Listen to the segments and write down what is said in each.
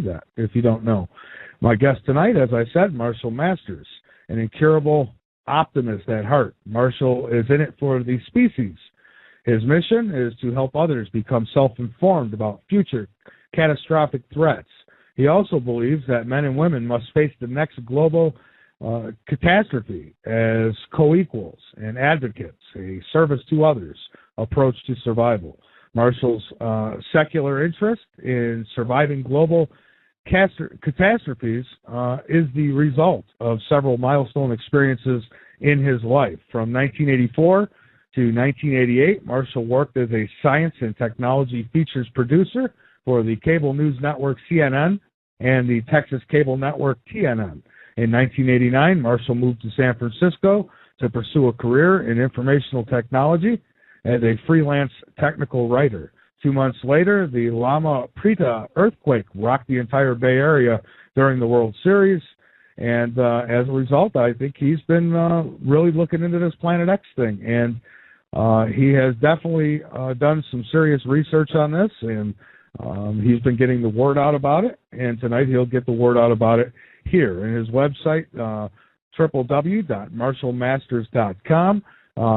do that if you don't know. My guest tonight, as I said, Marshall Masters, an incurable optimist at heart. Marshall is in it for the species. His mission is to help others become self-informed about future catastrophic threats. He also believes that men and women must face the next global catastrophe as co-equals and advocates, a service to others approach to survival. Marshall's secular interest in surviving global catastrophes is the result of several milestone experiences in his life. From 1984 to 1988, Marshall worked as a science and technology features producer for the cable news network CNN and the Texas cable network TNN. In 1989, Marshall moved to San Francisco to pursue a career in informational technology as a freelance technical writer. 2 months later, the Loma Prieta earthquake rocked the entire Bay Area during the World Series, and as a result, I think he's been really looking into this Planet X thing, and he has definitely done some serious research on this, and he's been getting the word out about it, and tonight he'll get the word out about it here. In his website, www.marshallmasters.com.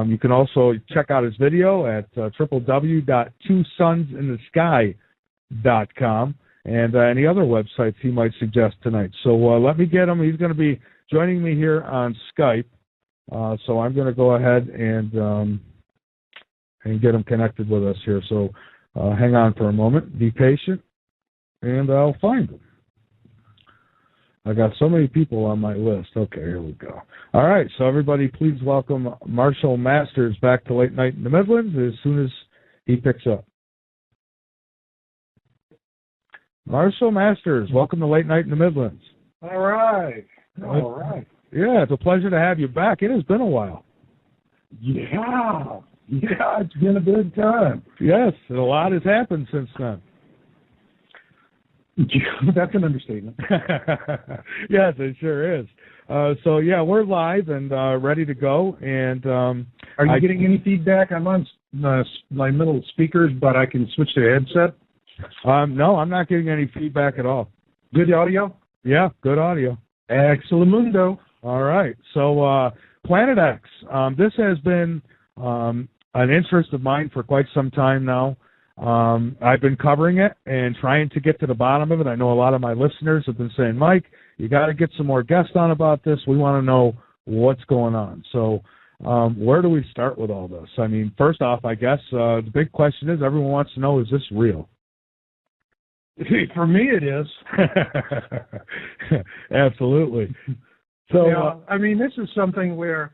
You can also check out his video at www.twosunsinsthesky.com and any other websites he might suggest tonight. So let me get him. He's going to be joining me here on Skype. So I'm going to go ahead and get him connected with us here. So hang on for a moment. Be patient, and I'll find him. I got so many people on my list. Okay, here we go. All right, so everybody please welcome Marshall Masters back to Late Night in the Midlands as soon as he picks up. Marshall Masters, welcome to Late Night in the Midlands. All right. All right. Yeah, it's a pleasure to have you back. It has been a while. Yeah, it's been a good time. Yes, a lot has happened since then. That's an understatement. Yes, it sure is. So, yeah, we're live and ready to go. And are you getting any feedback? I'm on my middle speakers, but I can switch to a headset. No, I'm not getting any feedback at all. Good audio? Yeah, good audio. Excellent. All right. So, Planet X. This has been an interest of mine for quite some time now. I've been covering it and trying to get to the bottom of it. I know a lot of my listeners have been saying, Mike, you got to get some more guests on about this. We want to know what's going on. So where do we start with all this? I mean, first off, I guess the big question is everyone wants to know, is this real? For me, it is. Absolutely. So, yeah, I mean, this is something where,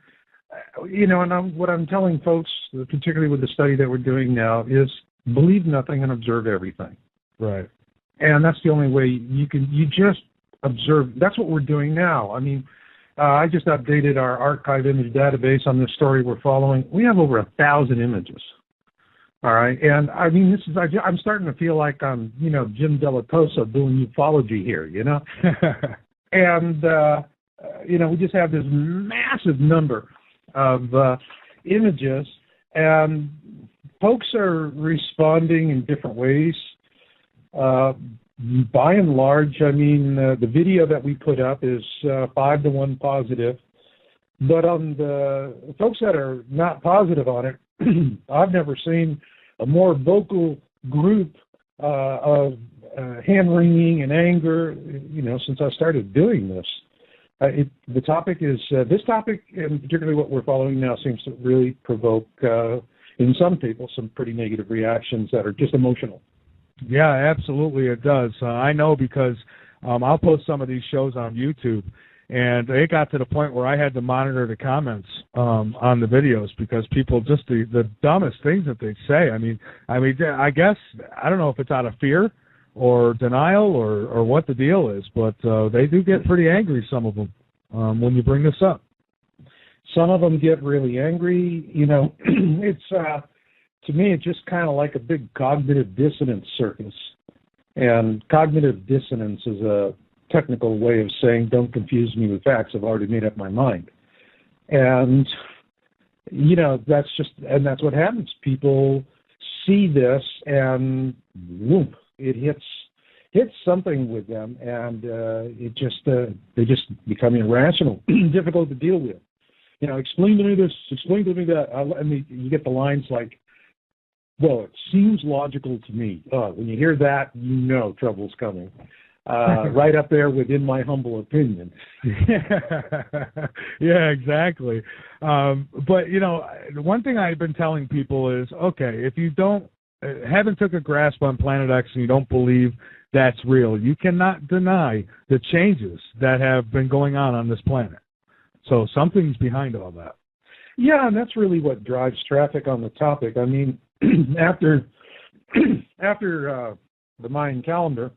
and what I'm telling folks, particularly with the study that we're doing now, is believe nothing and observe everything. Right. And that's the only way you just observe. That's what we're doing now. I mean, I just updated our archive image database on this story we're following. We have over 1,000 images. All right. And I mean, I'm starting to feel like I'm, Jim Delatosa doing ufology here, and, we just have this massive number of images, and folks are responding in different ways. By and large, I mean, the video that we put up is 5-to-1 positive. But on the folks that are not positive on it, I've never seen a more vocal group of hand-wringing and anger, since I started doing this. The topic is, this topic, and particularly what we're following now, seems to really provoke, in some people, some pretty negative reactions that are just emotional. Yeah, absolutely it does. I know because I'll post some of these shows on YouTube, and it got to the point where I had to monitor the comments on the videos because people just, the dumbest things that they say. I mean, I guess, I don't know if it's out of fear or denial or what the deal is, but they do get pretty angry, some of them, when you bring this up. Some of them get really angry. It's, to me, it's just kind of like a big cognitive dissonance circus. And cognitive dissonance is a technical way of saying, don't confuse me with facts, I've already made up my mind. And, that's what happens. People see this and whoop, it hits something with them, and they just become irrational, difficult to deal with. Explain to me this, explain to me that. You get the lines like, well, it seems logical to me. When you hear that, trouble's coming. Right up there with, in my humble opinion. Yeah, exactly. But, one thing I've been telling people is, okay, if you haven't took a grasp on Planet X and you don't believe that's real, you cannot deny the changes that have been going on this planet. So something's behind all that. Yeah, and that's really what drives traffic on the topic. I mean, after the Mayan calendar,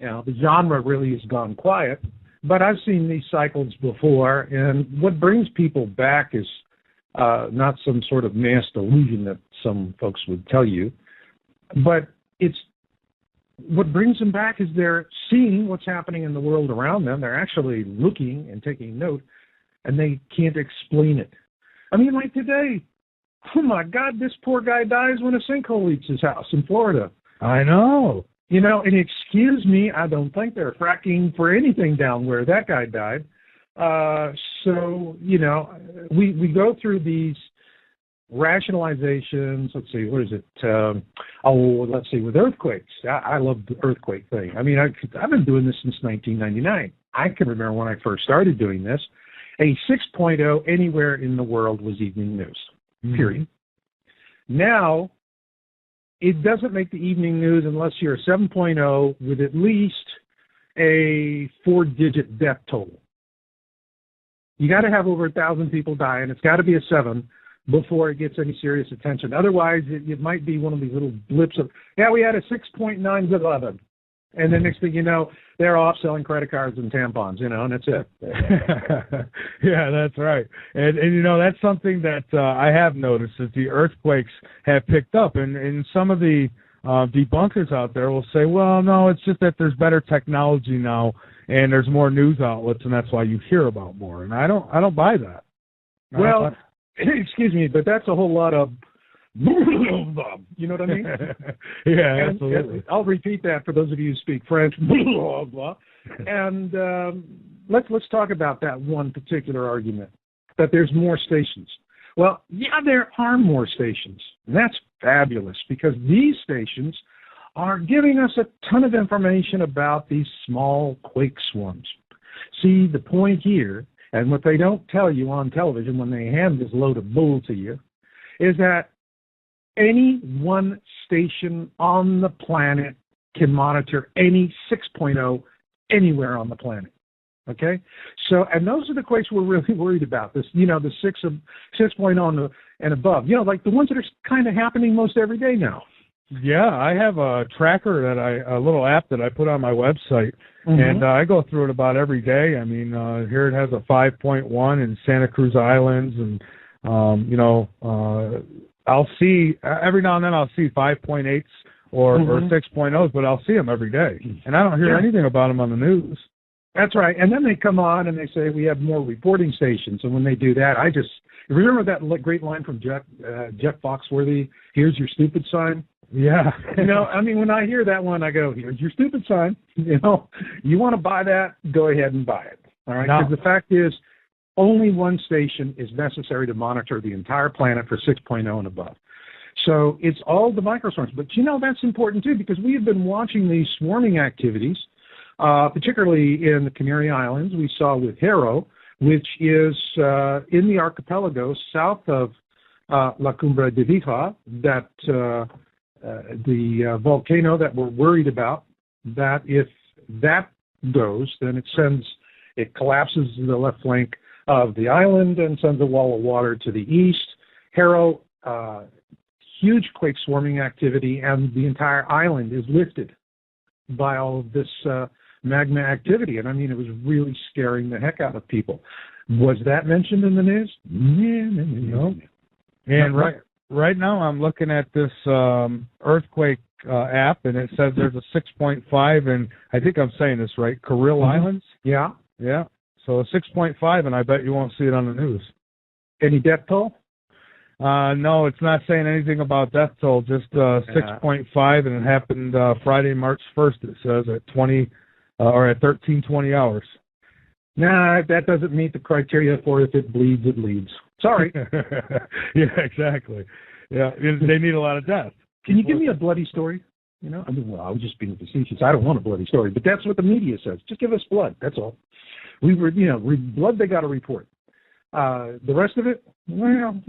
the genre really has gone quiet. But I've seen these cycles before, and what brings people back is not some sort of mass delusion that some folks would tell you, but what brings them back is they're seeing what's happening in the world around them. They're actually looking and taking note, and they can't explain it. I mean, like today, oh my God, this poor guy dies when a sinkhole eats his house in Florida. I know. And excuse me, I don't think they're fracking for anything down where that guy died. So, we go through these rationalizations. Let's see, what is it? Let's see, with earthquakes. I love the earthquake thing. I mean, I've been doing this since 1999. I can remember when I first started doing this. A 6.0 anywhere in the world was evening news, period. Now, it doesn't make the evening news unless you're a 7.0 with at least a 4-digit death total. You got to have over 1,000 people die, and it's got to be a 7 before it gets any serious attention. Otherwise, it might be one of these little blips of, we had a 6.911. And then next thing you know, they're off selling credit cards and tampons, and that's it. Yeah, that's right. And that's something that I have noticed, is the earthquakes have picked up. And some of the debunkers out there will say, well, no, it's just that there's better technology now and there's more news outlets, and that's why you hear about more. And I don't buy that. Well, excuse me, but that's a whole lot of you know what I mean? Yeah, absolutely. And I'll repeat that for those of you who speak French. And let's talk about that one particular argument, that there's more stations. Well, yeah, there are more stations. And that's fabulous, because these stations are giving us a ton of information about these small quake swarms. See, the point here, and what they don't tell you on television when they hand this load of bull to you, is that any one station on the planet can monitor any 6.0 anywhere on the planet. Okay? So, and those are the quakes we're really worried about. This, the 6.0 and above. Like the ones that are kind of happening most every day now. Yeah, I have a tracker a little app that I put on my website, and I go through it about every day. I mean, here it has a 5.1 in Santa Cruz Islands, and I'll see every now and then. I'll see 5.8s or 6.0s, but I'll see them every day, and I don't hear anything about them on the news. That's right. And then they come on and they say we have more reporting stations, and when they do that, I just remember that great line from Jeff Foxworthy. Here's your stupid sign. Yeah. I mean, when I hear that one, I go, here's your stupid sign. You want to buy that, go ahead and buy it. All right. Because the fact is, only one station is necessary to monitor the entire planet for 6.0 and above. So it's all the microswarms. But that's important too, because we have been watching these swarming activities, particularly in the Canary Islands. We saw with Haro, which is in the archipelago south of La Cumbre de Vija, that the volcano that we're worried about, that if that goes, then it collapses the left flank of the island and sends a wall of water to the east. Haro, huge quake swarming activity, and the entire island is lifted by all of this magma activity. And I mean, it was really scaring the heck out of people. Was that mentioned in the news? No. And right now I'm looking at this earthquake app, and it says there's a 6.5, and I think I'm saying this right, Kuril Islands? Yeah. Yeah. So a 6.5, and I bet you won't see it on the news. Any death toll? No, it's not saying anything about death toll, just 6.5, and it happened Friday, March 1st, it says, at 20, or at 13:20 hours. Nah, that doesn't meet the criteria for if it bleeds, it leads. Sorry. Yeah, exactly. Yeah, they need a lot of death. Can you give me a bloody story? You know, I mean, well, I was just being facetious. I don't want a bloody story, but that's what the media says. Just give us blood. That's all. We were, blood they got to report. The rest of it, well,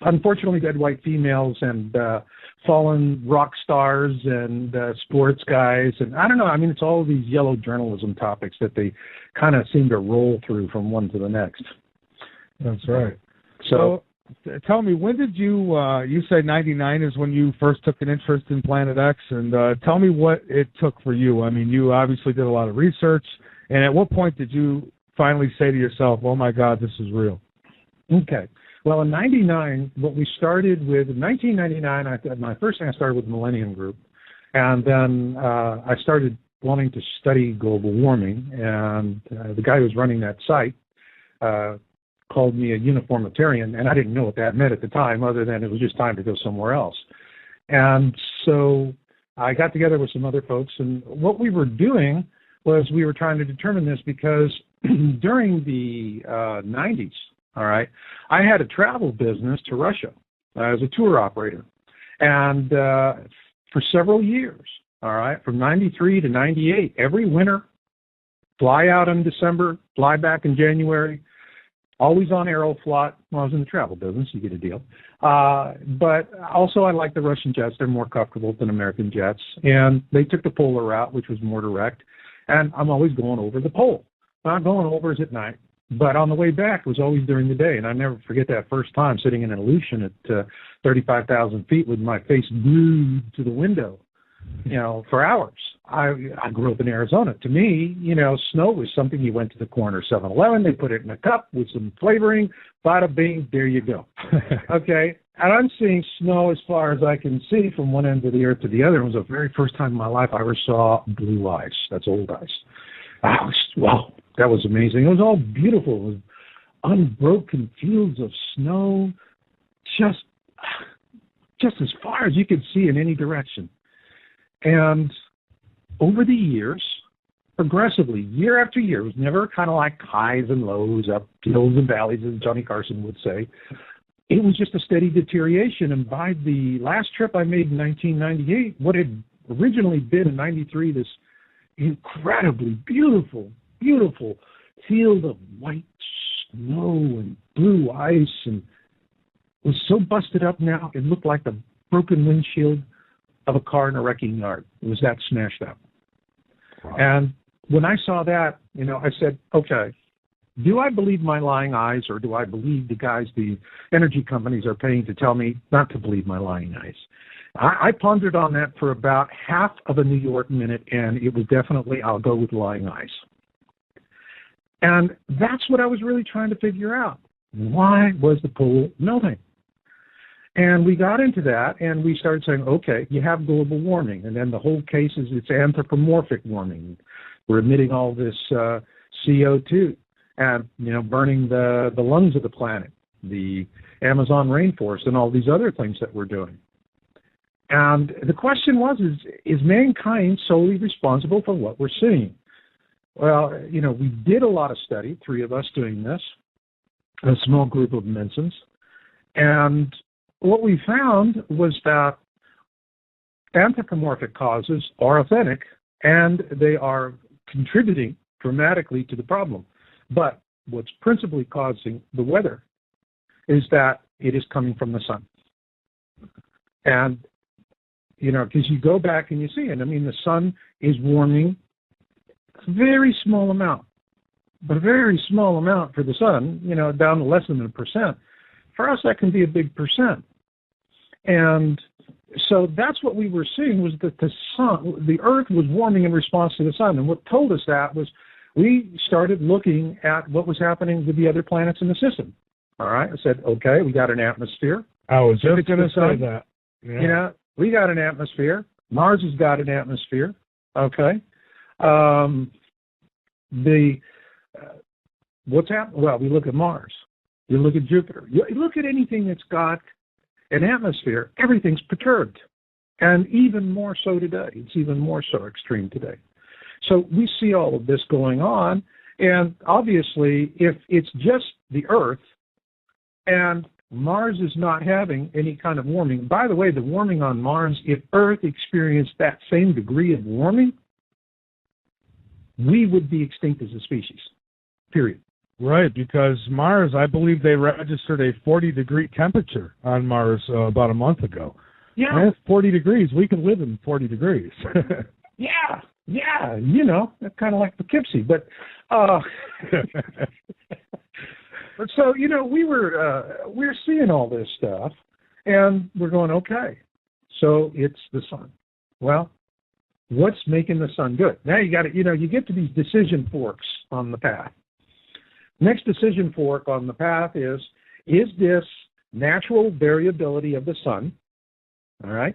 unfortunately, dead white females and fallen rock stars and sports guys. And I don't know. I mean, it's all these yellow journalism topics that they kind of seem to roll through from one to the next. That's right. So tell me, when did you say 99 is when you first took an interest in Planet X? And tell me what it took for you. I mean, you obviously did a lot of research. And at what point did you finally say to yourself, oh, my God, this is real? Okay. Well, in 99, what we started with, in 1999, my first thing I started with the Millennium Group. And then I started wanting to study global warming. And the guy who was running that site called me a uniformitarian. And I didn't know what that meant at the time, other than it was just time to go somewhere else. And so I got together with some other folks. And what we were doing was we were trying to determine this because during the 90s, all right, I had a travel business to Russia as a tour operator. And for several years, all right, from 93 to 98, every winter, fly out in December, fly back in January, always on Aeroflot. Well, I was in the travel business, you get a deal. But also I like the Russian jets. They're more comfortable than American jets. And they took the polar route, which was more direct. And I'm always going over the pole. Not going over is at night. But on the way back, it was always during the day. And I never forget that first time sitting in an Aleutian at 35,000 feet with my face glued to the window, for hours. I grew up in Arizona. To me, snow was something you went to the corner 7-Eleven, they put it in a cup with some flavoring, bada bing, there you go. Okay? And I'm seeing snow as far as I can see from one end of the earth to the other. It was the very first time in my life I ever saw blue ice. That's old ice. Wow, that was amazing. It was all beautiful. It was unbroken fields of snow, just as far as you could see in any direction. And over the years, progressively, year after year, it was never kind of like highs and lows, up hills and valleys, as Johnny Carson would say. It was just a steady deterioration. And by the last trip I made in 1998, what had originally been in 93, this incredibly beautiful field of white snow and blue ice, and was so busted up now, it looked like the broken windshield of a car in a wrecking yard. It was that smashed up. Wow. And when I saw that, I said, okay, do I believe my lying eyes, or do I believe the guys the energy companies are paying to tell me not to believe my lying eyes? I pondered on that for about half of a New York minute, and it was definitely, I'll go with lying eyes. And that's what I was really trying to figure out. Why was the pole melting? And we got into that, and we started saying, okay, you have global warming, and then the whole case is it's anthropomorphic warming. We're emitting all this CO2 and, burning the lungs of the planet, the Amazon rainforest, and all these other things that we're doing. And the question was, is mankind solely responsible for what we're seeing? Well, we did a lot of study, 3 of us doing this, a small group of Minsons, and what we found was that anthropomorphic causes are authentic, and they are contributing dramatically to the problem. But what's principally causing the weather is that it is coming from the sun. And, because you go back and you see it. I mean, the sun is warming a very small amount, but a very small amount for the sun, down to less than 1%. For us, that can be a big percent. And so that's what we were seeing, was that the Earth was warming in response to the sun. And what told us that was we started looking at what was happening with the other planets in the system. All right. I said, okay, we got an atmosphere. I was just going to say that. Yeah. We got an atmosphere. Mars has got an atmosphere. Okay. What's happening? Well, we look at Mars. You look at Jupiter. You look at anything that's got an atmosphere, everything's perturbed. And even more so today. It's even more so extreme today. So we see all of this going on. And obviously, if it's just the Earth and Mars is not having any kind of warming. By the way, the warming on Mars, if Earth experienced that same degree of warming, we would be extinct as a species, period. Right, because Mars, I believe they registered a 40-degree temperature on Mars about a month ago. Yeah. And it's 40 degrees. We can live in 40 degrees. Yeah, you know, kind of like Poughkeepsie. But so, you know, we're seeing all this stuff, and we're going, okay, so it's the sun. Well, what's making the sun good? Now you got to, you know, you get to these decision forks on the path. Next decision fork on the path is this natural variability of the sun, all right,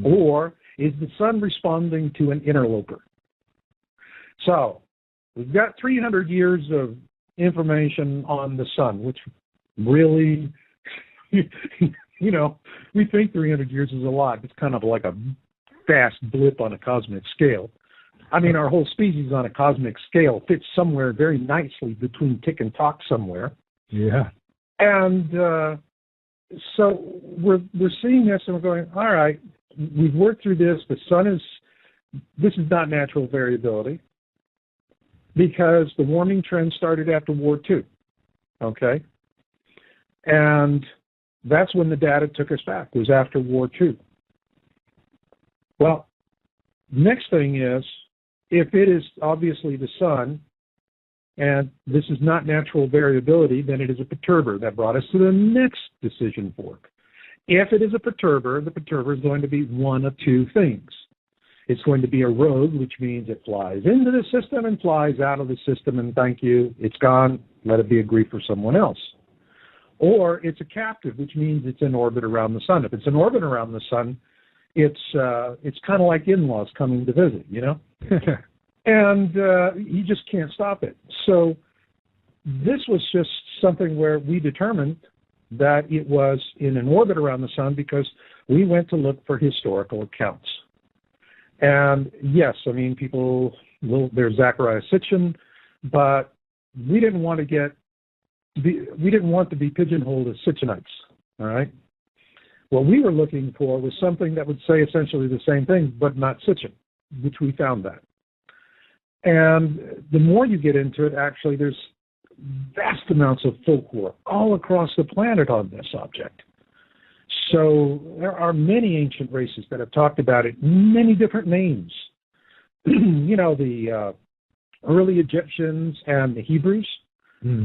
or is the sun responding to an interloper? So we've got 300 years of information on the sun, which really, you know, we think 300 years is a lot. It's kind of like a fast blip on a cosmic scale. I mean, our whole species on a cosmic scale fits somewhere very nicely between tick and tock somewhere. Yeah. And so we're seeing this and we're going, all right, we've worked through this. The sun this is not natural variability because the warming trend started after War II, okay? And that's when the data took us back, was after War II. Well, next thing is, if it is obviously the sun, and this is not natural variability, then it is a perturber. That brought us to the next decision fork. If it is a perturber, the perturber is going to be one of two things. It's going to be a rogue, which means it flies into the system and flies out of the system, and thank you, it's gone, let it be a grief for someone else. Or it's a captive, which means it's in orbit around the sun. If it's in orbit around the sun, it's kind of like in-laws coming to visit, you know? And you just can't stop it. So this was just something where we determined that it was in an orbit around the sun because we went to look for historical accounts. And yes, I mean, there's Zachariah Sitchin, but we didn't want to be pigeonholed as Sitchinites, all right? What we were looking for was something that would say essentially the same thing, but not Sitchin, which we found that. And the more you get into it, actually, there's vast amounts of folklore all across the planet on this subject. So there are many ancient races that have talked about it, many different names. You know, the early Egyptians and the Hebrews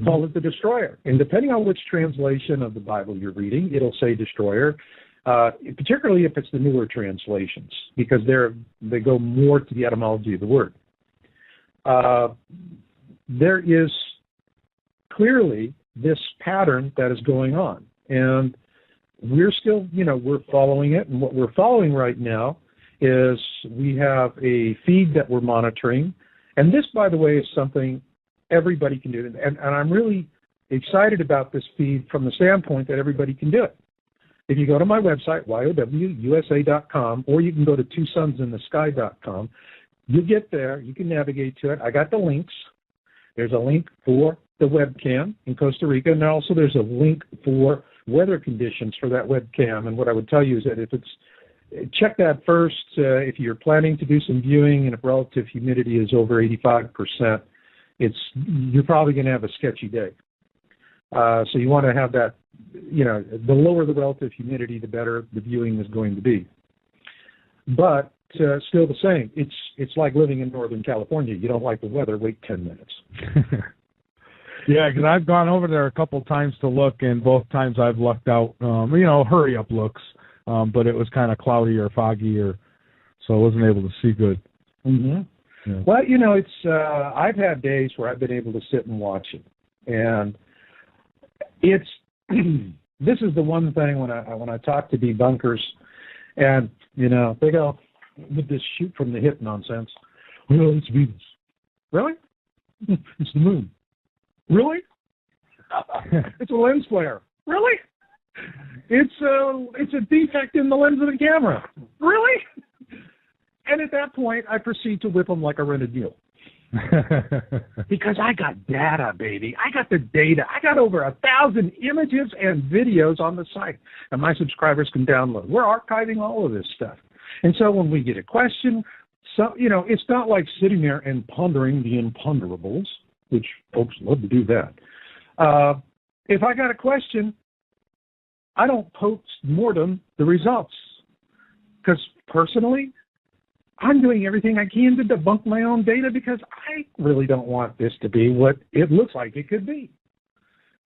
call it the destroyer. And depending on which translation of the Bible you're reading, it'll say destroyer, particularly if it's the newer translations, because they go more to the etymology of the word. There is clearly this pattern that is going on. And we're still, you know, we're following it. And what we're following right now is we have a feed that we're monitoring. And this, by the way, is something everybody can do. And I'm really excited about this feed from the standpoint that everybody can do it. If you go to my website, yowusa.com, or you can go to twosunsinthesky.com, you get there, you can navigate to it. I got the links. There's a link for the webcam in Costa Rica, and also there's a link for weather conditions for that webcam. And what I would tell you is that check that first if you're planning to do some viewing and if relative humidity is over 85%, you're probably going to have a sketchy day. So you want to have that, you know, the lower the relative humidity, the better the viewing is going to be. But still the same. It's like living in Northern California. You don't like the weather, wait 10 minutes. Yeah, because I've gone over there a couple times to look, and both times I've lucked out, you know, hurry-up looks, but it was kind of cloudy or foggy, so I wasn't able to see good. Mm-hmm. Yeah. Well, you know, I've had days where I've been able to sit and watch it, and this is the one thing when I talk to debunkers, and, you know, they go with this shoot from the hip nonsense. Well, it's Venus. Really? It's the moon. Really? It's a lens flare. Really? It's a defect in the lens of the camera. Really? And at that point, I proceed to whip them like a rented mule. Because I got data, baby. I got the data. I got over 1,000 images and videos on the site, and my subscribers can download. We're archiving all of this stuff. And so when we get a question, so it's not like sitting there and pondering the imponderables, which folks love to do that. If I got a question, I don't post-mortem the results. Because personally, I'm doing everything I can to debunk my own data because I really don't want this to be what it looks like it could be.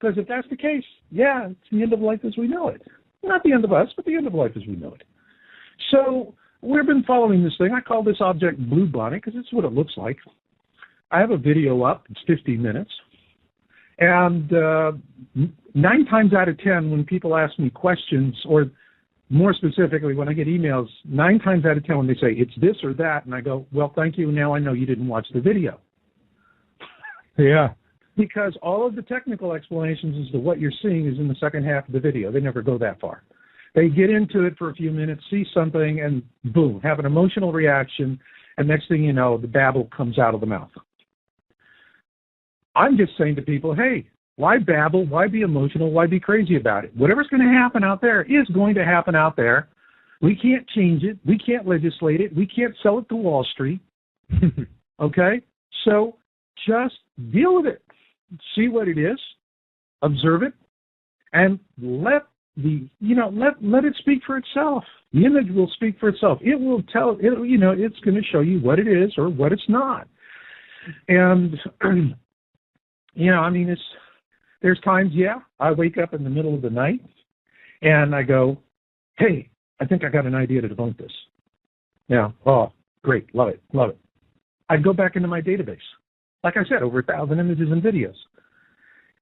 Because if that's the case, yeah, it's the end of life as we know it. Not the end of us, but the end of life as we know it. So we've been following this thing. I call this object Bluebonnet because it's what it looks like. I have a video up. It's 15 minutes. And 9 times out of 10, when people ask me questions, or more specifically, when I get emails, 9 times out of 10 when they say, it's this or that, and I go, well, thank you, now I know you didn't watch the video. Yeah. Because all of the technical explanations as to what you're seeing is in the second half of the video. They never go that far. They get into it for a few minutes, see something, and boom, have an emotional reaction, and next thing you know, the babble comes out of the mouth. I'm just saying to people, hey, why babble? Why be emotional? Why be crazy about it? Whatever's going to happen out there is going to happen out there. We can't change it. We can't legislate it. We can't sell it to Wall Street. Okay? So just deal with it. See what it is. Observe it. And let it speak for itself. The image will speak for itself. It will tell, it's going to show you what it is or what it's not. And, there's times, I wake up in the middle of the night and I go, hey, I think I got an idea to debunk this. Yeah, oh, great, love it. I'd go back into my database. Like I said, over 1,000 images and videos.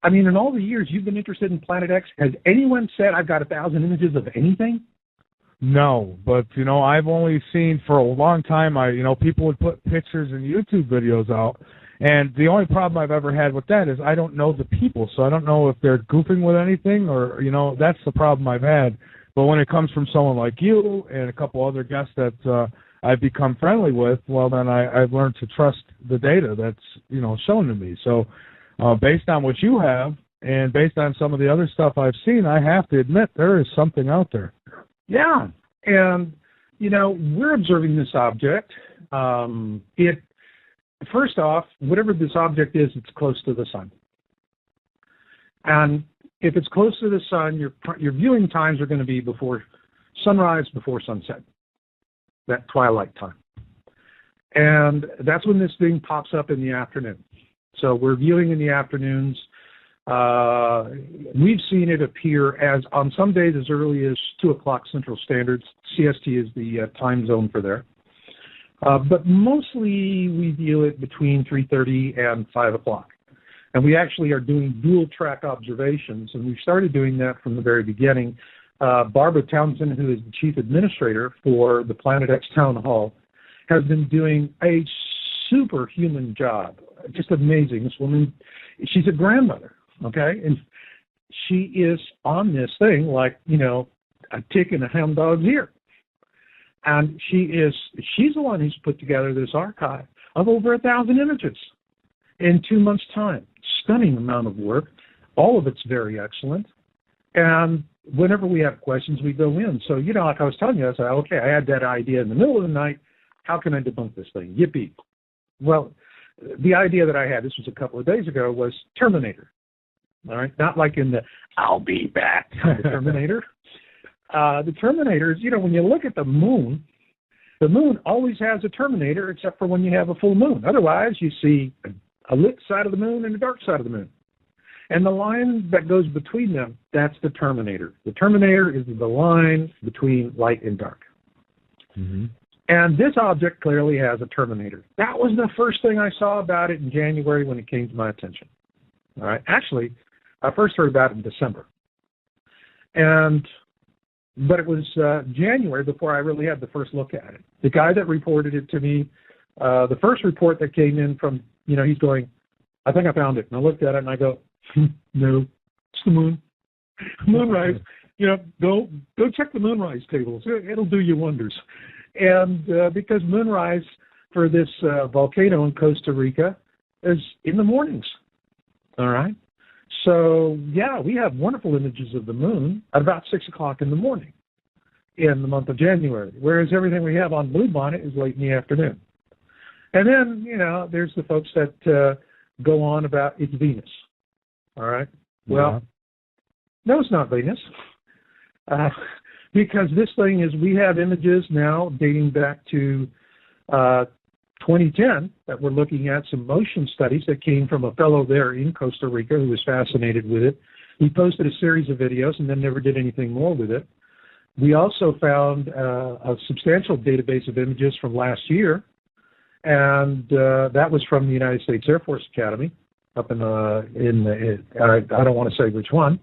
In all the years you've been interested in Planet X, has anyone said I've got 1,000 images of anything? No, but, I've only seen for a long time, people would put pictures and YouTube videos out. And the only problem I've ever had with that is I don't know the people, so I don't know if they're goofing with anything or, that's the problem I've had. But when it comes from someone like you and a couple other guests that I've become friendly with, well, then I've learned to trust the data that's, shown to me. So based on what you have and based on some of the other stuff I've seen, I have to admit there is something out there. Yeah, and, we're observing this object. First off, whatever this object is, it's close to the sun. And if it's close to the sun, your viewing times are going to be before sunrise, before sunset, that twilight time. And that's when this thing pops up in the afternoon. So we're viewing in the afternoons. We've seen it appear on some days as early as 2 o'clock Central Standard. CST is the time zone for there. But mostly we view it between 3:30 and 5 o'clock. And we actually are doing dual track observations, and we started doing that from the very beginning. Barbara Townsend, who is the chief administrator for the Planet X Town Hall, has been doing a superhuman job. Just amazing. This woman, she's a grandmother, okay? And she is on this thing like, a tick in a hound dog's ear. And she's the one who's put together this archive of over 1,000 images in 2 months' time. Stunning amount of work. All of it's very excellent. And whenever we have questions, we go in. So, like I was telling you, I said, okay, I had that idea in the middle of the night. How can I debunk this thing? Yippee. Well, the idea that I had, this was a couple of days ago, was Terminator. All right? Not like in the I'll be back kind of Terminator. The Terminator is, when you look at the moon always has a terminator except for when you have a full moon. Otherwise, you see a lit side of the moon and a dark side of the moon. And the line that goes between them, that's the terminator. The terminator is the line between light and dark. Mm-hmm. And this object clearly has a terminator. That was the first thing I saw about it in January when it came to my attention. All right. Actually, I first heard about it in December. But it was January before I really had the first look at it. The guy that reported it to me, the first report that came in from, he's going, I think I found it. And I looked at it and I go, no, It's the moon. Moonrise. Go check the moonrise tables. It'll do you wonders. And because moonrise for this volcano in Costa Rica is in the mornings. All right. So yeah, we have wonderful images of the moon at about 6 o'clock in the morning in the month of January, whereas everything we have on Bluebonnet is late in the afternoon. And then, there's the folks that go on about it's Venus. All right. Well, no, it's not Venus. Because this thing is, we have images now dating back to 2010 that we're looking at, some motion studies that came from a fellow there in Costa Rica who was fascinated with it. He posted a series of videos and then never did anything more with it. We also found a substantial database of images from last year, and that was from the United States Air Force Academy up I don't want to say which one.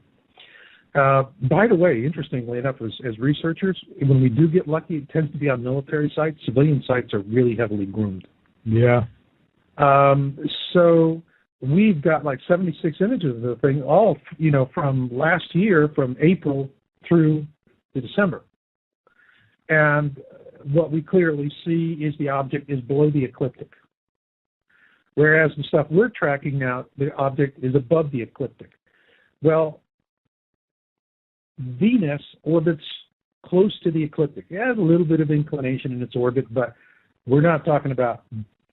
By the way, interestingly enough, as researchers, when we do get lucky, it tends to be on military sites. Civilian sites are really heavily groomed. Yeah. So we've got like 76 images of the thing, all, from last year, from April through to December. And what we clearly see is the object is below the ecliptic. Whereas the stuff we're tracking now, the object is above the ecliptic. Well, Venus orbits close to the ecliptic. It has a little bit of inclination in its orbit, but we're not talking about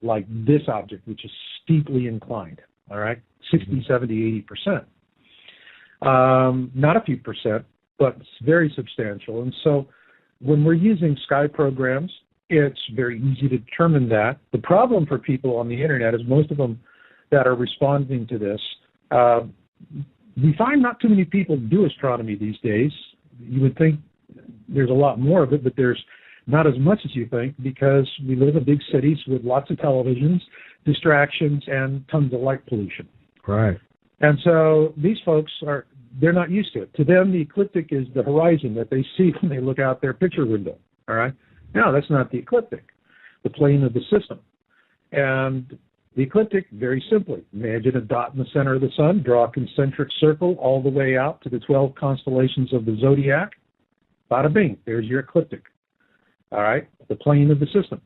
like this object, which is steeply inclined, all right? 60, 70, 80%. Not a few percent, but it's very substantial. And so when we're using sky programs, it's very easy to determine that. The problem for people on the internet is most of them that are responding to this, we find not too many people do astronomy these days. You would think there's a lot more of it, but there's not as much as you think because we live in big cities with lots of televisions, distractions, and tons of light pollution. Right. And so these folks they're not used to it. To them, the ecliptic is the horizon that they see when they look out their picture window. All right? No, that's not the ecliptic, the plane of the system. And the ecliptic, very simply, imagine a dot in the center of the sun, draw a concentric circle all the way out to the 12 constellations of the zodiac. Bada bing, there's your ecliptic. All right, the plane of the system.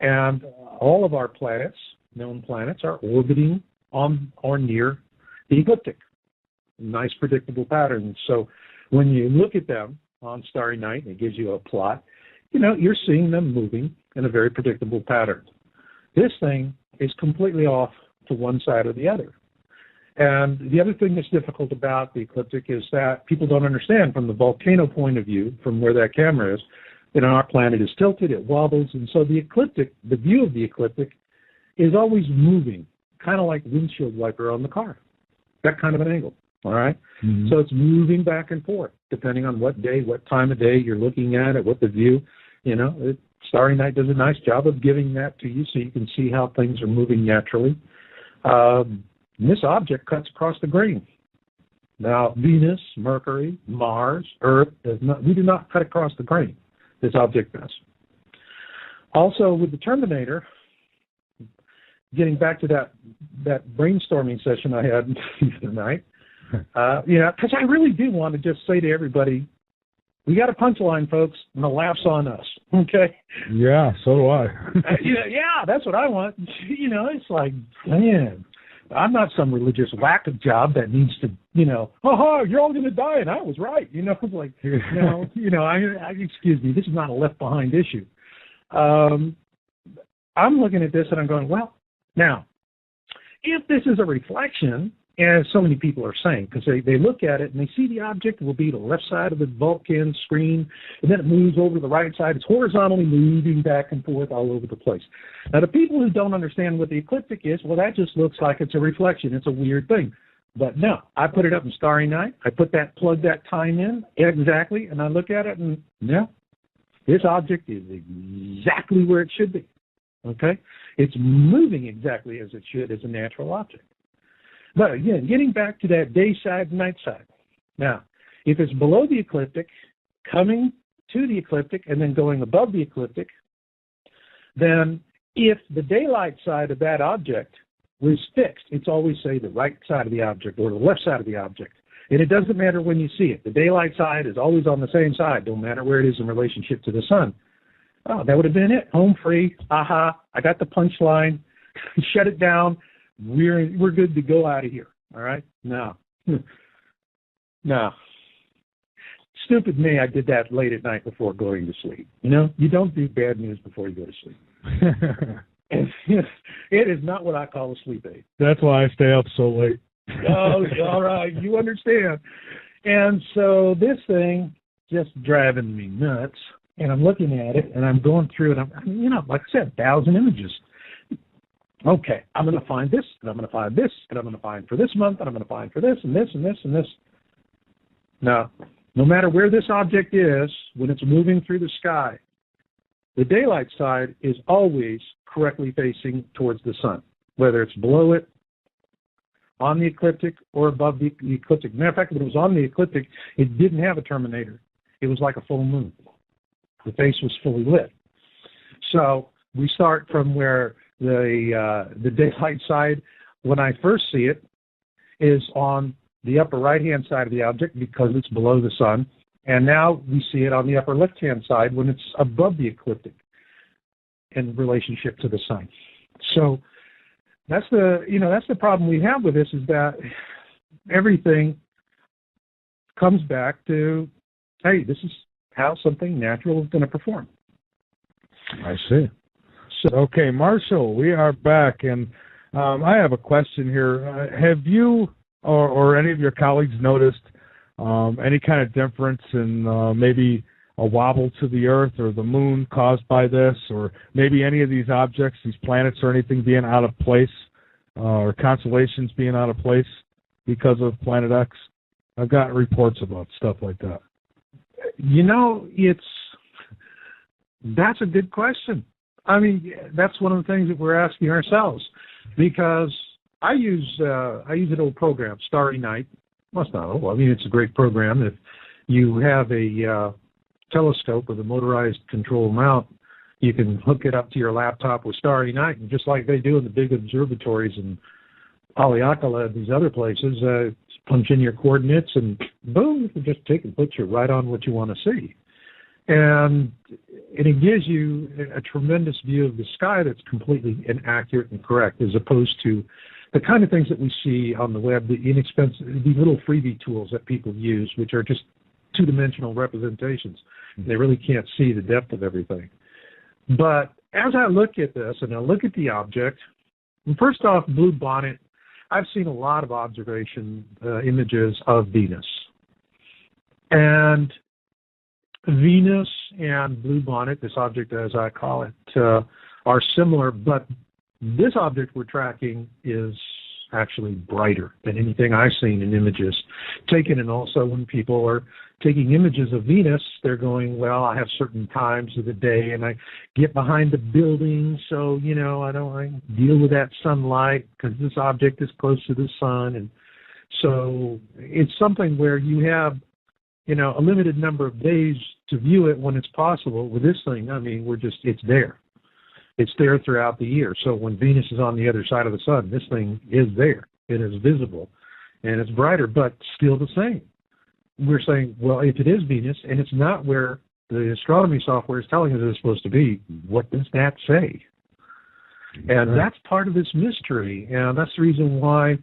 And all of our planets, known planets, are orbiting on or near the ecliptic. Nice predictable patterns. So when you look at them on Starry Night, it gives you a plot, you're seeing them moving in a very predictable pattern. This thing is completely off to one side or the other. And the other thing that's difficult about the ecliptic is that people don't understand from the volcano point of view, from where that camera is, our planet is tilted, it wobbles, and so the ecliptic, the view of the ecliptic, is always moving, kind of like windshield wiper on the car, that kind of an angle, all right? Mm-hmm. So it's moving back and forth, depending on what day, what time of day you're looking at it, what the view, Starry Night does a nice job of giving that to you so you can see how things are moving naturally. This object cuts across the grain. Now, Venus, Mercury, Mars, Earth, we do not cut across the grain. This object does. Also, with the Terminator, getting back to that brainstorming session I had the other night, because I really do want to just say to everybody, we got a punchline, folks, and the laugh's on us, okay? Yeah, so do I. Yeah, that's what I want. It's like, man, I'm not some religious whack job that needs to, you're all going to die, and I was right. It's like, excuse me, this is not a left behind issue. I'm looking at this and I'm going, well, now, if this is a reflection, as so many people are saying, because they look at it and they see the object will be the left side of the Vulcan screen, and then it moves over to the right side. It's horizontally moving back and forth all over the place. Now, the people who don't understand what the ecliptic is, well, that just looks like it's a reflection. It's a weird thing. But no, I put it up in Starry Night. I plug that time in exactly, and I look at it, and yeah, this object is exactly where it should be. Okay? It's moving exactly as it should as a natural object. But again, getting back to that day side and night side. Now, if it's below the ecliptic, coming to the ecliptic, and then going above the ecliptic, then if the daylight side of that object was fixed. It's always, say, the right side of the object or the left side of the object. And it doesn't matter when you see it. The daylight side is always on the same side. Don't matter where it is in relationship to the sun. Oh, that would have been it. Home free. Aha. I got the punchline. Shut it down. We're good to go out of here. All right? No. No. Stupid me, I did that late at night before going to sleep. You know, you don't do bad news before you go to sleep. And it is not what I call a sleep aid. That's why I stay up so late. Oh, all right, you understand. And so this thing just driving me nuts, and I'm looking at it, and I'm going through it. I'm like I said, 1,000 images. Okay, I'm going to find this, and I'm going to find this, and I'm going to find for this month, and I'm going to find for this, and this, and this, and this. Now, no matter where this object is, when it's moving through the sky, the daylight side is always correctly facing towards the sun, whether it's below it, on the ecliptic, or above the ecliptic. Matter of fact, if it was on the ecliptic, it didn't have a terminator. It was like a full moon. The face was fully lit. So we start from where the daylight side, when I first see it, is on the upper right-hand side of the object because it's below the sun. And now we see it on the upper left-hand side when it's above the ecliptic in relationship to the sun. So that's the problem we have with this, is that everything comes back to, hey, this is how something natural is going to perform. I see. So, okay, Marshall, we are back, and I have a question here. Have you or any of your colleagues noticed any kind of difference in maybe a wobble to the Earth or the Moon caused by this, or maybe any of these objects, these planets or anything being out of place, or constellations being out of place because of Planet X? I've gotten reports about stuff like that. You know, that's a good question. I mean, that's one of the things that we're asking ourselves, because I use an old program, Starry Night. Well, it's not old. I mean, it's a great program. If you have a telescope with a motorized control mount, you can hook it up to your laptop with Starry Night, and just like they do in the big observatories in Haleakala and these other places, punch in your coordinates, and boom, you can just take and put you right on what you want to see. And it gives you a tremendous view of the sky that's completely accurate and correct, as opposed to the kind of things that we see on the web, the little freebie tools that people use, which are just two-dimensional representations. They really can't see the depth of everything. But as I look at this, and I look at the object, and first off, Blue Bonnet, I've seen a lot of observation images of Venus. And Venus and Blue Bonnet, this object as I call it, are similar, but this object we're tracking is actually brighter than anything I've seen in images taken. And also when people are taking images of Venus, they're going, well, I have certain times of the day and I get behind the building, so, I deal with that sunlight because this object is close to the sun. And so it's something where you have, a limited number of days to view it when it's possible. With this thing, I mean, it's there. It's there throughout the year. So when Venus is on the other side of the sun, this thing is there. It is visible, and it's brighter, but still the same. We're saying, well, if it is Venus, and it's not where the astronomy software is telling us it's supposed to be, what does that say? And that's part of this mystery, and that's the reason why,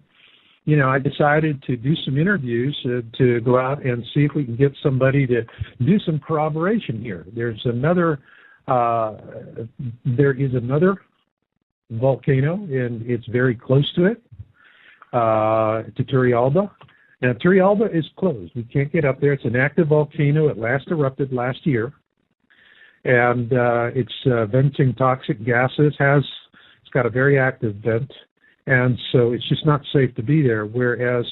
I decided to do some interviews to go out and see if we can get somebody to do some corroboration here. There is another volcano, and it's very close to it, to Turrialba. Now, Turrialba is closed. We can't get up there. It's an active volcano. It last erupted last year, and it's venting toxic gases. It's got a very active vent, and so it's just not safe to be there, whereas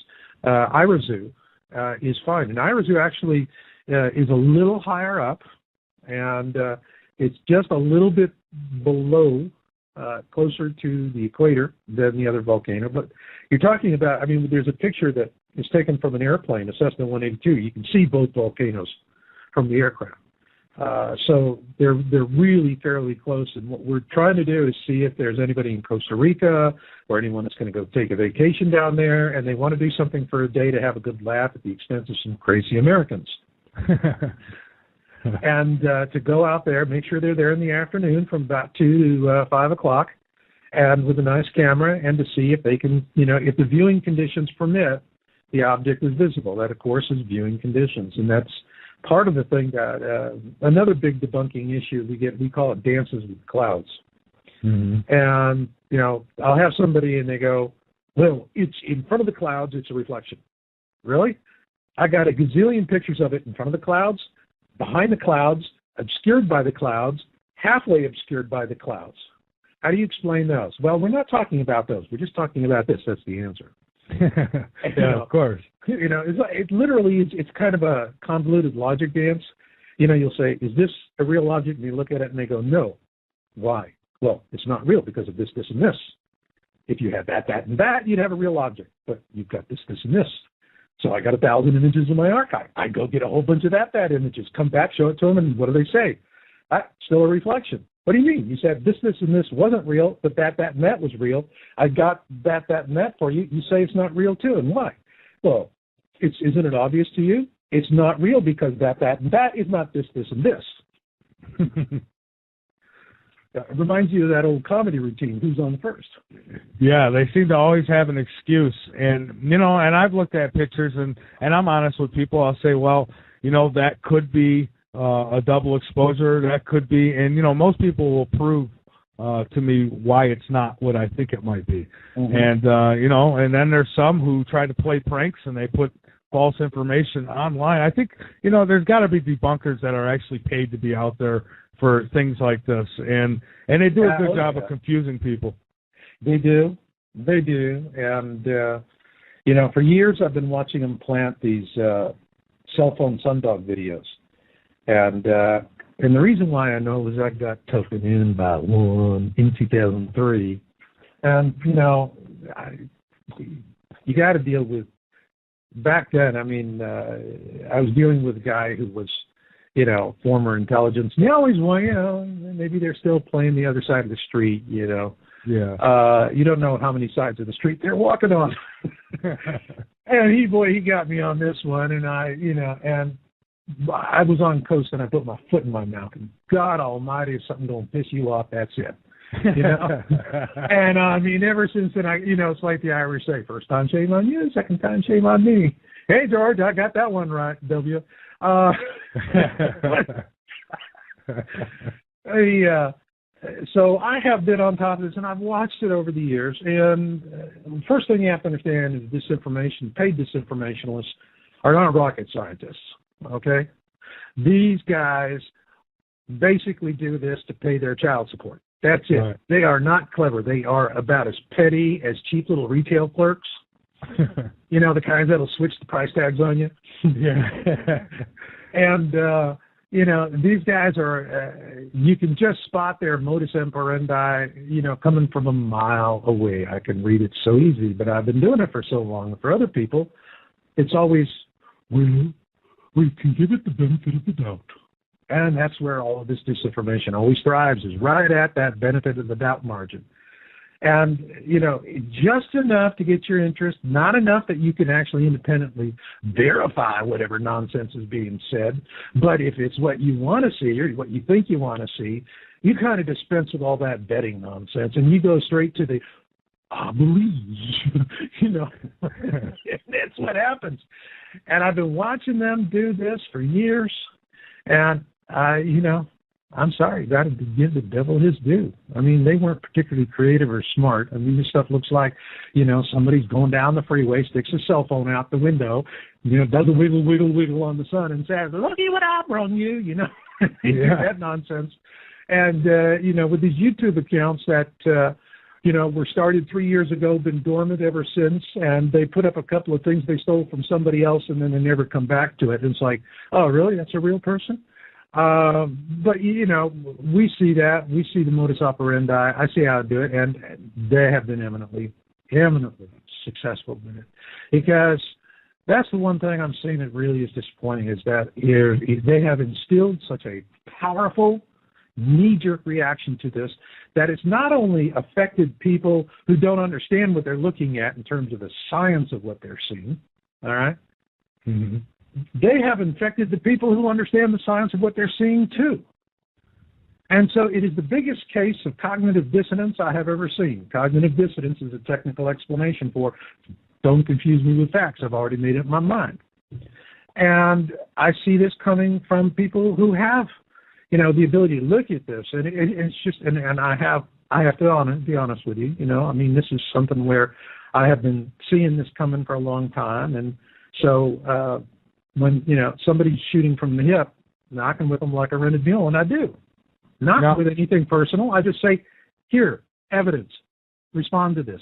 Irazu is fine. And Irazu actually is a little higher up, and it's just a little bit below, closer to the equator than the other volcano. But you're talking about, there's a picture that is taken from an airplane, a Cessna 182. You can see both volcanoes from the aircraft. So they're really fairly close. And what we're trying to do is see if there's anybody in Costa Rica or anyone that's going to go take a vacation down there, and they want to do something for a day to have a good laugh at the expense of some crazy Americans. And to go out there, make sure they're there in the afternoon from about 2 to 5 o'clock, and with a nice camera, and to see if they can, if the viewing conditions permit, the object is visible. That, of course, is viewing conditions, and that's part of the thing that another big debunking issue we call it dances with clouds. Mm-hmm. And, I'll have somebody and they go, well, it's in front of the clouds, it's a reflection. Really? I got a gazillion pictures of it in front of the clouds, behind the clouds, obscured by the clouds, halfway obscured by the clouds. How do you explain those? Well, we're not talking about those. We're just talking about this. That's the answer. Yeah, of course. It literally is. It's kind of a convoluted logic dance. You'll say, "Is this a real object?" And you look at it, and they go, "No." Why? Well, it's not real because of this, this, and this. If you had that, and that, you'd have a real object. But you've got this, this, and this. So I got 1,000 images in my archive. I go get a whole bunch of that images, come back, show it to them, and what do they say? Still a reflection. What do you mean? You said this, this, and this wasn't real, but that, and that was real. I got that, and that for you. You say it's not real too, and why? Well, isn't it obvious to you? It's not real because that, and that is not this, this, and this. It reminds you of that old comedy routine, who's on first? Yeah, they seem to always have an excuse. And, and I've looked at pictures, and I'm honest with people. I'll say, well, that could be a double exposure. That could be, and, most people will prove to me why it's not what I think it might be. Mm-hmm. And, and then there's some who try to play pranks, and they put false information online. I think, there's got to be debunkers that are actually paid to be out there for things like this, and they do a good job of confusing people. They do, and for years I've been watching them plant these cell phone sundog videos, and the reason why I know is I got taken in by one in 2003, and you got to deal with. Back then, I was dealing with a guy who was, former intelligence. And you always want, maybe they're still playing the other side of the street, Yeah. You don't know how many sides of the street they're walking on. And he got me on this one, and and I was on coast, and I put my foot in my mouth, and God Almighty, if something don't piss you off, that's it. And ever since then, it's like the Irish say, first time shame on you, second time shame on me. Hey, George, I got that one right, W. So I have been on top of this, and I've watched it over the years. And first thing you have to understand is paid disinformationalists are not rocket scientists, okay? These guys basically do this to pay their child support. That's it. Right. They are not clever. They are about as petty as cheap little retail clerks. The kinds that'll switch the price tags on you. Yeah. And, these guys are, you can just spot their modus operandi, coming from a mile away. I can read it so easy, but I've been doing it for so long. For other people, it's always, we can give it the benefit of the doubt. And that's where all of this disinformation always thrives, is right at that benefit of the doubt margin. And, just enough to get your interest, not enough that you can actually independently verify whatever nonsense is being said. But if it's what you want to see or what you think you want to see, you kind of dispense with all that betting nonsense, and you go straight to the, I believe, That's what happens. And I've been watching them do this for years, and I'm sorry, got to give the devil his due. They weren't particularly creative or smart. This stuff looks like, somebody's going down the freeway, sticks a cell phone out the window, does a wiggle, wiggle, wiggle on the sun and says, looky what I brought you, that nonsense. And, with these YouTube accounts that, were started 3 years ago, been dormant ever since, and they put up a couple of things they stole from somebody else, and then they never come back to it. And it's like, oh, really? That's a real person? But, we see that. We see the modus operandi. I see how to do it, and they have been eminently successful with it. Because That's the one thing I'm seeing that really is disappointing, is that they have instilled such a powerful knee-jerk reaction to this that it's not only affected people who don't understand what they're looking at in terms of the science of what they're seeing, all right? Mm-hmm. They have infected the people who understand the science of what they're seeing, too. And so it is the biggest case of cognitive dissonance I have ever seen. Cognitive dissonance is a technical explanation for don't confuse me with facts. I've already made up my mind. And I see this coming from people who have, the ability to look at this. And it's just, and I have to be honest with you, I mean, this is something where I have been seeing this coming for a long time. And so when, somebody's shooting from the hip, knocking with them like a rented mule, and I do. Not with anything personal. I just say, here, evidence. Respond to this.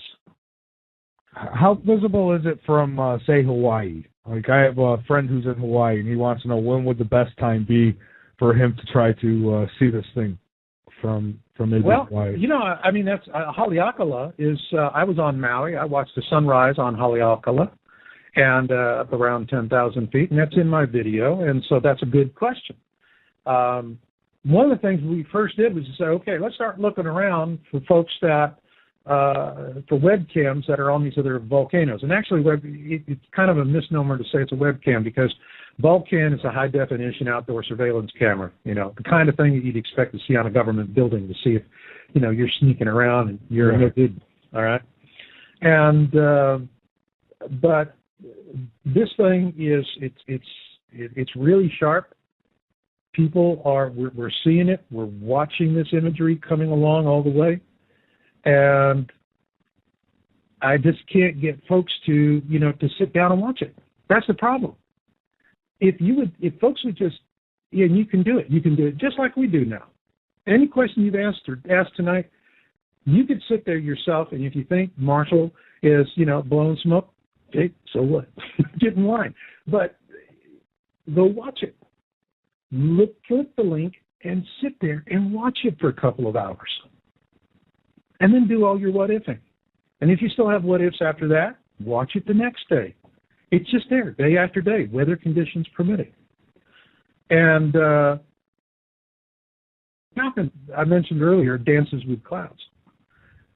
How visible is it from, say, Hawaii? Like, I have a friend who's in Hawaii, and he wants to know when would the best time be for him to try to see this thing from maybe Hawaii. I mean, that's Haleakala is. I was on Maui. I watched the sunrise on Haleakala, and up around 10,000 feet, and that's in my video. And so that's a good question. One of the things we first did was to say, okay, let's start looking around for folks that, for webcams that are on these other volcanoes. And actually, it's kind of a misnomer to say it's a webcam, because Vulcan is a high-definition outdoor surveillance camera, the kind of thing that you'd expect to see on a government building to see if, you're sneaking around and you're no good, all right? And, but this thing is, it's really sharp. People we're seeing it. We're watching this imagery coming along all the way. And I just can't get folks to sit down and watch it. That's the problem. If folks would just, and you can do it just like we do now. Any question you've asked tonight, you could sit there yourself, and if you think Marshall is, blowing smoke, okay, so what? Get in line. But go watch it. Click the link and sit there and watch it for a couple of hours. And then do all your what-ifing. And if you still have what-ifs after that, watch it the next day. It's just there, day after day, weather conditions permitting. And I mentioned earlier, dances with clouds.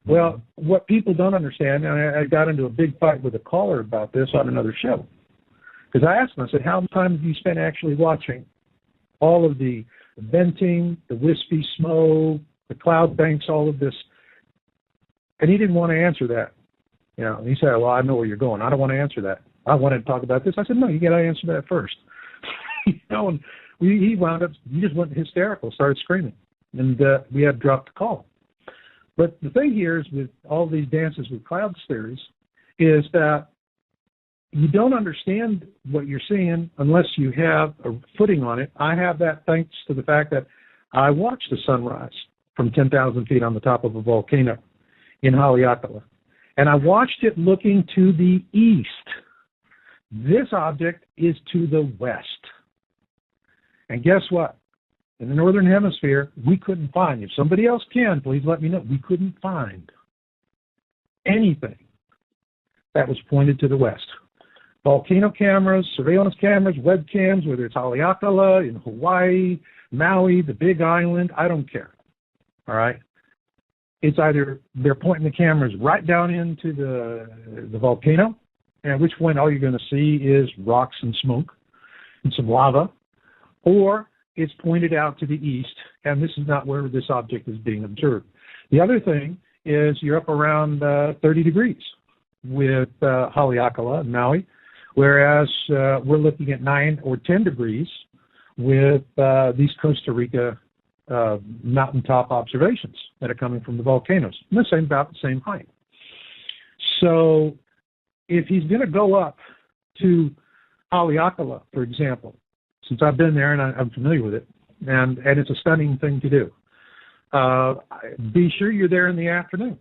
Well, what people don't understand, and I got into a big fight with a caller about this on another show, because I asked him, I said, how much time have you spent actually watching all of the venting, the wispy smoke, the cloud banks, all of this? And he didn't want to answer that. He said, well, I know where you're going. I don't want to answer that. I wanted to talk about this. I said, no, you got to answer that first. And he wound up, he just went hysterical, started screaming. And we had to drop the call. But the thing here is, with all these dances with clouds theories, is that you don't understand what you're seeing unless you have a footing on it. I have that thanks to the fact that I watched the sunrise from 10,000 feet on the top of a volcano in Haleakala. And I watched it looking to the east. This object is to the west. And guess what? In the northern hemisphere, we couldn't find. If somebody else can, please let me know. We couldn't find anything that was pointed to the west. Volcano cameras, surveillance cameras, webcams, whether it's Haleakala, in Hawaii, Maui, the Big Island, I don't care. All right? It's either they're pointing the cameras right down into the volcano, at which point all you're going to see is rocks and smoke and some lava, or it's pointed out to the east, and this is not where this object is being observed. The other thing is you're up around 30 degrees with Haleakala and Maui, whereas we're looking at 9 or 10 degrees with these Costa Rica mountaintop observations that are coming from the volcanoes, and about the same height. So if he's going to go up to Haleakala, for example, since I've been there and I'm familiar with it, and it's a stunning thing to do, be sure you're there in the afternoon.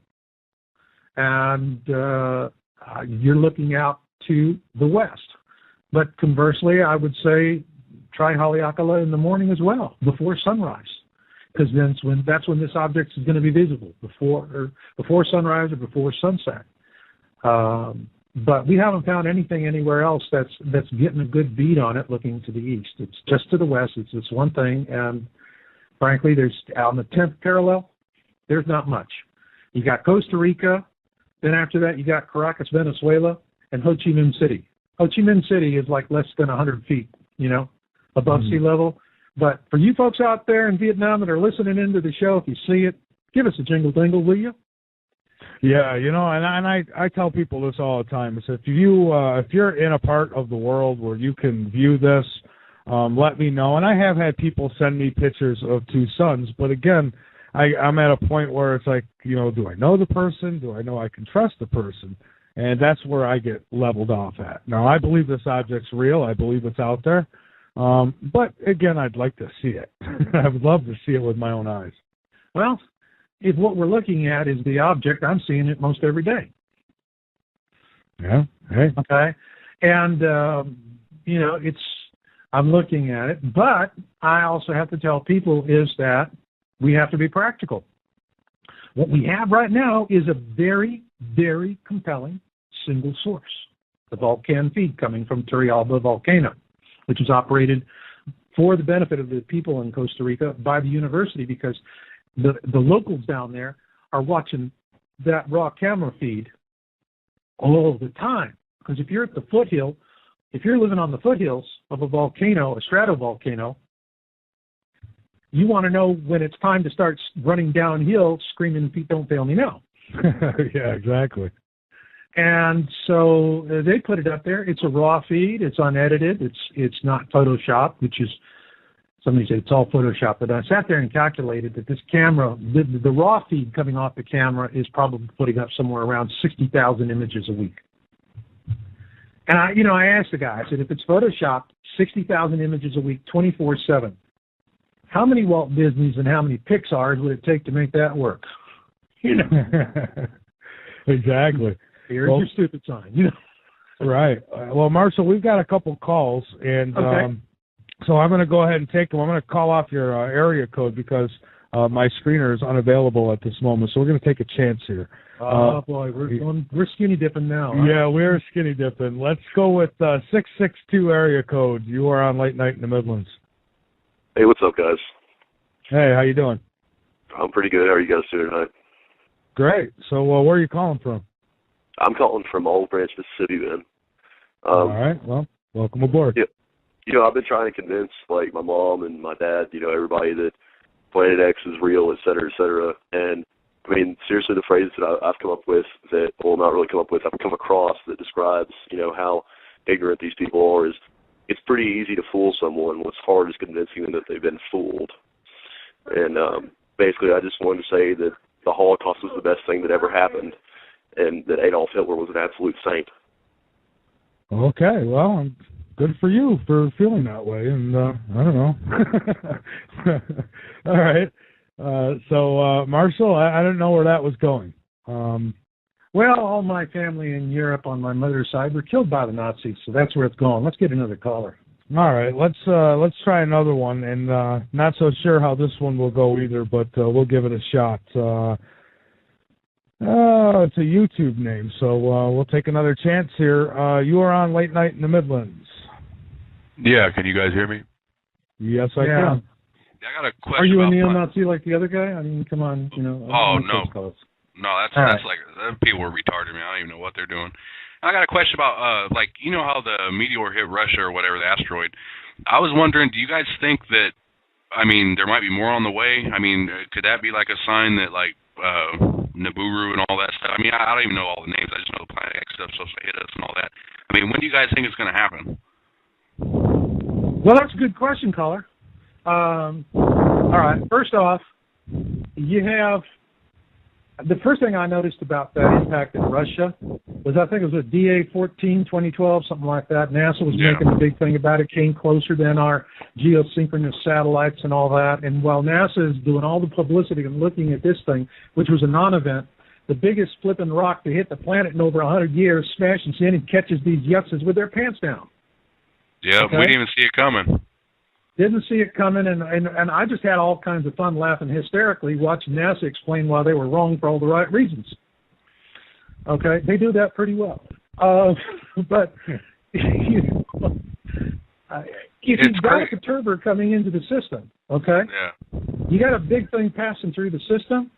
And you're looking out to the west. But conversely, I would say try Haleakala in the morning as well, before sunrise, because that's when this object is going to be visible, before sunrise or before sunset. But we haven't found anything anywhere else that's getting a good bead on it looking to the east. It's just to the west. It's this one thing, and frankly, there's on the 10th parallel, there's not much. You got Costa Rica, then after that you got Caracas, Venezuela, and Ho Chi Minh City. Ho Chi Minh City is like less than 100 feet, above sea level. But for you folks out there in Vietnam that are listening into the show, if you see it, give us a jingle dingle, will you? Yeah, and I tell people this all the time. Is if you're in a part of the world where you can view this, let me know. And I have had people send me pictures of two suns, but again, I'm at a point where it's like, do I know the person? Do I know I can trust the person? And that's where I get leveled off at. Now, I believe this object's real. I believe it's out there. But again, I'd like to see it. I would love to see it with my own eyes. Well, if what we're looking at is the object, I'm seeing it most every day. Yeah. Hey. Okay. And, I'm looking at it. But I also have to tell people is that we have to be practical. What we have right now is a very, very compelling single source, the Volcan feed coming from Turrialba volcano, which is operated for the benefit of the people in Costa Rica by the university, because the locals down there are watching that raw camera feed all the time. Because if you're at the foothill, if you're living on the foothills of a volcano, a stratovolcano, you want to know when it's time to start running downhill, screaming, "Feet don't fail me now." Yeah, exactly. And so they put it up there. It's a raw feed. It's unedited. It's not Photoshopped, which is, somebody said it's all Photoshop. But I sat there and calculated that this camera, the raw feed coming off the camera is probably putting up somewhere around 60,000 images a week. And I asked the guy, I said, if it's Photoshopped, 60,000 images a week, 24/7, how many Walt Disneys and how many Pixars would it take to make that work? Exactly. Here's your stupid sign. Right. Well, Marshall, we've got a couple calls, and okay. So I'm going to go ahead and take them. I'm going to call off your area code because my screener is unavailable at this moment, so we're going to take a chance here. Oh, boy, we're skinny dipping now. Huh? Yeah, we're skinny dipping. Let's go with 662 area code. You are on Late Night in the Midlands. Hey, what's up, guys? Hey, how you doing? I'm pretty good. How are you guys doing tonight? Great. So where are you calling from? I'm calling from Olive Branch, Mississippi, man. All right. Well, welcome aboard. Yeah. I've been trying to convince, like, my mom and my dad, everybody that Planet X is real, et cetera, et cetera. And, I mean, seriously, the phrase that I've come up with that, well, not really come up with, I've come across that describes, how ignorant these people are is it's pretty easy to fool someone. What's hard is convincing them that they've been fooled. And basically, I just wanted to say that the Holocaust was the best thing that ever happened and that Adolf Hitler was an absolute saint. Okay, well, good for you for feeling that way, and I don't know. All right. So, Marshall, I don't know where that was going. Well, all my family in Europe on my mother's side were killed by the Nazis, so that's where it's going. Let's get another caller. All right, let's try another one, and not so sure how this one will go either, but we'll give it a shot. It's a YouTube name, so we'll take another chance here. You are on Late Night in the Midlands. Yeah, can you guys hear me? Yes, I can. I got a question. Are you a about neo-Nazi like the other guy? I mean, come on, Oh, no. No, that's like, people are retarded, man. I don't even know what they're doing. I got a question about, how the meteor hit Russia or whatever, the asteroid. I was wondering, do you guys think that, there might be more on the way? Could that be like a sign that, Nibiru and all that stuff? I don't even know all the names. I just know the Planet X stuff supposed to hit us and all that. When do you guys think it's going to happen? Well, that's a good question, caller. All right. First off, you have the first thing I noticed about that impact in Russia was I think it was a DA-14, 2012, something like that. NASA was making a big thing about it, came closer than our geosynchronous satellites and all that. And while NASA is doing all the publicity and looking at this thing, which was a non-event, the biggest flipping rock to hit the planet in over 100 years smashes in and catches these yutzes with their pants down. Yeah, okay? We didn't even see it coming. Didn't see it coming, and I just had all kinds of fun laughing hysterically watching NASA explain why they were wrong for all the right reasons. Okay, they do that pretty well. But you know, if you've got a perturber coming into the system, okay, you got a big thing passing through the system,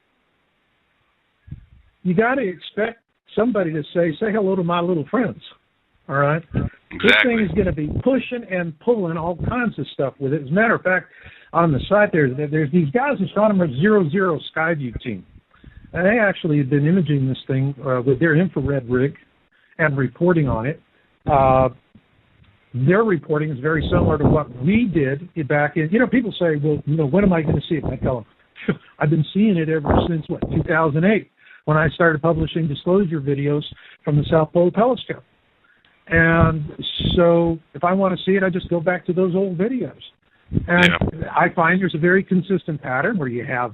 you got to expect somebody to say hello to my little friends. All right? Exactly. This thing is going to be pushing and pulling all kinds of stuff with it. As a matter of fact, on the site there's these guys, Astronomer 00 Skyview team. And they actually have been imaging this thing with their infrared rig and reporting on it. Their reporting is very similar to what we did back in, people say, well, when am I going to see it? And I tell them, I've been seeing it ever since, 2008, when I started publishing disclosure videos from the South Pole Telescope. And so if I want to see it, I just go back to those old videos. And I find there's a very consistent pattern where you have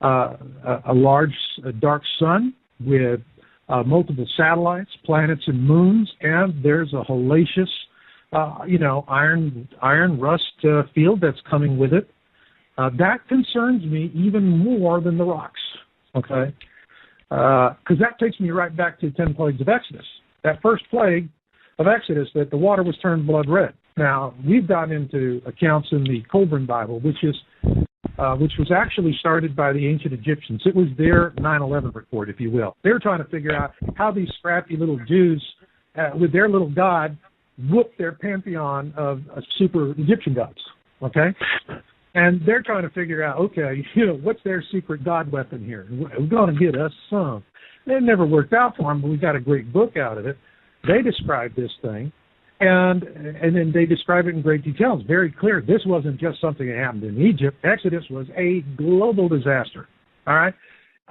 a large dark sun with multiple satellites, planets, and moons, and there's a hellacious, iron rust field that's coming with it. That concerns me even more than the rocks, okay? Because that takes me right back to 10 plagues of Exodus. That first plague of Exodus, that the water was turned blood red. Now, we've gotten into accounts in the Colburn Bible, which was actually started by the ancient Egyptians. It was their 9/11 report, if you will. They were trying to figure out how these scrappy little Jews, with their little god, whooped their pantheon of super Egyptian gods, okay? And they're trying to figure out, okay, what's their secret god weapon here? We're going to get us some. It never worked out for them, but we got a great book out of it. They described this thing, and then they describe it in great detail. It's very clear. This wasn't just something that happened in Egypt. Exodus was a global disaster, all right?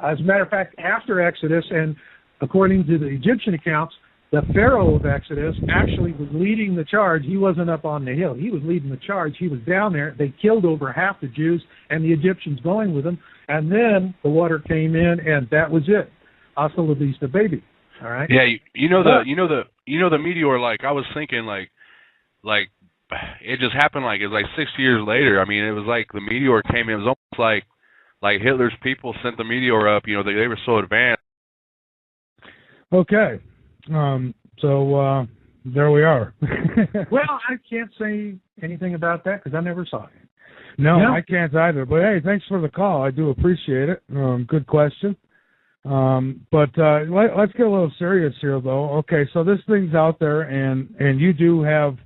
As a matter of fact, after Exodus, and according to the Egyptian accounts, the Pharaoh of Exodus actually was leading the charge. He wasn't up on the hill. He was leading the charge. He was down there. They killed over half the Jews, and the Egyptians going with them. And then the water came in, and that was it. Hasta la vista, baby. All right. Yeah, the meteor. Like I was thinking, like it just happened. Like it was like 6 years later. I mean, it was like the meteor came in. It was almost like Hitler's people sent the meteor up. They were so advanced. Okay. So there we are. Well, I can't say anything about that because I never saw it. No, I can't either. But hey, thanks for the call. I do appreciate it. Good question. But let's get a little serious here, though. Okay, so this thing's out there, and you do have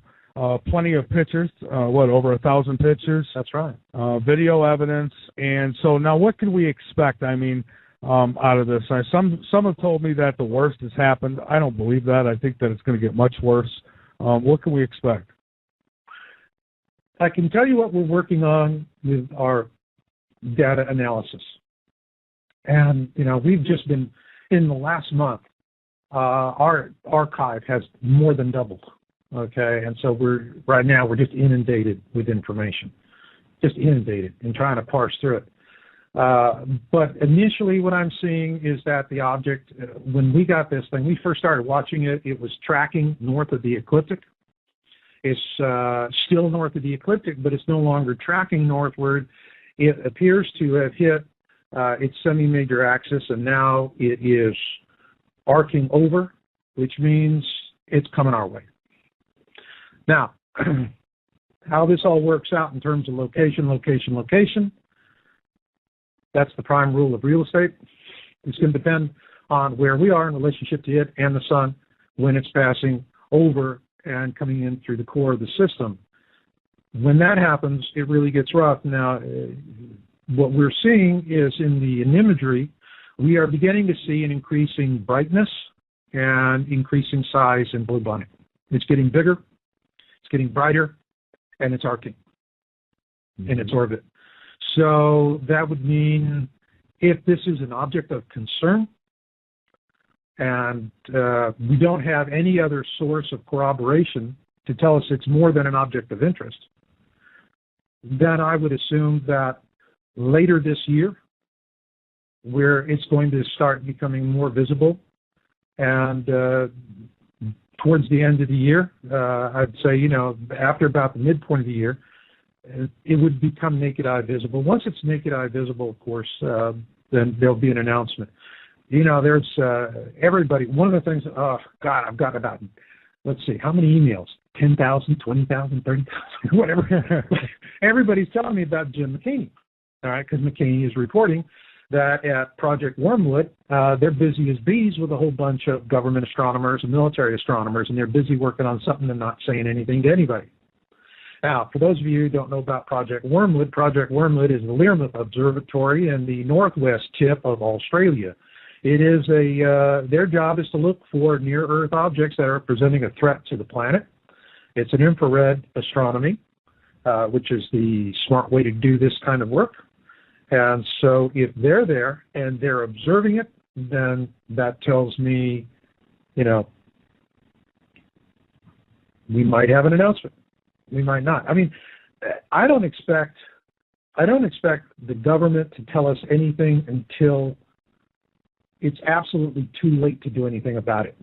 plenty of pictures. Over 1,000 pictures? That's right. Video evidence, and so now what can we expect? I mean, out of this, some have told me that the worst has happened. I don't believe that. I think that it's going to get much worse. What can we expect? I can tell you what we're working on with our data analysis. And, we've just been, in the last month, our archive has more than doubled, okay? And so right now we're just inundated with information, just inundated and trying to parse through it. But initially what I'm seeing is that the object, when we got this thing, we first started watching it, it was tracking north of the ecliptic. It's still north of the ecliptic, but it's no longer tracking northward. It appears to have hit its semi-major axis, and now it is arcing over, which means it's coming our way. Now, how this all works out in terms of location, that's the prime rule of real estate. It's going to depend on where we are in relationship to it and the sun when it's passing over and coming in through the core of the system. When that happens, it really gets rough. Now, what we're seeing is in the imagery, we are beginning to see an increasing brightness and increasing size in Blue Bunny. It's getting bigger, it's getting brighter, and it's arcing in its orbit. So that would mean if this is an object of concern and we don't have any other source of corroboration to tell us it's more than an object of interest, then I would assume that later this year, where it's going to start becoming more visible, and towards the end of the year, I'd say, after about the midpoint of the year, it would become naked eye visible. Once it's naked eye visible, of course, then there'll be an announcement. there's everybody. One of the things, oh, God, I've got about, let's see, how many emails? 10,000, 20,000, 30,000, whatever. Everybody's telling me about Jim McCaney, all right, because McCaney is reporting that at Project Wormwood, they're busy as bees with a whole bunch of government astronomers and military astronomers, and they're busy working on something and not saying anything to anybody. Now, for those of you who don't know about Project Wormwood is the Learmonth Observatory in the northwest tip of Australia. It is their job is to look for near-Earth objects that are presenting a threat to the planet. It's an infrared astronomy, which is the smart way to do this kind of work. And so if they're there and they're observing it, then that tells me, we might have an announcement. We might not. I mean, I don't expect the government to tell us anything until it's absolutely too late to do anything about it.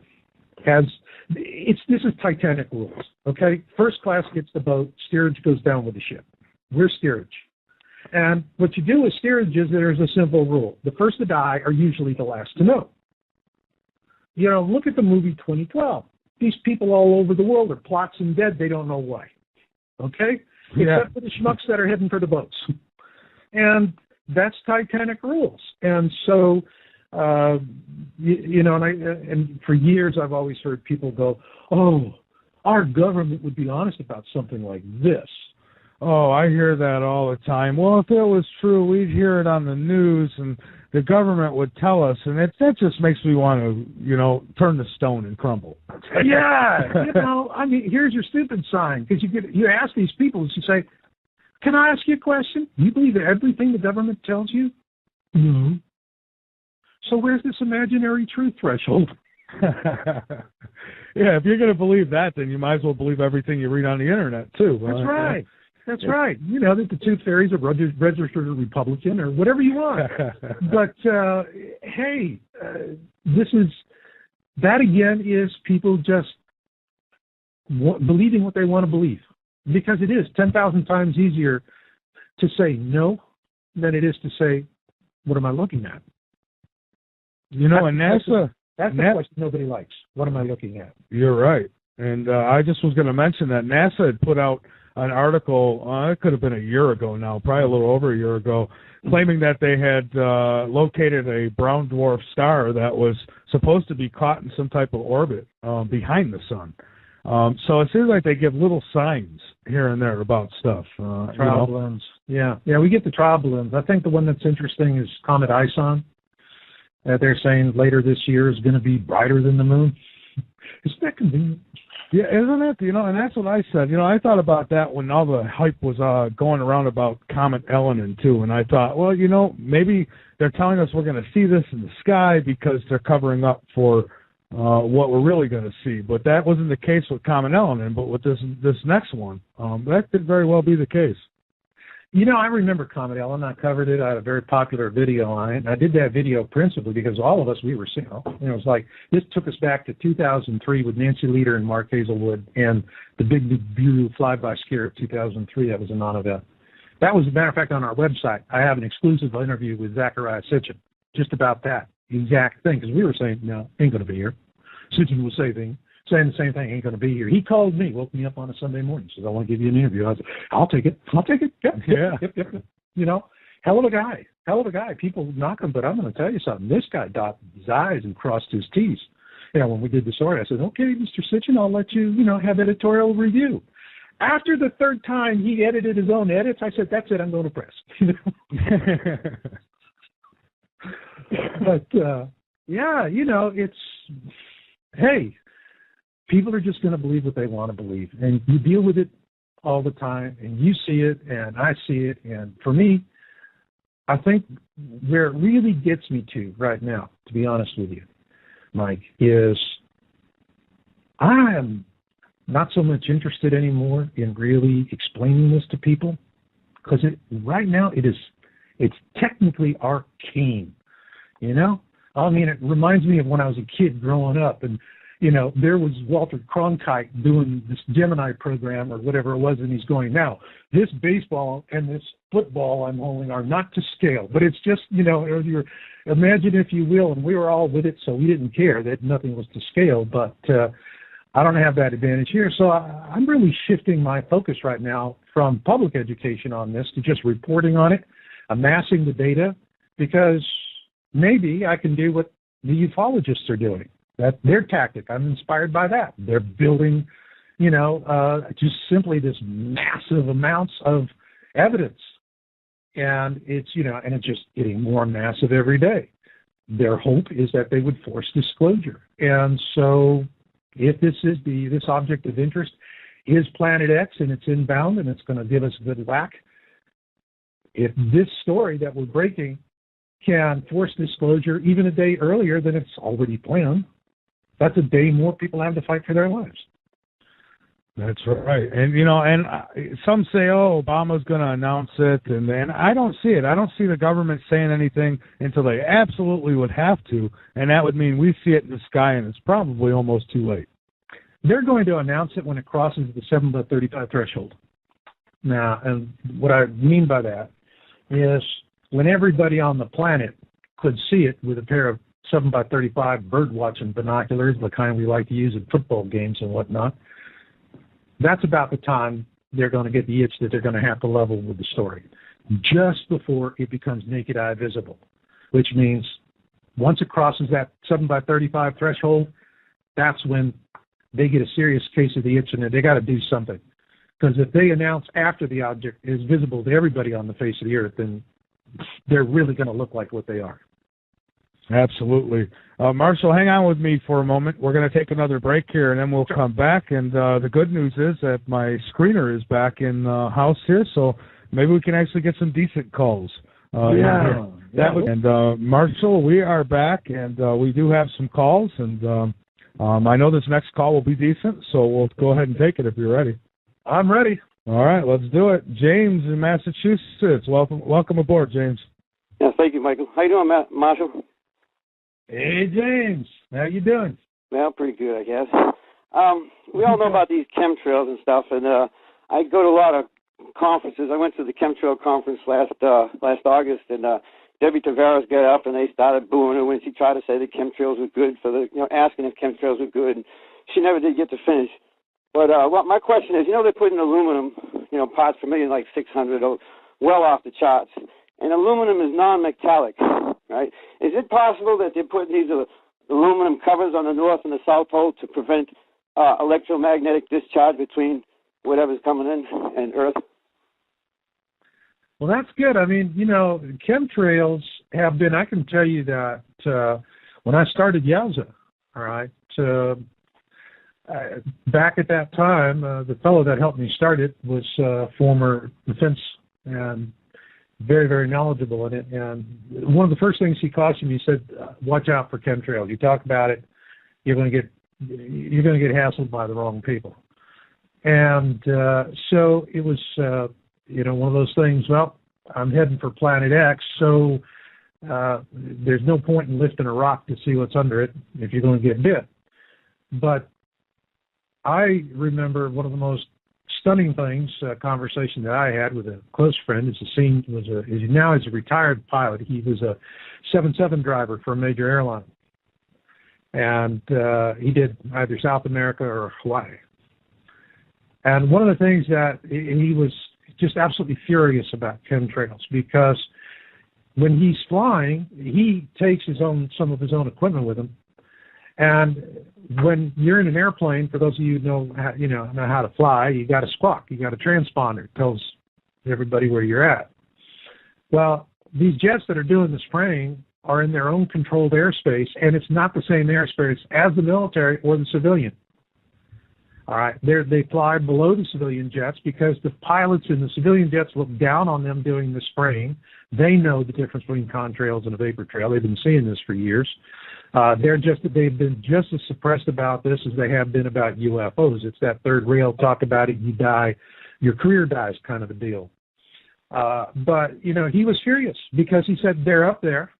This is Titanic rules, okay? First class gets the boat, steerage goes down with the ship. We're steerage. And what you do with steerage is there's a simple rule. The first to die are usually the last to know. Look at the movie 2012. These people all over the world are plots and dead. They don't know why. Okay? Yeah. Except for the schmucks that are heading for the boats. And that's Titanic rules. And so, and for years I've always heard people go, oh, our government would be honest about something like this. Oh, I hear that all the time. Well, if it was true, we'd hear it on the news, and the government would tell us, and that just makes me want to, turn to stone and crumble. Yeah, here's your stupid sign, because you ask these people, you say, can I ask you a question? You believe everything the government tells you? No. So where's this imaginary truth threshold? Yeah, if you're going to believe that, then you might as well believe everything you read on the internet, too. That's right. That's right. That the tooth fairy's a registered Republican or whatever you want. But, hey, that again is people just believing what they want to believe. Because it is 10,000 times easier to say no than it is to say, what am I looking at? And NASA... That's the question nobody likes. What am I looking at? You're right. And I just was going to mention that NASA had put out an article, it could have been a year ago now, probably a little over a year ago, claiming that they had located a brown dwarf star that was supposed to be caught in some type of orbit behind the sun. So it seems like they give little signs here and there about stuff. Trial balloons. Yeah, we get the trial balloons. I think the one that's interesting is Comet Ison. They're saying later this year is going to be brighter than the moon. Isn't that convenient? Yeah, isn't it? And that's what I said. I thought about that when all the hype was going around about Comet Elenin, too. And I thought, well, maybe they're telling us we're going to see this in the sky because they're covering up for what we're really going to see. But that wasn't the case with Comet Elenin. But with this next one, that could very well be the case. I remember Comet Elenin. I covered it. I had a very popular video on it. And I did that video principally because all of us, we were seeing, it was like, this took us back to 2003 with Nancy Leader and Mark Hazelwood and the big Nibiru flyby scare of 2003. That was a non-event. That was, as a matter of fact, on our website. I have an exclusive interview with Zachariah Sitchin just about that exact thing, because we were saying, no, ain't going to be here. Sitchin was saying the same thing, ain't going to be here. He called me, woke me up on a Sunday morning, says, I want to give you an interview. I said, I'll take it. Yep. Hell of a guy. People knock him, but I'm going to tell you something. This guy dotted his I's and crossed his T's. When we did the story, I said, okay, Mr. Sitchin, I'll let you, have editorial review. After the third time he edited his own edits, I said, that's it, I'm going to press. But, it's, hey, people are just going to believe what they want to believe. And you deal with it all the time, and you see it, and I see it. And for me, I think where it really gets me to right now, to be honest with you, Mike, is I am not so much interested anymore in really explaining this to people, because right now it's technically arcane, I mean, it reminds me of when I was a kid growing up, and there was Walter Cronkite doing this Gemini program or whatever it was, and he's going, now, this baseball and this football I'm holding are not to scale. But it's just, you're, imagine, if you will, and we were all with it, so we didn't care that nothing was to scale. But I don't have that advantage here. So I'm really shifting my focus right now from public education on this to just reporting on it, amassing the data, because maybe I can do what the ufologists are doing. That's their tactic. I'm inspired by that. They're building, just simply this massive amounts of evidence. And it's, and it's just getting more massive every day. Their hope is that they would force disclosure. And so if this object of interest is Planet X and it's inbound and it's going to give us a good whack, if this story that we're breaking can force disclosure even a day earlier than it's already planned, that's a day more people have to fight for their lives. That's right. And, some say, Obama's going to announce it, and I don't see it. I don't see the government saying anything until they absolutely would have to, and that would mean we see it in the sky, and it's probably almost too late. They're going to announce it when it crosses the 7/35 threshold. Now, and what I mean by that is when everybody on the planet could see it with a pair of 7x35 bird-watching binoculars, the kind we like to use in football games and whatnot, that's about the time they're going to get the itch that they're going to have to level with the story, just before it becomes naked eye visible, which means once it crosses that 7x35 threshold, that's when they get a serious case of the itch and they got to do something. Because if they announce after the object is visible to everybody on the face of the earth, then they're really going to look like what they are. Absolutely. Marshall, hang on with me for a moment. We're going to take another break here, and then we'll come back. And the good news is that my screener is back in the house here, so maybe we can actually get some decent calls. Marshall, we are back, and we do have some calls. And I know this next call will be decent, so we'll go ahead and take it if you're ready. I'm ready. All right, let's do it. James in Massachusetts. Welcome aboard, James. Yeah, thank you, Michael. How you doing, Marshall? Hey, James. How you doing? Well, pretty good, I guess. We all know about these chemtrails and stuff, and I go to a lot of conferences. I went to the chemtrail conference last August, and Debbie Tavares got up, and they started booing her when she tried to say that chemtrails were good asking if chemtrails were good, and she never did get to finish. But my question is, they're putting aluminum, parts per million, like 600, well off the charts. And aluminum is non-metallic, right? Is it possible that they're putting these aluminum covers on the North and the South Pole to prevent electromagnetic discharge between whatever's coming in and Earth? Well, that's good. I mean, chemtrails have been, I can tell you that when I started Yowza, all right, back at that time, the fellow that helped me start it was former defense and very, very knowledgeable in it. And one of the first things he cautioned me, he said, watch out for chemtrails. You talk about it, you're going to get hassled by the wrong people. And so it was, one of those things, well, I'm heading for Planet X, so there's no point in lifting a rock to see what's under it if you're going to get bit. But I remember one of the most stunning things, a conversation that I had with a close friend. Now he's a retired pilot. He was a 777 driver for a major airline. And he did either South America or Hawaii. And one of the things that he was just absolutely furious about chemtrails, because when he's flying, he takes some of his own equipment with him. And when you're in an airplane, for those of you who know how to fly, you got a squawk, you got a transponder. It tells everybody where you're at. Well, these jets that are doing the spraying are in their own controlled airspace, and it's not the same airspace as the military or the civilian. All right, they fly below the civilian jets because the pilots in the civilian jets look down on them doing the spraying. They know the difference between contrails and a vapor trail. They've been seeing this for years. They've been just as suppressed about this as they have been about UFOs. It's that third rail, talk about it, you die, your career dies kind of a deal. But he was furious because he said they're up there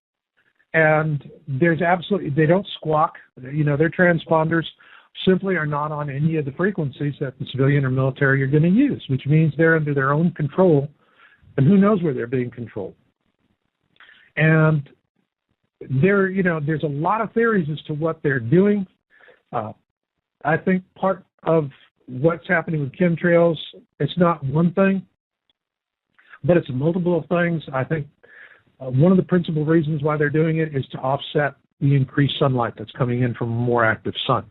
And they don't squawk. Their transponders simply are not on any of the frequencies that the civilian or military are going to use, which means they're under their own control, and who knows where they're being controlled. And there's a lot of theories as to what they're doing. I think part of what's happening with chemtrails, it's not one thing, but it's multiple of things. I think one of the principal reasons why they're doing it is to offset the increased sunlight that's coming in from a more active sun.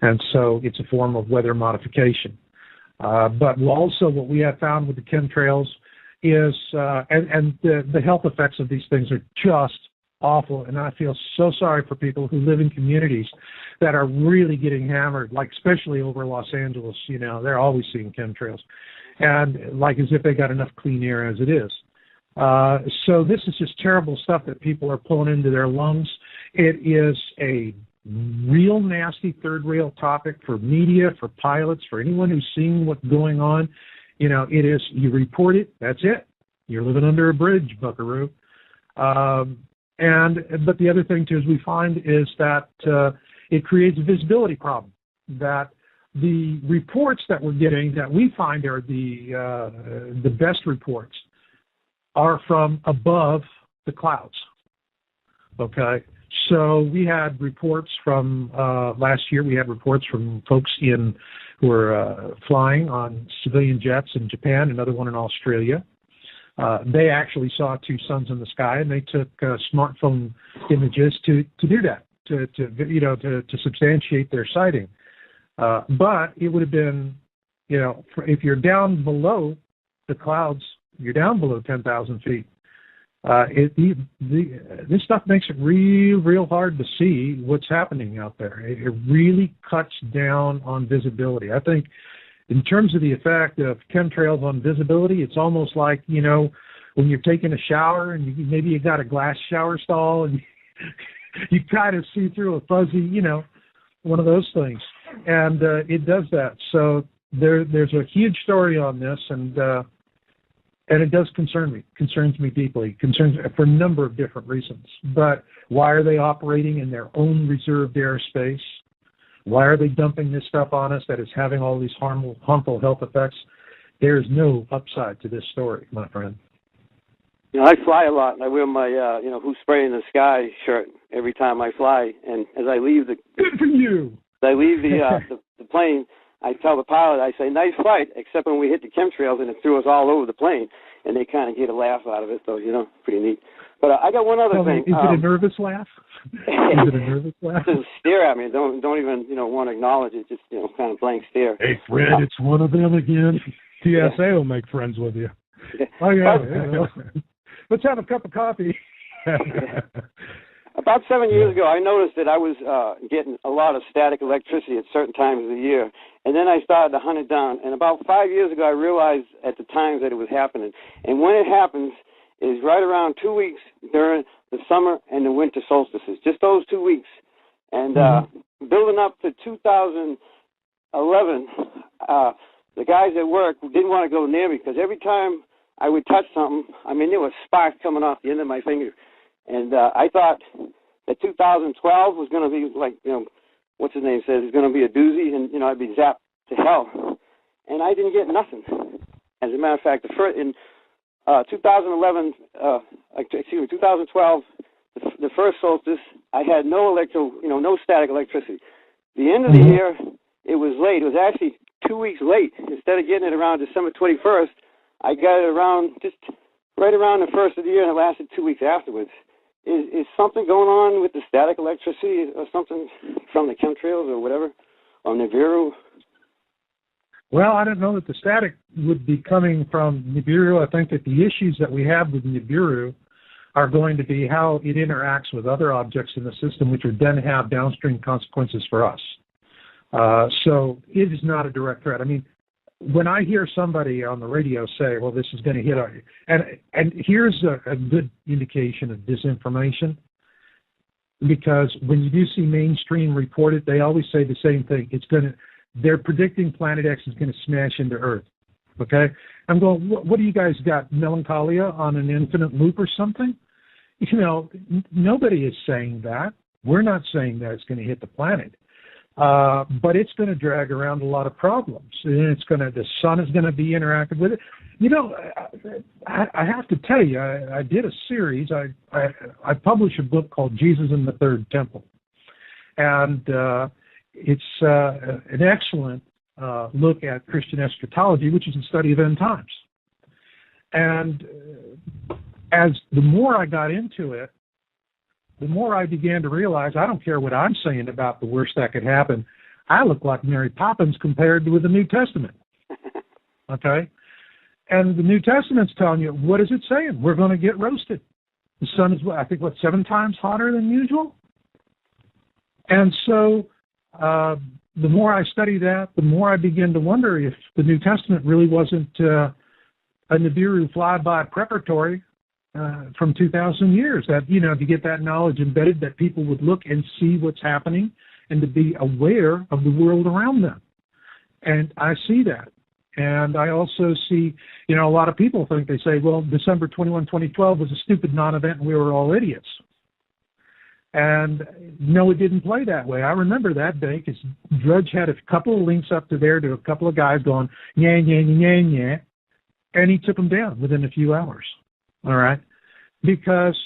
And so it's a form of weather modification. But also what we have found with the chemtrails is, and the health effects of these things are just awful. And I feel so sorry for people who live in communities that are really getting hammered, like especially over Los Angeles. They're always seeing chemtrails. And like as if they got enough clean air as it is. So this is just terrible stuff that people are pulling into their lungs. It is a real nasty third-rail topic for media, for pilots, for anyone who's seeing what's going on. It is, you report it, that's it. You're living under a bridge, buckaroo. But the other thing, too, is we find is that it creates a visibility problem, that the reports that we're getting that we find are the best reports are from above the clouds, okay? So we had reports from last year. We had reports from folks who were flying on civilian jets in Japan, another one in Australia. They actually saw two suns in the sky, and they took smartphone images to do that, to substantiate their sighting. But it would have been, if you're down below the clouds, you're down below 10,000 feet. This stuff makes it real hard to see what's happening out there. It really cuts down on visibility. I think in terms of the effect of chemtrails on visibility, it's almost like, when you're taking a shower and maybe you got a glass shower stall and you kind of see through a fuzzy, one of those things. And it does that. So there's a huge story on this, and it does concerns me deeply, concerns for a number of different reasons. But why are they operating in their own reserved airspace? Why are they dumping this stuff on us that is having all these harmful health effects? There's no upside to this story, my friend. I fly a lot, and I wear my, Who's Spraying the Sky shirt every time I fly. And as I leave Good for you! As I leave the plane, I tell the pilot, I say, nice flight, except when we hit the chemtrails and it threw us all over the plane. And they kind of get a laugh out of it, so, pretty neat. But I got one other thing. Is it a nervous laugh? Is it a nervous laugh? Just stare at me. Don't even, want to acknowledge it. Just, kind of blank stare. Hey, Fred, it's one of them again. TSA will make friends with you. Oh, yeah. Let's have a cup of coffee. About 7 years ago, I noticed that I was getting a lot of static electricity at certain times of the year, and then I started to hunt it down. And about 5 years ago, I realized at the times that it was happening. And when it happens is right around 2 weeks during the summer and the winter solstices, just those 2 weeks. And building up to 2011, the guys at work didn't want to go near me because every time I would touch something, there was sparks coming off the end of my finger. And I thought that 2012 was going to be like, what's his name says, it's going to be a doozy, and, I'd be zapped to hell. And I didn't get nothing. As a matter of fact, in 2012, the first solstice, I had no static electricity. The end of the year, it was late. It was actually 2 weeks late. Instead of getting it around December 21st, I got it just right around the first of the year, and it lasted 2 weeks afterwards. Is something going on with the static electricity or something from the chemtrails or whatever, or Nibiru? Well, I don't know that the static would be coming from Nibiru. I think that the issues that we have with Nibiru are going to be how it interacts with other objects in the system, which would then have downstream consequences for us. So it is not a direct threat. When I hear somebody on the radio say, well, this is going to hit our... And here's a good indication of disinformation, because when you do see mainstream report it, they always say the same thing. They're predicting Planet X is going to smash into Earth, okay? I'm going, what do you guys got, melancholia on an infinite loop or something? nobody is saying that. We're not saying that it's going to hit the planet. But it's going to drag around a lot of problems. And the sun is going to be interactive with it. I have to tell you, I did a series. I published a book called Jesus in the Third Temple. And it's an excellent look at Christian eschatology, which is the study of end times. And as the more I got into it, the more I began to realize I don't care what I'm saying about the worst that could happen. I look like Mary Poppins compared with the New Testament. Okay? And the New Testament's telling you, what is it saying? We're going to get roasted. The sun is, I think, 7 times hotter than usual? And so the more I study that, the more I begin to wonder if the New Testament really wasn't a Nibiru flyby preparatory from 2,000 years, that, to get that knowledge embedded, that people would look and see what's happening and to be aware of the world around them. And I see that. And I also see, a lot of people think, they say, well, December 21, 2012 was a stupid non-event and we were all idiots. And no, it didn't play that way. I remember that day because Drudge had a couple of links up to there to a couple of guys going, yeah, yeah, yeah, yeah, and he took them down within a few hours. All right? Because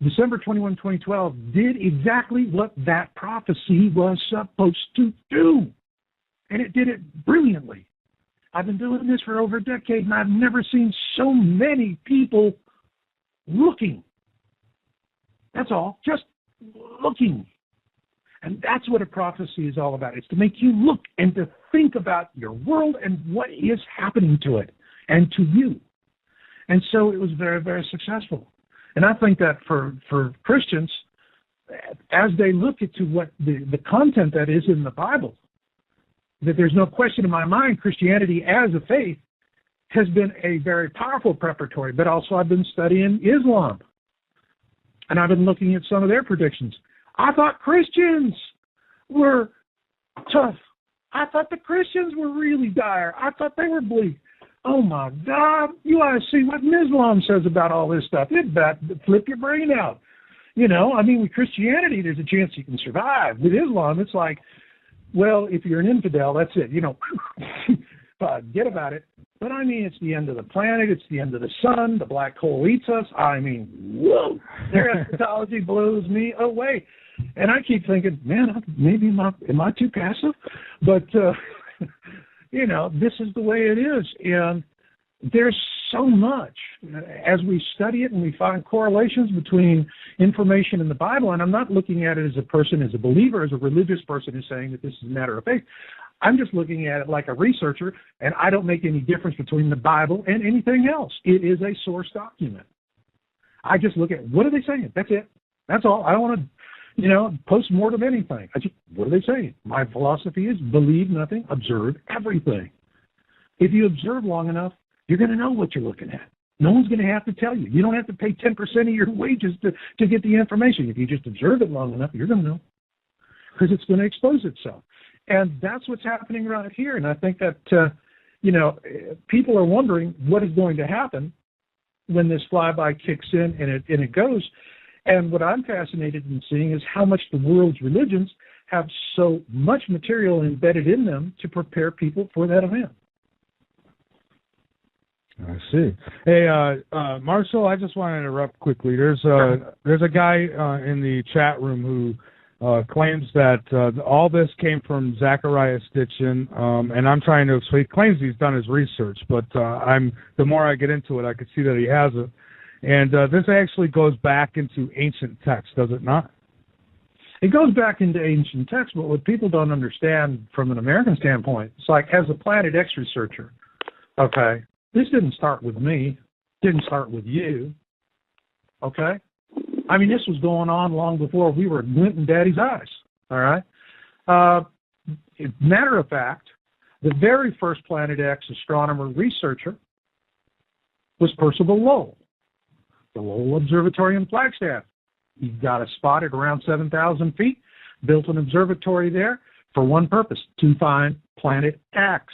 December 21, 2012 did exactly what that prophecy was supposed to do. And it did it brilliantly. I've been doing this for over a decade, and I've never seen so many people looking. That's all. Just looking. And that's what a prophecy is all about. It's to make you look and to think about your world and what is happening to it and to you. And so it was very, very successful. And I think that for Christians, as they look into what the content that is in the Bible, that there's no question in my mind, Christianity as a faith has been a very powerful preparatory, but also I've been studying Islam. And I've been looking at some of their predictions. I thought Christians were tough. I thought the Christians were really dire. I thought they were bleak. Oh, my God, you ought to see what Islam says about all this stuff. It'd flip your brain out. With Christianity, there's a chance you can survive. With Islam, it's like, well, if you're an infidel, that's it. Forget about it. But it's the end of the planet. It's the end of the sun. The black hole eats us. Whoa, their eschatology blows me away. And I keep thinking, man, maybe am I too passive? But, this is the way it is. And there's so much as we study it and we find correlations between information in the Bible. And I'm not looking at it as a person, as a believer, as a religious person who's saying that this is a matter of faith. I'm just looking at it like a researcher, and I don't make any difference between the Bible and anything else. It is a source document. I just look at, what are they saying? That's it. That's all. I don't want to, post-mortem anything. What are they saying? My philosophy is believe nothing, observe everything. If you observe long enough, you're going to know what you're looking at. No one's going to have to tell you. You don't have to pay 10% of your wages to get the information. If you just observe it long enough, you're going to know, because it's going to expose itself. And that's what's happening right here. And I think that, people are wondering what is going to happen when this flyby kicks in and it goes. And what I'm fascinated in seeing is how much the world's religions have so much material embedded in them to prepare people for that event. I see. Hey, Marshall, I just want to interrupt quickly. There's a guy in the chat room who claims that all this came from Zachariah Stitchin, and I'm trying to explain. He claims he's done his research, but the more I get into it, I can see that he hasn't. And this actually goes back into ancient texts, does it not? It goes back into ancient texts, but what people don't understand from an American standpoint, it's like, as a Planet X researcher, okay, this didn't start with me, didn't start with you, okay? This was going on long before we were glint in Daddy's eyes, all right? Matter of fact, the very first Planet X astronomer researcher was Percival Lowell, the Lowell Observatory in Flagstaff. He got a spot at around 7,000 feet, built an observatory there for one purpose, to find Planet X.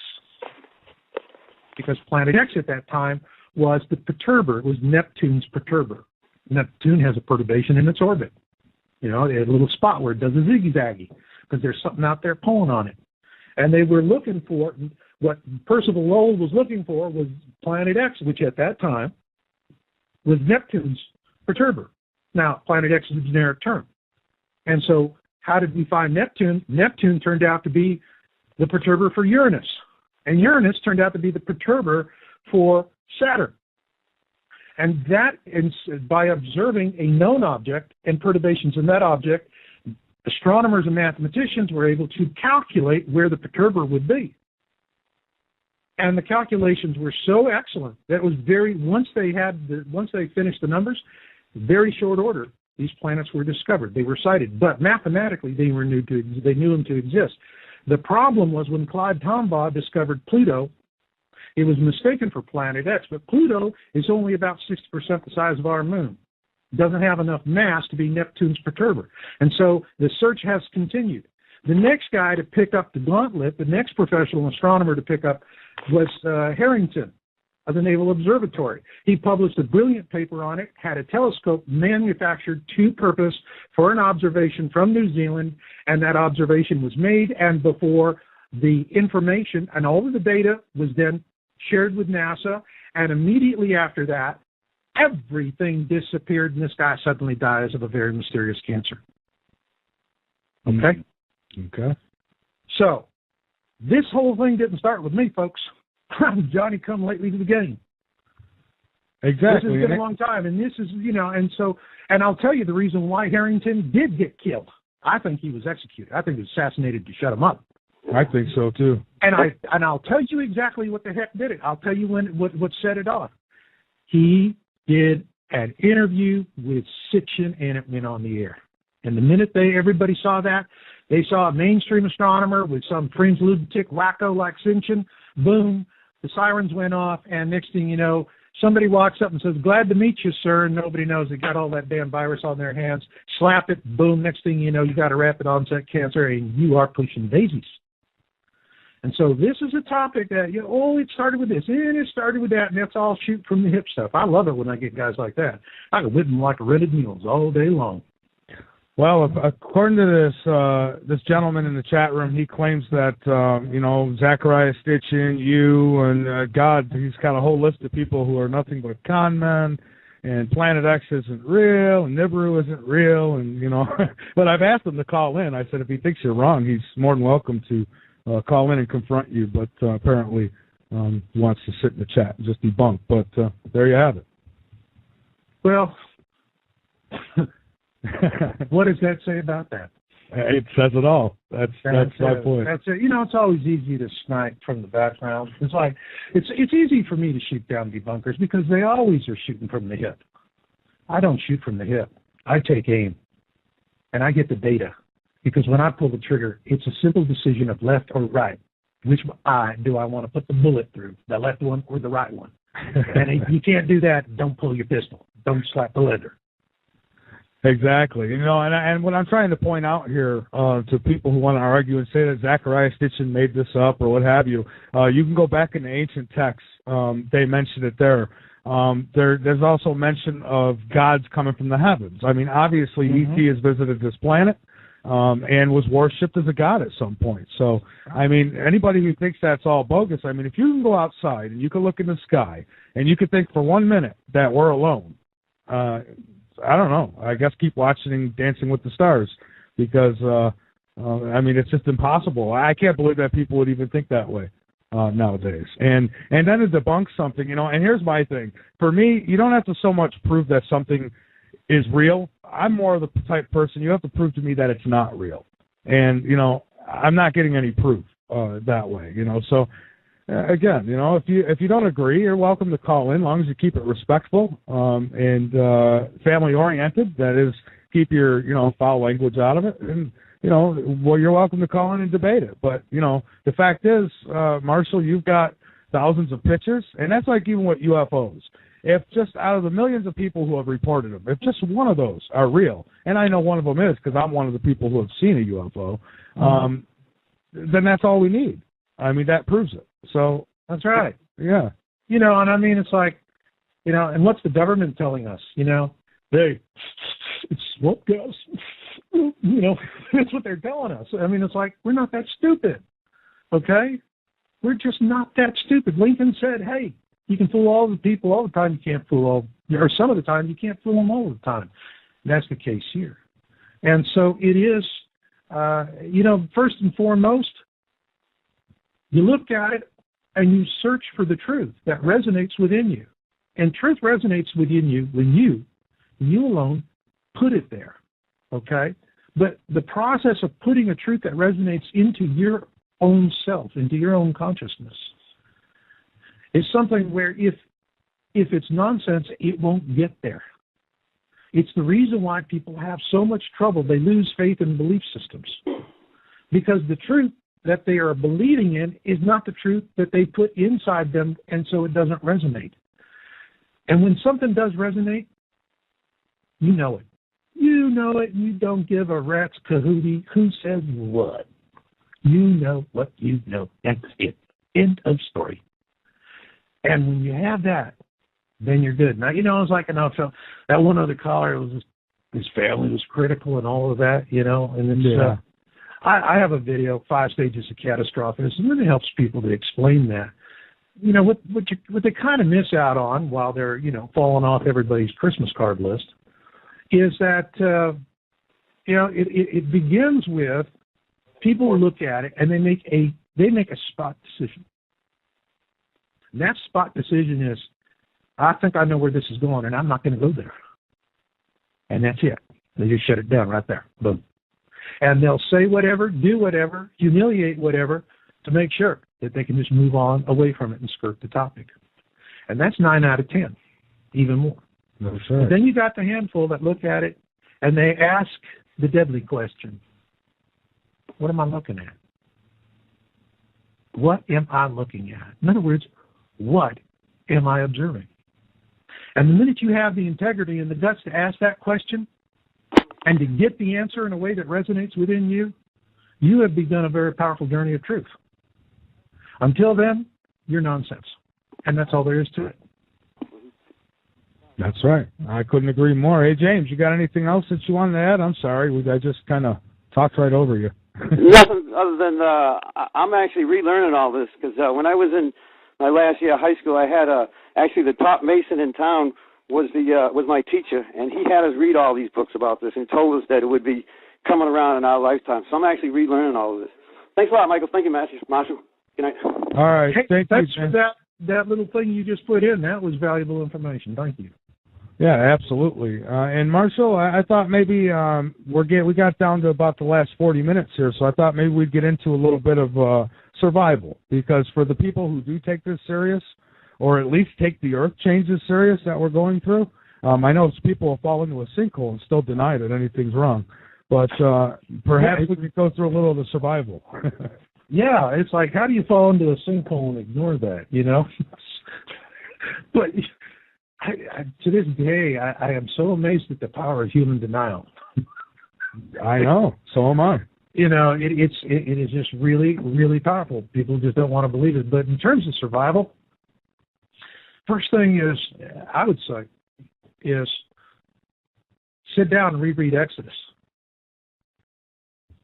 Because Planet X at that time was the perturber, it was Neptune's perturber. Neptune has a perturbation in its orbit. You know, a little spot where it does a zigzaggy because there's something out there pulling on it. And they were looking for, what Percival Lowell was looking for was Planet X, which at that time was Neptune's perturber. Now, Planet X is a generic term. And so how did we find Neptune? Neptune turned out to be the perturber for Uranus. And Uranus turned out to be the perturber for Saturn. And that, by observing a known object and perturbations in that object, astronomers and mathematicians were able to calculate where the perturber would be. And the calculations were so excellent that it was once they finished the numbers, very short order, these planets were discovered. They were sighted, but mathematically they knew them to exist. The problem was when Clyde Tombaugh discovered Pluto, it was mistaken for Planet X, but Pluto is only about 60% the size of our moon. It doesn't have enough mass to be Neptune's perturber. And so the search has continued. The next guy to pick up the gauntlet, the next professional astronomer to pick up, was Harrington of the Naval Observatory. He published a brilliant paper on it, had a telescope manufactured to purpose for an observation from New Zealand, and that observation was made, and before the information and all of the data was then shared with NASA, and immediately after that, everything disappeared, and this guy suddenly dies of a very mysterious cancer. Okay? Okay. So, this whole thing didn't start with me, folks. I'm Johnny come lately to the game. Exactly. This has been a long time, and this is, and I'll tell you the reason why Harrington did get killed. I think he was executed. I think he was assassinated to shut him up. I think so too. And I'll tell you exactly what the heck did it. I'll tell you what set it off. He did an interview with Sitchin, and it went on the air. And the minute everybody saw that, they saw a mainstream astronomer with some fringe lunatic wacko like Sitchin. Boom, the sirens went off, and next thing you know, somebody walks up and says, "Glad to meet you, sir," and nobody knows they got all that damn virus on their hands. Slap it, boom, next thing you know, you got a rapid onset cancer, and you are pushing daisies. And so this is a topic that, it started with this, and it started with that, and that's all shoot from the hip stuff. I love it when I get guys like that. I can whip them like a rented mules all day long. Well, according to this gentleman in the chat room, he claims that, Zachariah Stitchin, you, and God, he's got a whole list of people who are nothing but con men, and Planet X isn't real, and Nibiru isn't real, and, but I've asked him to call in. I said if he thinks you're wrong, he's more than welcome to call in and confront you, but apparently he wants to sit in the chat and just debunk. But there you have it. Well, what does that say about that? It says it all. That's my point. That's it. It's always easy to snipe from the background. It's like it's easy for me to shoot down debunkers because they always are shooting from the hip. I don't shoot from the hip. I take aim, and I get the data. Because when I pull the trigger, it's a simple decision of left or right. Which eye do I want to put the bullet through, the left one or the right one? And if you can't do that, don't pull your pistol. Don't slap the leather. Exactly. And what I'm trying to point out here to people who want to argue and say that Zachariah Stitchin made this up or what have you, you can go back in the ancient texts. They mention it there. There's also mention of gods coming from the heavens. I mean, obviously, E.T. has visited this planet. And was worshipped as a god at some point. So, I mean, anybody who thinks that's all bogus, I mean, if you can go outside and you can look in the sky and you can think for 1 minute that we're alone, I don't know. I guess keep watching Dancing with the Stars because, I mean, it's just impossible. I can't believe that people would even think that way nowadays. And then to debunk something, and here's my thing. For me, you don't have to so much prove that something is real. I'm more of the type person, you have to prove to me that it's not real. And, I'm not getting any proof that way, So, again, if you don't agree, you're welcome to call in, as long as you keep it respectful and family-oriented. That is, keep your, foul language out of it. And, you're welcome to call in and debate it. But, the fact is, Marshall, you've got thousands of pictures, and that's like even with UFOs. If just out of the millions of people who have reported them, if just one of those are real, and I know one of them is because I'm one of the people who have seen a UFO, then that's all we need. I mean, that proves it. So that's right. Yeah. And I mean, it's like, and what's the government telling us? Hey, it's smoke gas. You know, that's what they're telling us. I mean, it's like, we're not that stupid, okay? We're just not that stupid. Lincoln said, hey, you can fool all the people all the time. You can't fool all, or some of the time, you can't fool them all the time. And that's the case here. And so it is, you know, first and foremost, you look at it and you search for the truth that resonates within you. And truth resonates within you when you alone, put it there, okay? But the process of putting a truth that resonates into your own self, into your own consciousness, is something where if it's nonsense, it won't get there. It's the reason why people have so much trouble. They lose faith in belief systems. Because the truth that they are believing in is not the truth that they put inside them, and so it doesn't resonate. And when something does resonate, you know it. You know it. You don't give a rat's cahootie who says what. You know what you know. That's it. End of story. And when you have that, then you're good. Now, you know, it's like that one other caller, was his family was critical and all of that, you know. And then I have a video, 5 Stages of Catastrophe. It really helps people to explain that. You know, what they kind of miss out on while they're, you know, falling off everybody's Christmas card list is that, you know, it begins with people look at it and they make a spot decision. And that spot decision is, I think I know where this is going, and I'm not going to go there. And that's it. They just shut it down right there. Boom. And they'll say whatever, do whatever, humiliate whatever to make sure that they can just move on away from it and skirt the topic. And that's 9 out of 10, even more. No, sure. Then you got the handful that look at it and they ask the deadly question, what am I looking at? What am I looking at? In other words, what am I observing? And the minute you have the integrity and the guts to ask that question and to get the answer in a way that resonates within you, you have begun a very powerful journey of truth. Until then, you're nonsense. And that's all there is to it. That's right. I couldn't agree more. Hey, James, you got anything else that you wanted to add? I'm sorry. I just kind of talked right over you. Nothing other than I'm actually relearning all this because when I was in my last year of high school, I had actually the top Mason in town was my teacher, and he had us read all these books about this and told us that it would be coming around in our lifetime. So I'm actually relearning all of this. Thanks a lot, Michael. Thank you, Marshall. Good night. All right. Hey, thanks for that little thing you just put in. That was valuable information. Thank you. Yeah, absolutely. And Marshall, I thought maybe we got down to about the last 40 minutes here, so I thought maybe we'd get into a little bit of survival, because for the people who do take this serious, or at least take the earth changes serious that we're going through, I know people will fall into a sinkhole and still deny that anything's wrong, but perhaps we could go through a little of the survival. Yeah, it's like, how do you fall into a sinkhole and ignore that, you know? But to this day, I am so amazed at the power of human denial. I know. So am I. You know, it is just really, really powerful. People just don't want to believe it. But in terms of survival, first thing is, I would say, is sit down and reread Exodus.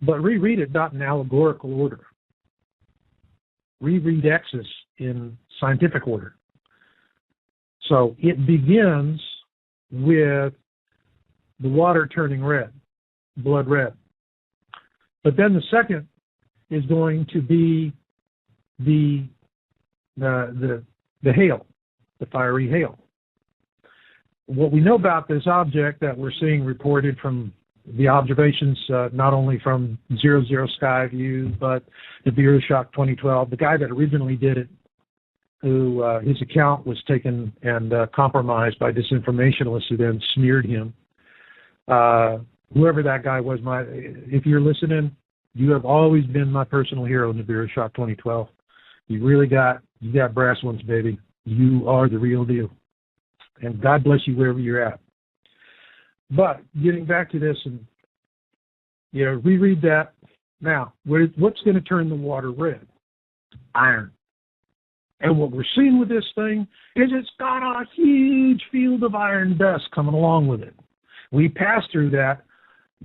But reread it not in allegorical order. Reread Exodus in scientific order. So it begins with the water turning red, blood red. But then the second is going to be the hail, the fiery hail. What we know about this object that we're seeing reported from the observations, not only from 00 Skyview, but Nibiru 2012, the guy that originally did it, who his account was taken and compromised by disinformationalists who then smeared him. Whoever that guy was, if you're listening, you have always been my personal hero, Nibiru 2012. You got brass ones, baby. You are the real deal. And God bless you wherever you're at. But getting back to this, and reread that. Now, what's going to turn the water red? Iron. And what we're seeing with this thing is it's got a huge field of iron dust coming along with it. we pass through that,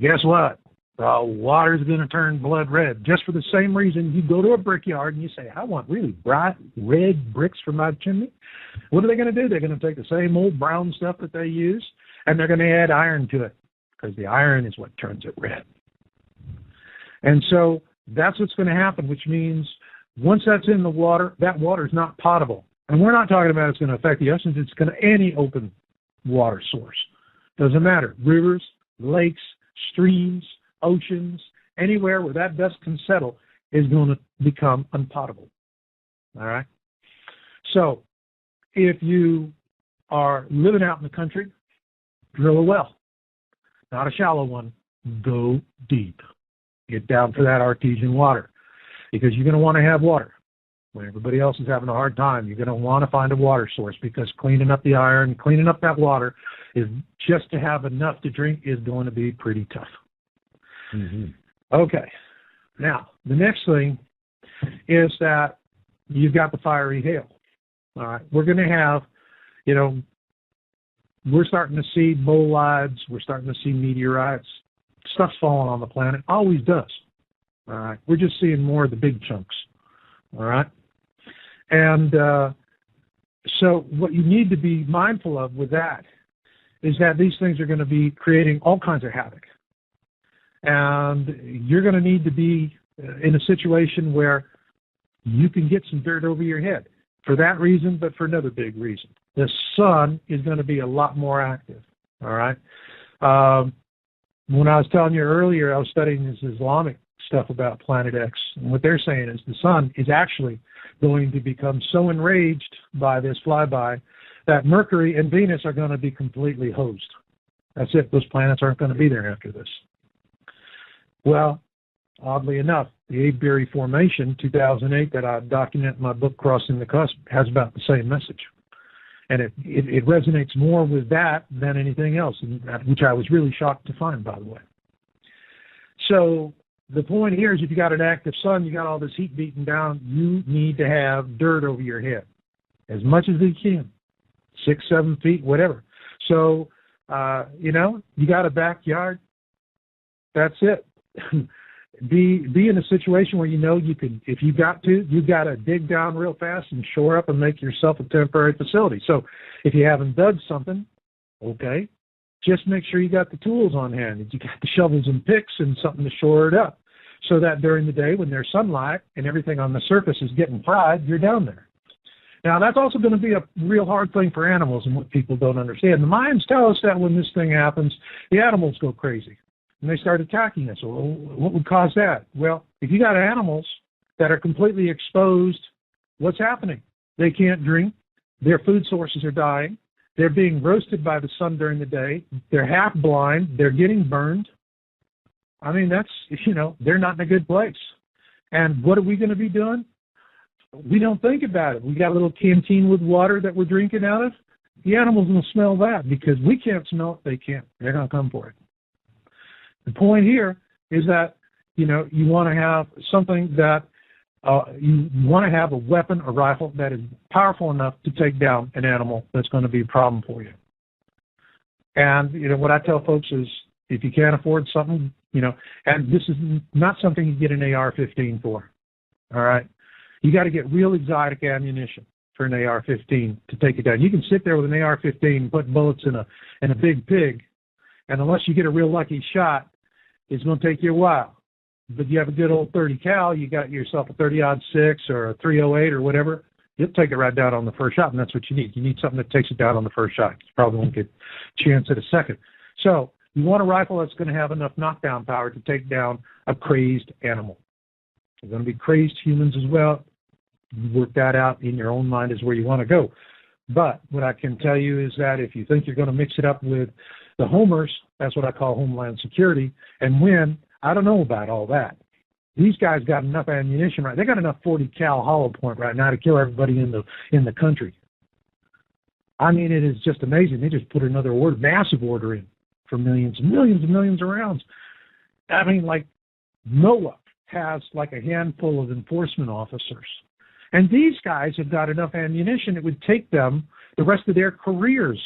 guess what? The water's going to turn blood red. Just for the same reason you go to a brickyard and you say, I want really bright red bricks for my chimney. What are they going to do? They're going to take the same old brown stuff that they use, and they're going to add iron to it, because the iron is what turns it red. And so that's what's going to happen, which means once that's in the water, that water is not potable. And we're not talking about it's going to affect the oceans. It's going to any open water source. Doesn't matter. Rivers, lakes, streams, oceans, anywhere where that dust can settle is going to become unpotable. All right? So if you are living out in the country, drill a well. Not a shallow one. Go deep. Get down for that artesian water, because you're going to want to have water. When everybody else is having a hard time, you're going to want to find a water source, because cleaning up the iron, cleaning up that water, is just to have enough to drink is going to be pretty tough. Mm-hmm. Okay. Now, the next thing is that you've got the fiery hail. All right. We're going to have, we're starting to see bolides. We're starting to see meteorites. Stuff's falling on the planet. Always does. All right. We're just seeing more of the big chunks. All right. And so what you need to be mindful of with that is that these things are going to be creating all kinds of havoc. And you're going to need to be in a situation where you can get some dirt over your head for that reason, but for another big reason. The sun is going to be a lot more active. All right. When I was telling you earlier, I was studying this Islamic stuff about Planet X. And what they're saying is the sun is actually going to become so enraged by this flyby that Mercury and Venus are going to be completely hosed. That's it. Those planets aren't going to be there after this. Well, oddly enough, the Avebury Formation, 2008, that I document in my book, Crossing the Cusp, has about the same message. And it resonates more with that than anything else, which I was really shocked to find, by the way. So the point here is if you got an active sun, you got all this heat beating down, you need to have dirt over your head as much as you can, 6, 7 feet, whatever. So, you got a backyard, that's it. Be in a situation where you can, if you got to dig down real fast and shore up and make yourself a temporary facility. So if you haven't dug something, okay, just make sure you got the tools on hand. You got the shovels and picks and something to shore it up, so that during the day when there's sunlight and everything on the surface is getting fried, you're down there. Now, that's also going to be a real hard thing for animals, and what people don't understand. The Mayans tell us that when this thing happens, the animals go crazy, and they start attacking us. Well, what would cause that? Well, if you got animals that are completely exposed, what's happening? They can't drink. Their food sources are dying. They're being roasted by the sun during the day. They're half blind. They're getting burned. I mean, they're not in a good place. And what are we going to be doing? We don't think about it. We got a little canteen with water that we're drinking out of. The animals will smell that because we can't smell it. They can't. They're going to come for it. The point here is that, you want to have something that you want to have a weapon, a rifle that is powerful enough to take down an animal that's going to be a problem for you. And, what I tell folks is if you can't afford something, and this is not something you get an AR-15 for, all right? You got to get real exotic ammunition for an AR-15 to take it down. You can sit there with an AR-15 and put bullets in a big pig, and unless you get a real lucky shot, it's going to take you a while. But you have a good old 30 cal, you got yourself a 30-06 or a 308 or whatever, you'll take it right down on the first shot, and that's what you need. You need something that takes it down on the first shot. You probably won't get a chance at a second. So you want a rifle that's going to have enough knockdown power to take down a crazed animal. They're going to be crazed humans as well. You work that out in your own mind is where you want to go. But what I can tell you is that if you think you're going to mix it up with the homers, that's what I call Homeland Security, and win, I don't know about all that. These guys got enough ammunition, right? They got enough 40 cal hollow point right now to kill everybody in the country. I mean, it is just amazing. They just put another massive order in for millions and millions and millions of rounds. I mean, like NOAA has like a handful of enforcement officers. And these guys have got enough ammunition it would take them the rest of their careers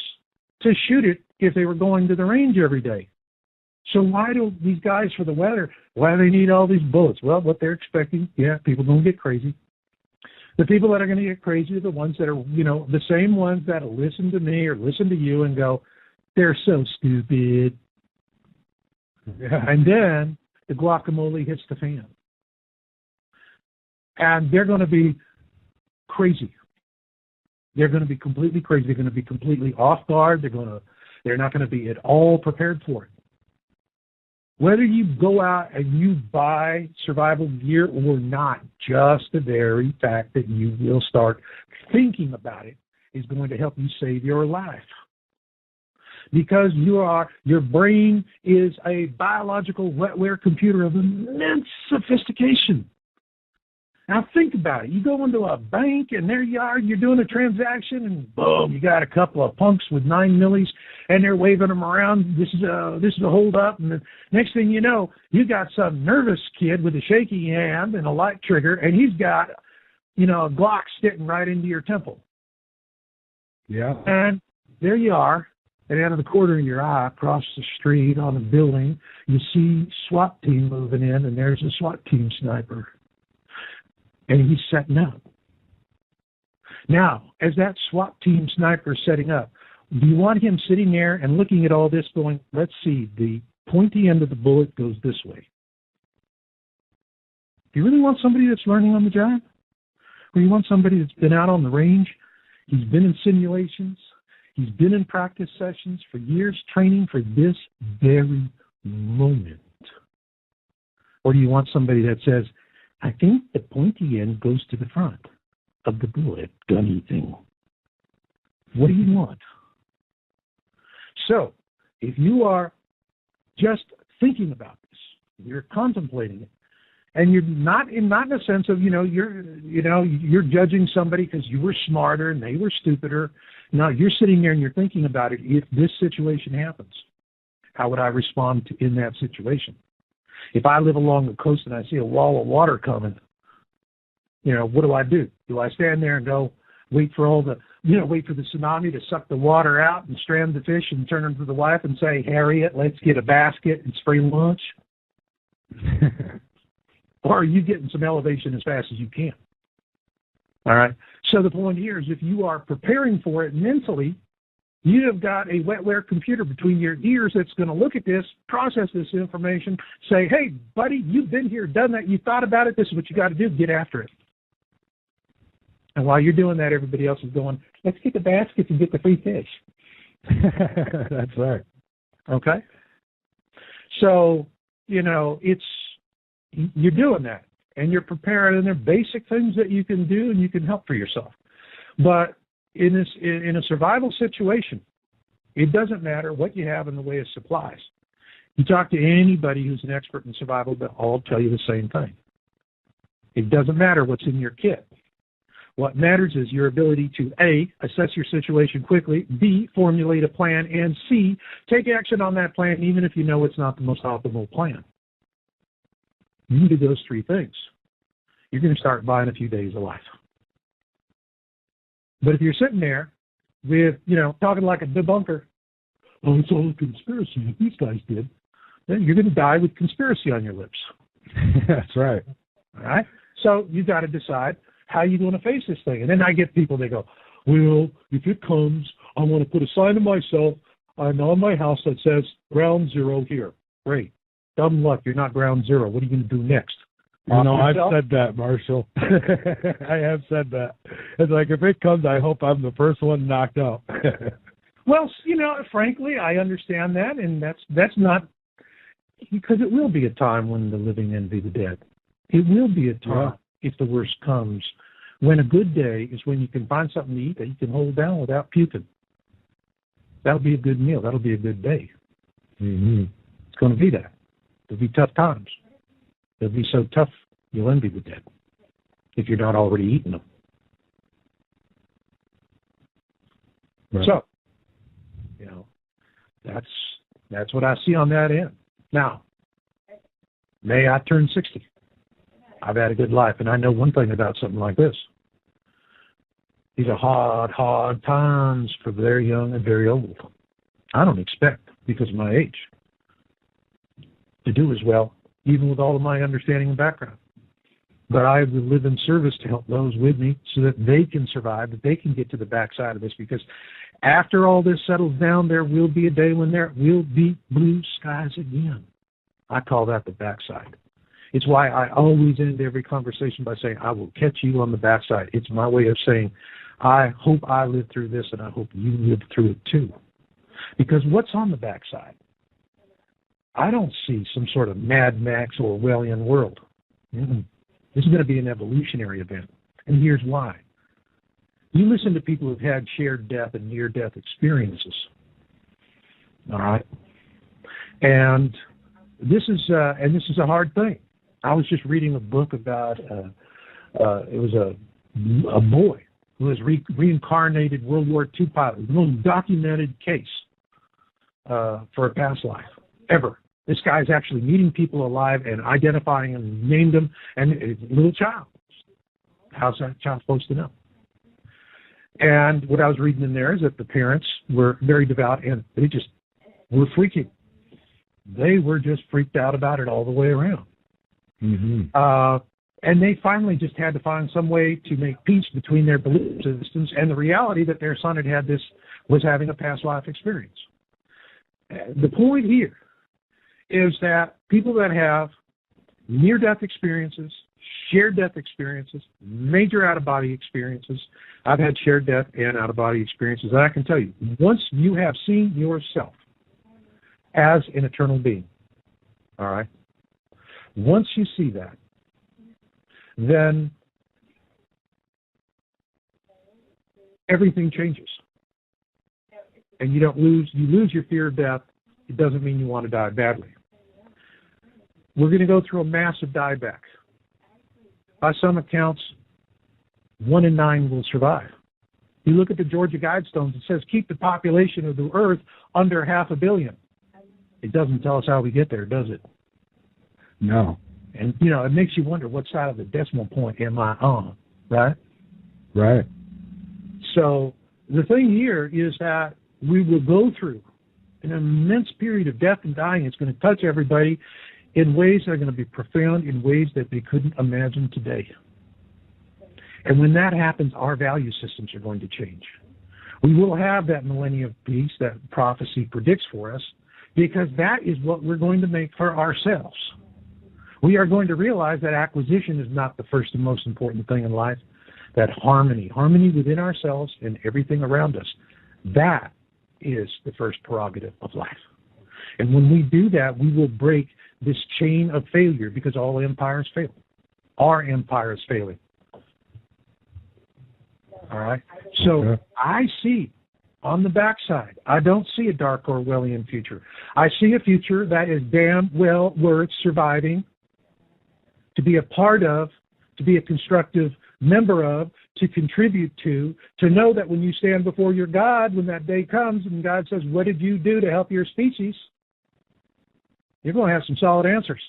to shoot it if they were going to the range every day. So why do these guys for the weather, why do they need all these bullets? Well, what they're expecting, people are going to get crazy. The people that are going to get crazy are the ones that are, the same ones that will listen to me or listen to you and go, they're so stupid. Yeah. And then the guacamole hits the fan. And they're going to be crazy. They're going to be completely crazy. They're going to be completely off guard. They're not going to be at all prepared for it. Whether you go out and you buy survival gear or not, just the very fact that you will start thinking about it is going to help you save your life. Because your brain is a biological wetware computer of immense sophistication. Now think about it. You go into a bank and there you are, you're doing a transaction and boom, you got a couple of punks with 9 millis and they're waving them around. This is a hold up. And the next thing you know, you got some nervous kid with a shaky hand and a light trigger and he's got, a Glock sticking right into your temple. Yeah. And there you are. And out of the corner of your eye, across the street on a building, you see SWAT team moving in and there's a SWAT team sniper. And he's setting up. Now, as that SWAT team sniper is setting up, do you want him sitting there and looking at all this going, let's see, the pointy end of the bullet goes this way? Do you really want somebody that's learning on the job? Or you want somebody that's been out on the range, he's been in simulations, he's been in practice sessions for years training for this very moment? Or do you want somebody that says, I think the pointy end goes to the front of the bullet, gunny thing. What do you want? So, if you are just thinking about this, you're contemplating it, and you're not in a sense of you're judging somebody because you were smarter and they were stupider. No, you're sitting there and you're thinking about it. If this situation happens, how would I respond in that situation? If I live along the coast and I see a wall of water coming, what do? Do I stand there and go, wait for the tsunami to suck the water out and strand the fish and turn them to the wife and say, Harriet, let's get a basket and spray lunch? Or are you getting some elevation as fast as you can? All right. So the point here is if you are preparing for it mentally, you have got a wetware computer between your ears that's going to look at this, process this information, say, hey, buddy, you've been here, done that, you thought about it, this is what you got to do, get after it. And while you're doing that, everybody else is going, let's get the baskets and get the free fish. That's right. Okay? So, you're doing that, and you're preparing, and there are basic things that you can do, and you can help for yourself. But in a survival situation, it doesn't matter what you have in the way of supplies. You talk to anybody who's an expert in survival, they'll all tell you the same thing. It doesn't matter what's in your kit. What matters is your ability to A, assess your situation quickly, B, formulate a plan, and C, take action on that plan even if you know it's not the most optimal plan. You do those three things, you're going to start buying a few days of life. But if you're sitting there with, talking like a debunker, oh, it's all a conspiracy that these guys did, then you're going to die with conspiracy on your lips. That's right. All right? So you've got to decide how you're going to face this thing. And then I get people, they go, well, if it comes, I want to put a sign of myself on my house that says ground zero here. Great. Dumb luck, you're not ground zero. What are you going to do next? I've said that, Marshall. I have said that. It's like, if it comes, I hope I'm the first one knocked out. Well, frankly, I understand that, and that's not, because it will be a time when the living envy the dead. It will be a time, if the worst comes, when a good day is when you can find something to eat that you can hold down without puking. That'll be a good meal. That'll be a good day. Mm-hmm. It's going to be that. There'll be tough times. They'll be so tough, you'll envy the dead if you're not already eating them. Right. So, that's what I see on that end. Now, may I turn 60. I've had a good life, and I know one thing about something like this. These are hard, hard times for very young and very old. I don't expect, because of my age, to do as well, even with all of my understanding and background. But I will live in service to help those with me so that they can survive, that they can get to the backside of this, because after all this settles down, there will be a day when there will be blue skies again. I call that the backside. It's why I always end every conversation by saying, I will catch you on the backside. It's my way of saying, I hope I live through this, and I hope you live through it too. Because what's on the backside? I don't see some sort of Mad Max Orwellian world. This is going to be an evolutionary event. And here's why. You listen to people who've had shared death and near-death experiences. All right? And this is a hard thing. I was just reading a book about, it was a boy who was reincarnated World War II pilot, the most documented case for a past life ever. This guy's actually meeting people alive and identifying them, and named them, and it's a little child. How's that child supposed to know? And what I was reading in there is that the parents were very devout, and they just were freaking. They were just freaked out about it all the way around. And they finally just had to find some way to make peace between their belief systems and the reality that their son had this, was having a past life experience. The point here is that people that have near-death experiences, shared death experiences, major out-of-body experiences, I've had shared death and out-of-body experiences, and I can tell you, once you have seen yourself as an eternal being, all right, once you see that, then everything changes. And you lose your fear of death. It doesn't mean you want to die badly. We're going to go through a massive dieback. By some accounts, 1 in 9 will survive. You look at the Georgia Guidestones, it says keep the population of the earth under 500 million. It doesn't tell us how we get there, does it? No. And, it makes you wonder what side of the decimal point am I on, right? Right. So the thing here is that we will go through an immense period of death and dying. It's going to touch everybody in ways that are going to be profound, in ways that they couldn't imagine today. And when that happens, our value systems are going to change. We will have that millennium of peace that prophecy predicts for us, because that is what we're going to make for ourselves. We are going to realize that acquisition is not the first and most important thing in life, that harmony within ourselves and everything around us, that is the first prerogative of life. And when we do that, we will break this chain of failure, because all empires fail. Our empire is failing. All right? So I see on the backside, I don't see a dark Orwellian future. I see a future that is damn well worth surviving, to be a part of, to be a constructive member of, to contribute to know that when you stand before your God, when that day comes and God says, what did you do to help your species? You're going to have some solid answers.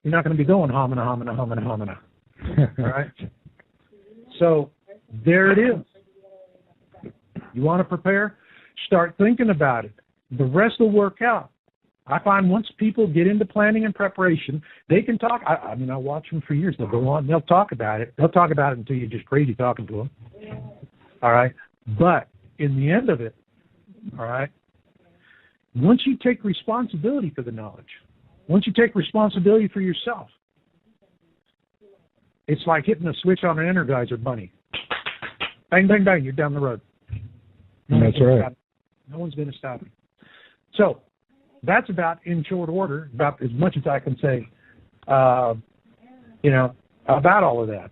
You're not going to be going homina, homina, homina, homina. All right? So there it is. You want to prepare? Start thinking about it. The rest will work out. I find once people get into planning and preparation, they can talk. I watch them for years. They'll go on. They'll talk about it. They'll talk about it until you're just crazy talking to them. All right? But in the end of it, all right, once you take responsibility for the knowledge, once you take responsibility for yourself, it's like hitting a switch on an Energizer bunny. Bang, bang, bang, you're down the road. That's right. No one's going to stop you. So that's about, in short order, about as much as I can say, about all of that.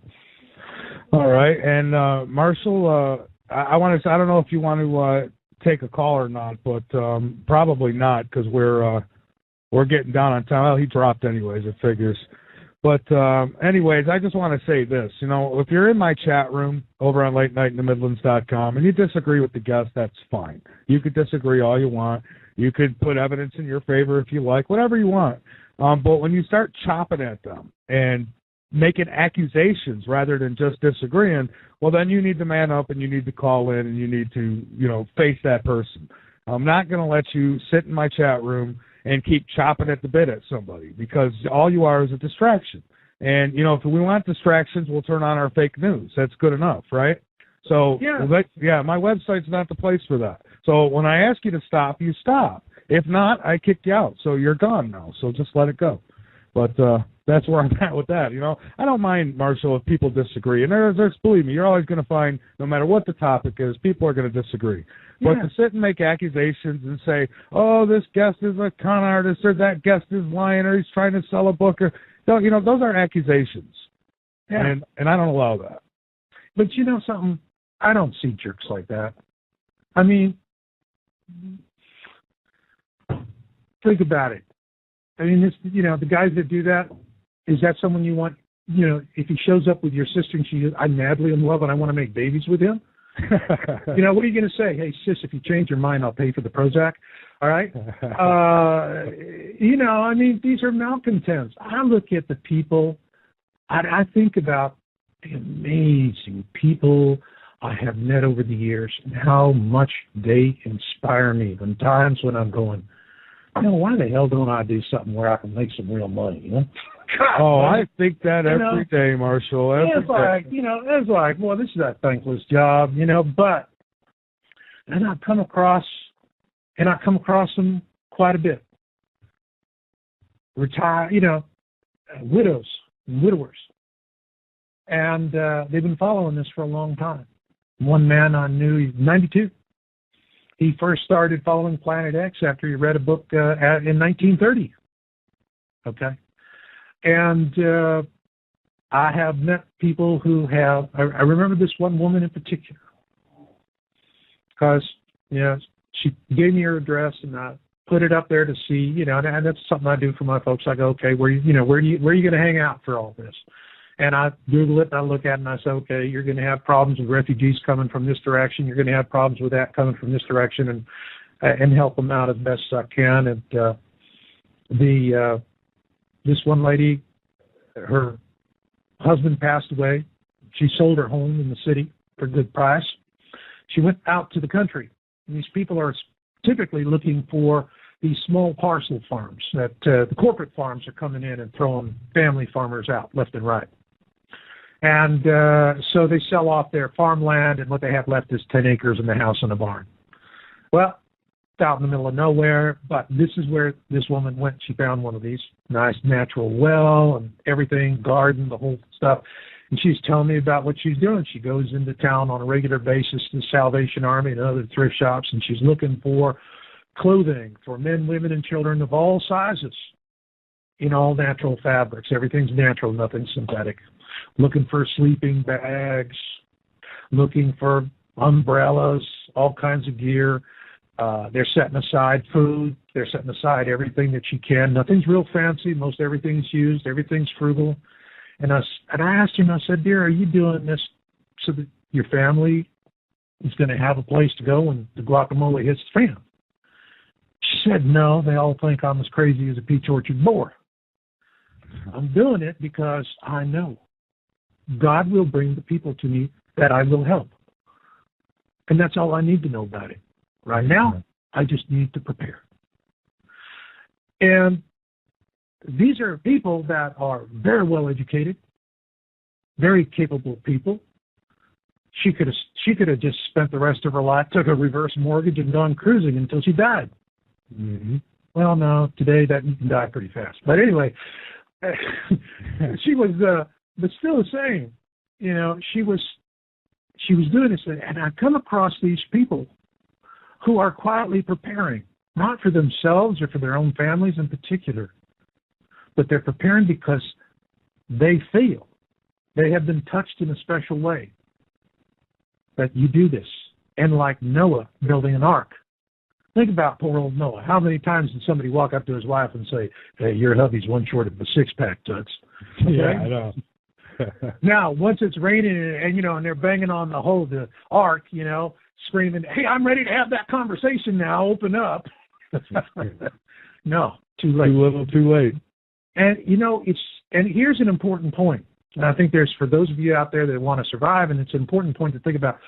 All right. And, Marshall, I want to say, I don't know if you want to take a call or not, but probably not, because we're getting down on time. Well, he dropped anyways, it figures. But anyways, I just want to say this. If you're in my chat room over on LateNightInTheMidlands.com and you disagree with the guest, that's fine. You could disagree all you want. You could put evidence in your favor if you like, whatever you want. But when you start chopping at them and making accusations rather than just disagreeing, well, then you need to man up and you need to call in and you need to, face that person. I'm not going to let you sit in my chat room and keep chopping at the bit at somebody, because all you are is a distraction. And, you know, if we want distractions, we'll turn on our fake news. That's good enough, right? So, my website's not the place for that. So when I ask you to stop, you stop. If not, I kick you out. So you're gone now. So just let it go. But that's where I'm at with that. You know, I don't mind, Marshall, if people disagree. And there's believe me, you're always going to find, no matter what the topic is, people are going to disagree. But to sit and make accusations and say, oh, this guest is a con artist, or that guest is lying, or he's trying to sell a book, or, you know, those are accusations. Yeah. And I don't allow that. But you know something? I don't see jerks like that. I mean, think about it. I mean, this, you know, the guys that do that, is that someone you want, you know, if he shows up with your sister and she, I'm madly in love and I want to make babies with him? You know, what are you going to say? Hey, sis, if you change your mind, I'll pay for the Prozac. All right? You know, I mean, these are malcontents. I look at the people, I think about the amazing people I have met over the years and how much they inspire me. In times when I'm going, you know, why the hell don't I do something where I can make some real money, you know? God, I think that every day, Marshall. It's like, you know, it's like, well, this is a thankless job, you know, but, and I come across them quite a bit. You know, widows and widowers. And they've been following this for a long time. One man I knew, he's 92. He first started following Planet X after he read a book in 1930. Okay? And I have met people who have, I remember this one woman in particular, because, you know, she gave me her address and I put it up there to see, you know, and that's something I do for my folks. I go, okay, where are you going to hang out for all this? And I Google it and I look at it and I say, okay, you're going to have problems with refugees coming from this direction. You're going to have problems with that coming from this direction, and help them out as best as I can. And this one lady, her husband passed away. She sold her home in the city for a good price. She went out to the country. And these people are typically looking for these small parcel farms that the corporate farms are coming in and throwing family farmers out left and right. And so they sell off their farmland, and what they have left is 10 acres and a house and a barn. Well, it's out in the middle of nowhere, but this is where this woman went. She found one of these nice natural well and everything, garden, the whole stuff. And she's telling me about what she's doing. She goes into town on a regular basis to the Salvation Army and other thrift shops, and she's looking for clothing for men, women, and children of all sizes in all natural fabrics. Everything's natural, nothing synthetic. Looking for sleeping bags, looking for umbrellas, all kinds of gear. They're setting aside food. They're setting aside everything that she can. Nothing's real fancy. Most everything's used. Everything's frugal. And I asked her, and I said, dear, are you doing this so that your family is going to have a place to go when the guacamole hits the fan? She said, no, they all think I'm as crazy as a peach orchard boar. I'm doing it because I know God will bring the people to me that I will help. And that's all I need to know about it. Right now, I just need to prepare. And these are people that are very well educated, very capable people. She could have just spent the rest of her life, took a reverse mortgage, and gone cruising until she died. Mm-hmm. Well, no, today that you can die pretty fast. But anyway, she was, but still the same. You know, she was doing this, and I come across these people who are quietly preparing, not for themselves or for their own families in particular, but they're preparing because they feel they have been touched in a special way. That you do this. And like Noah building an ark. Think about poor old Noah. How many times did somebody walk up to his wife and say, hey, your hubby's one short of a six-pack, Toots? Okay? Yeah, I know. Now, once it's raining and, you know, and they're banging on the ark, you know, screaming, hey, I'm ready to have that conversation now, open up. No, too late. Too little, too late. And, you know, and here's an important point. And I think there's, for those of you out there that want to survive, and it's an important point to think about.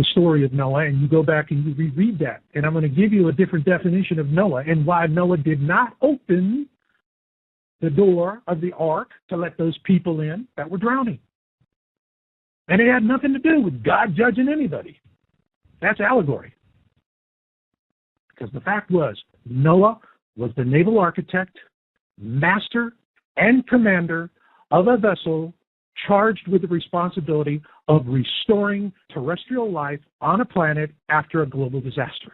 the story of Noah, and you go back and you reread that. And I'm going to give you a different definition of Noah and why Noah did not open the door of the ark to let those people in that were drowning. And it had nothing to do with God judging anybody. That's allegory. Because the fact was, Noah was the naval architect, master, and commander of a vessel charged with the responsibility of restoring terrestrial life on a planet after a global disaster.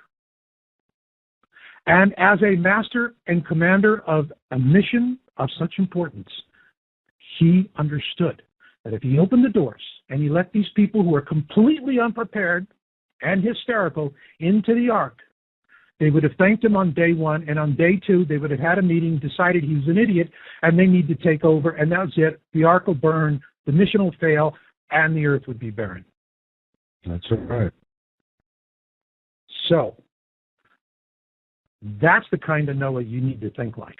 And as a master and commander of a mission of such importance, he understood that if he opened the doors and he let these people who were completely unprepared and hysterical into the ark, they would have thanked him on day one, and on day two, they would have had a meeting, decided he was an idiot, and they need to take over, and that's it. The ark will burn, the mission will fail, and the earth would be barren. That's right. So, that's the kind of Noah you need to think like.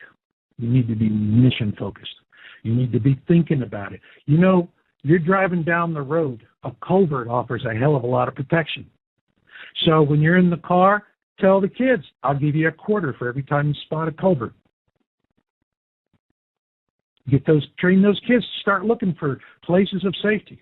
You need to be mission-focused. You need to be thinking about it. You know, you're driving down the road. A culvert offers a hell of a lot of protection. So when you're in the car, tell the kids, I'll give you $0.25 for every time you spot a culvert. Train those kids to start looking for places of safety.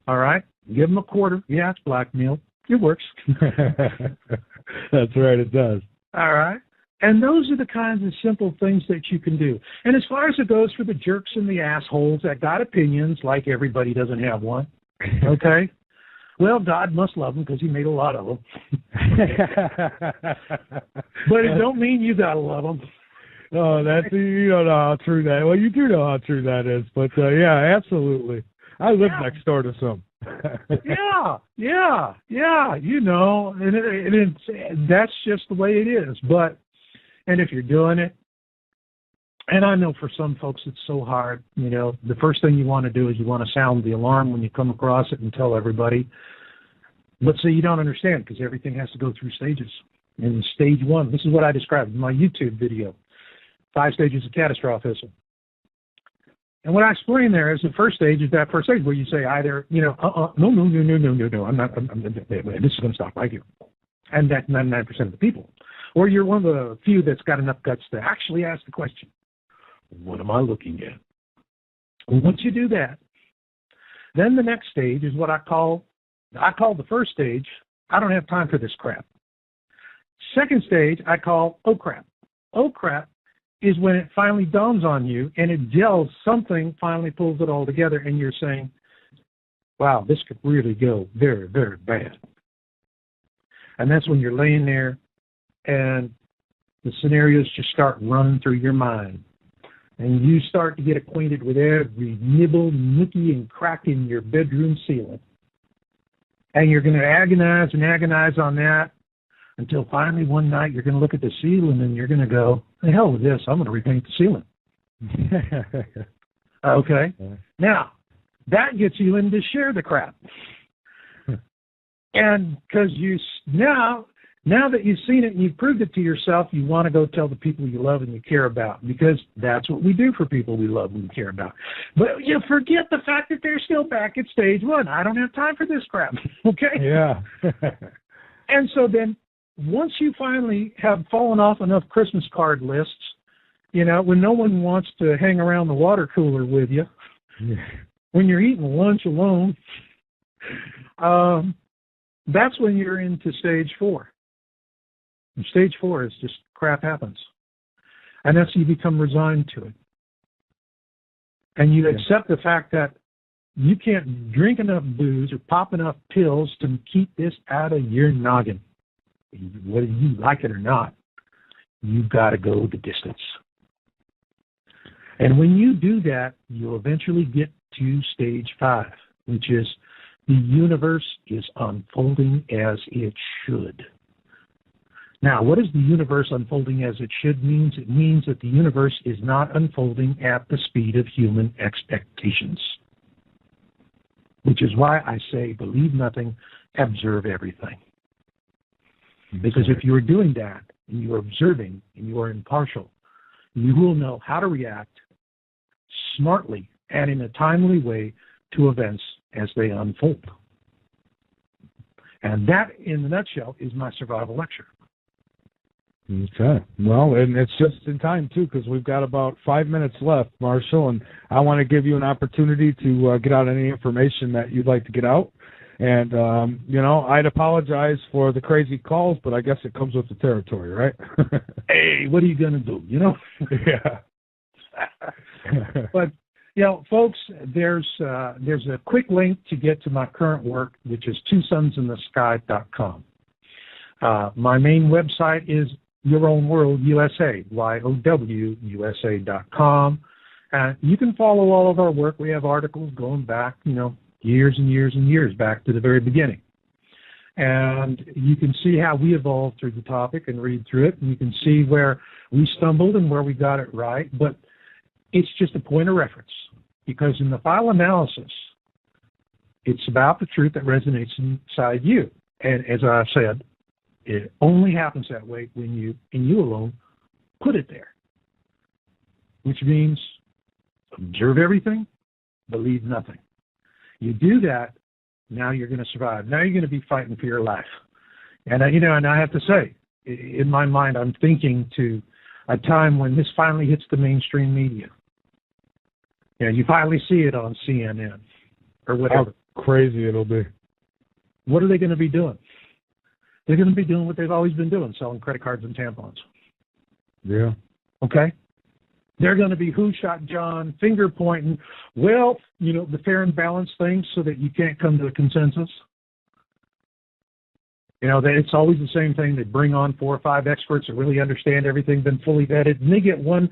All right? Give them $0.25. Yeah, it's blackmail. It works. That's right, it does. All right? And those are the kinds of simple things that you can do. And as far as it goes for the jerks and the assholes that got opinions, like everybody doesn't have one, okay? Well, God must love them because he made a lot of them. But it don't mean you got to love them. Oh, you don't know how true that is. Well, you do know how true that is. But, yeah, absolutely. I live next door to some. Yeah. You know, and that's just the way it is. And if you're doing it, and I know for some folks it's so hard, you know, the first thing you want to do is you want to sound the alarm when you come across it and tell everybody. But see, you don't understand because everything has to go through stages. In stage one, this is what I described in my YouTube video, 5 stages of catastrophism. And what I explain there is the first stage is that first stage where you say either, you know, no, I'm not, this is going to stop right here. And that's 99% of the people. Or you're one of the few that's got enough guts to actually ask the question, what am I looking at? And once you do that, then the next stage is what I call the first stage, I don't have time for this crap. Second stage, I call, oh crap. Oh crap is when it finally dawns on you and it gels, something finally pulls it all together and you're saying, wow, this could really go very, very bad. And that's when you're laying there and the scenarios just start running through your mind. And you start to get acquainted with every nibble, nookie, and crack in your bedroom ceiling. And you're going to agonize and agonize on that until finally one night you're going to look at the ceiling and you're going to go, the hell with this, I'm going to repaint the ceiling. Okay? Now, that gets you in to share the crap. And because now that you've seen it and you've proved it to yourself, you want to go tell the people you love and you care about, because that's what we do for people we love and we care about. But you forget the fact that they're still back at stage one. I don't have time for this crap. Okay? Yeah. And so then once you finally have fallen off enough Christmas card lists, you know, when no one wants to hang around the water cooler with you, when you're eating lunch alone, that's when you're into stage 4. And stage 4 is just crap happens. And that's you become resigned to it. And you accept the fact that you can't drink enough booze or pop enough pills to keep this out of your noggin. Whether you like it or not, you've got to go the distance. And when you do that, you'll eventually get to stage 5, which is the universe is unfolding as it should. Now, what does the universe unfolding as it should mean? It means that the universe is not unfolding at the speed of human expectations. Which is why I say, believe nothing, observe everything. Because if you are doing that, and you are observing, and you are impartial, you will know how to react smartly and in a timely way to events as they unfold. And that, in a nutshell, is my survival lecture. Okay. Well, and it's just in time, too, because we've got about 5 minutes left, Marshall, and I want to give you an opportunity to get out any information that you'd like to get out. And, I'd apologize for the crazy calls, but I guess it comes with the territory, right? Hey, what are you going to do, Yeah. But, folks, there's a quick link to get to my current work, which is twosunsinthesky.com. My main website is Your Own World USA, YOWUSA.com. You can follow all of our work. We have articles going back, years and years and years back to the very beginning. And you can see how we evolved through the topic and read through it. And you can see where we stumbled and where we got it right. But it's just a point of reference, because in the file analysis, it's about the truth that resonates inside you. And as I said, it only happens that way when you, and you alone, put it there. Which means observe everything, believe nothing. You do that, now you're going to survive. Now you're going to be fighting for your life. And and I have to say, in my mind, I'm thinking to a time when this finally hits the mainstream media. You finally see it on CNN or whatever. How crazy it'll be. What are they going to be doing? They're going to be doing what they've always been doing, selling credit cards and tampons. Yeah. Okay? They're going to be who shot John, finger pointing, the fair and balanced thing so that you can't come to a consensus. It's always the same thing. They bring on 4 or 5 experts that really understand everything, been fully vetted, and they get one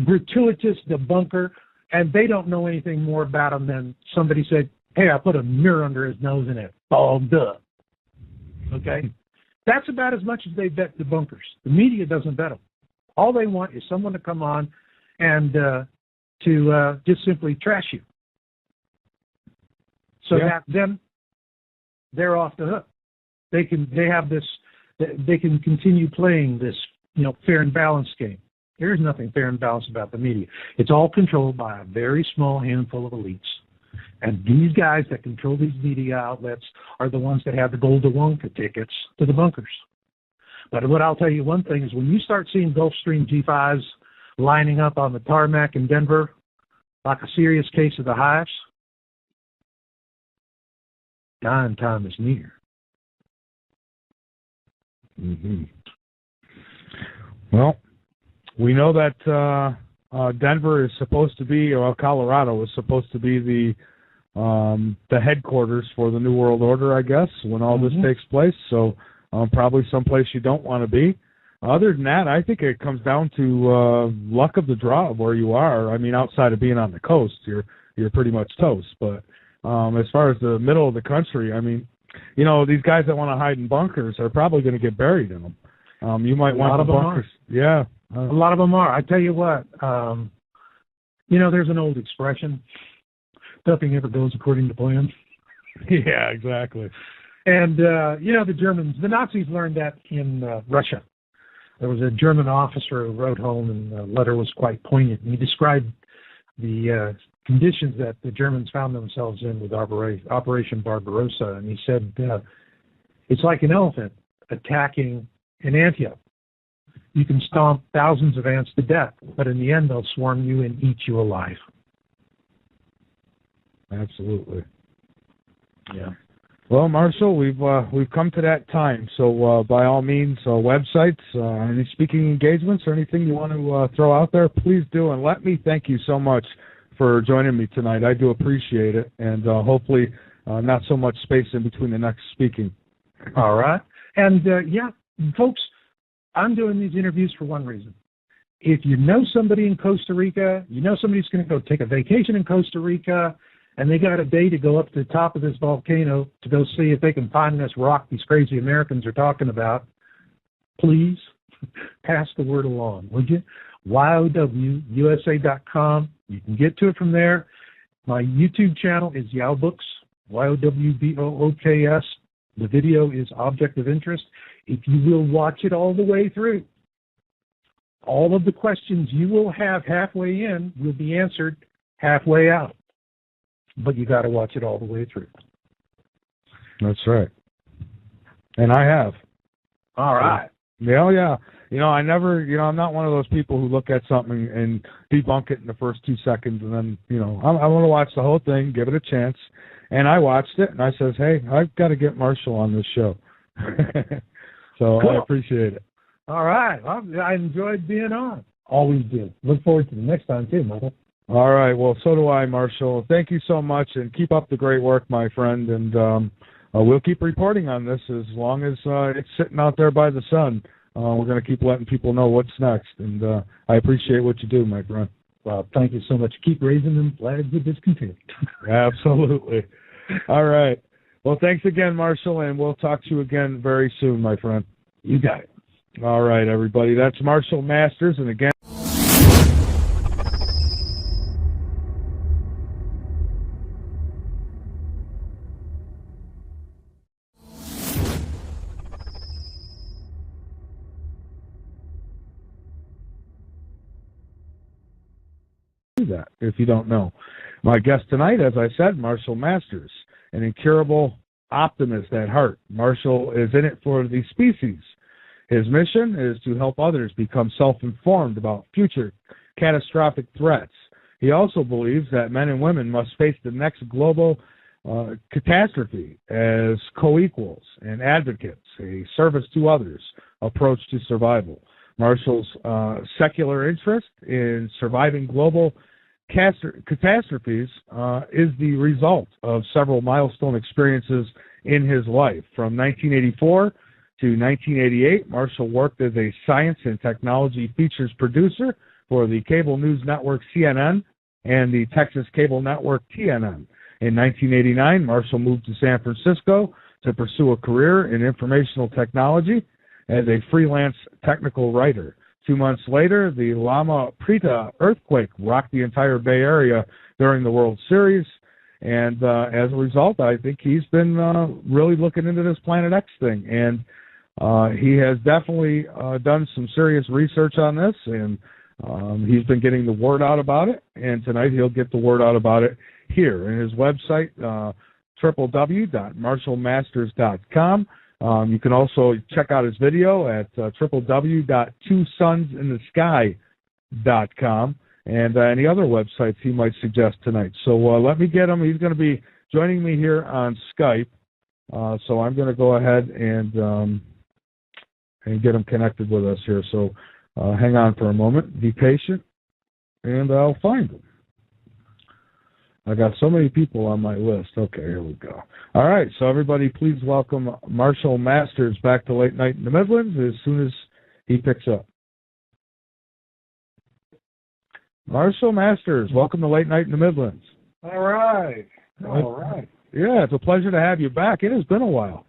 gratuitous debunker, and they don't know anything more about him than somebody said, hey, I put a mirror under his nose and it fogged up. Okay? That's about as much as they vet debunkers. The media doesn't vet them. All they want is someone to come on and to just simply trash you. So that then they're off the hook. They can continue playing this, fair and balanced game. There is nothing fair and balanced about the media. It's all controlled by a very small handful of elites. And these guys that control these media outlets are the ones that have the Gold Wonka tickets to the bunkers. But what I'll tell you one thing is when you start seeing Gulfstream G5s lining up on the tarmac in Denver like a serious case of the hives, dying time is near. Mm-hmm. Well, we know that Denver is supposed to be, or Colorado is supposed to be the headquarters for the New World Order, I guess, when all this takes place. So probably someplace you don't want to be. Other than that, I think it comes down to luck of the draw of where you are. I mean, outside of being on the coast, you're pretty much toast. But as far as the middle of the country, I mean, these guys that want to hide in bunkers are probably going to get buried in them. You might want the bunkers. Yeah. A lot of them are. I tell you what, there's an old expression, nothing ever goes according to plan. Yeah, exactly. And, the Nazis learned that in Russia. There was a German officer who wrote home, and the letter was quite poignant. And he described the conditions that the Germans found themselves in with Operation Barbarossa. And he said, it's like an elephant attacking an anthill. You can stomp thousands of ants to death, but in the end, they'll swarm you and eat you alive. Absolutely. Yeah. Well, Marshall, we've come to that time. So by all means, websites, any speaking engagements, or anything you want to throw out there, please do. And let me thank you so much for joining me tonight. I do appreciate it, and hopefully not so much space in between the next speaking. All right. And folks, I'm doing these interviews for one reason. If you know somebody in Costa Rica, somebody who's going to go take a vacation in Costa Rica, and they got a day to go up to the top of this volcano to go see if they can find this rock these crazy Americans are talking about, please pass the word along, would you? YOWUSA.com. You can get to it from there. My YouTube channel is YOWBooks, YOWBOOKS. The video is Object of Interest. If you will watch it all the way through, all of the questions you will have halfway in will be answered halfway out. But you got to watch it all the way through. That's right. And I have. All right. Yeah, yeah. I'm not one of those people who look at something and debunk it in the first 2 seconds, and then, I want to watch the whole thing, give it a chance. And I watched it, and I says, hey, I've got to get Marshall on this show. So cool. I appreciate it. All right. Well, I enjoyed being on. Always do. Look forward to the next time, too, Michael. All right. Well, so do I, Marshall. Thank you so much, and keep up the great work, my friend. And we'll keep reporting on this as long as it's sitting out there by the sun. We're going to keep letting people know what's next. And I appreciate what you do, my friend. Well, thank you so much. Keep raising them flags of discontent. Absolutely. All right. Well, thanks again, Marshall, and we'll talk to you again very soon, my friend. You got it. All right, everybody. That's Marshall Masters, and again... that if you don't know. My guest tonight, as I said, Marshall Masters, an incurable optimist at heart. Marshall is in it for the species. His mission is to help others become self-informed about future catastrophic threats. He also believes that men and women must face the next global catastrophe as co-equals and advocates, a service to others approach to survival. Marshall's secular interest in surviving global catastrophes is the result of several milestone experiences in his life. From 1984 to 1988, Marshall worked as a science and technology features producer for the cable news network CNN and the Texas cable network TNN. In 1989, Marshall moved to San Francisco to pursue a career in informational technology as a freelance technical writer. 2 months later, the Loma Prieta earthquake rocked the entire Bay Area during the World Series, and as a result, I think he's been really looking into this Planet X thing, and he has definitely done some serious research on this, and he's been getting the word out about it, and tonight he'll get the word out about it here. In his website, www.marshallmasters.com. You can also check out his video at www.twosunsinsthesky.com and any other websites he might suggest tonight. So let me get him. He's going to be joining me here on Skype. So I'm going to go ahead and get him connected with us here. So hang on for a moment. Be patient, and I'll find him. I got so many people on my list. Okay, here we go. All right, so everybody please welcome Marshall Masters back to Late Night in the Midlands as soon as he picks up. Marshall Masters, welcome to Late Night in the Midlands. All right. All right. Yeah, it's a pleasure to have you back. It has been a while.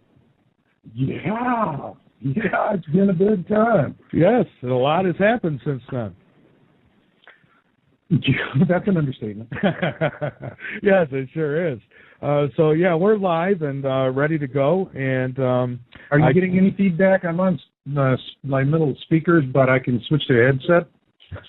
Yeah, it's been a big time. Yes, and a lot has happened since then. That's an understatement. Yes, it sure is. So yeah, we're live and ready to go. And are you getting any feedback? I'm on my middle speakers, but I can switch to a headset.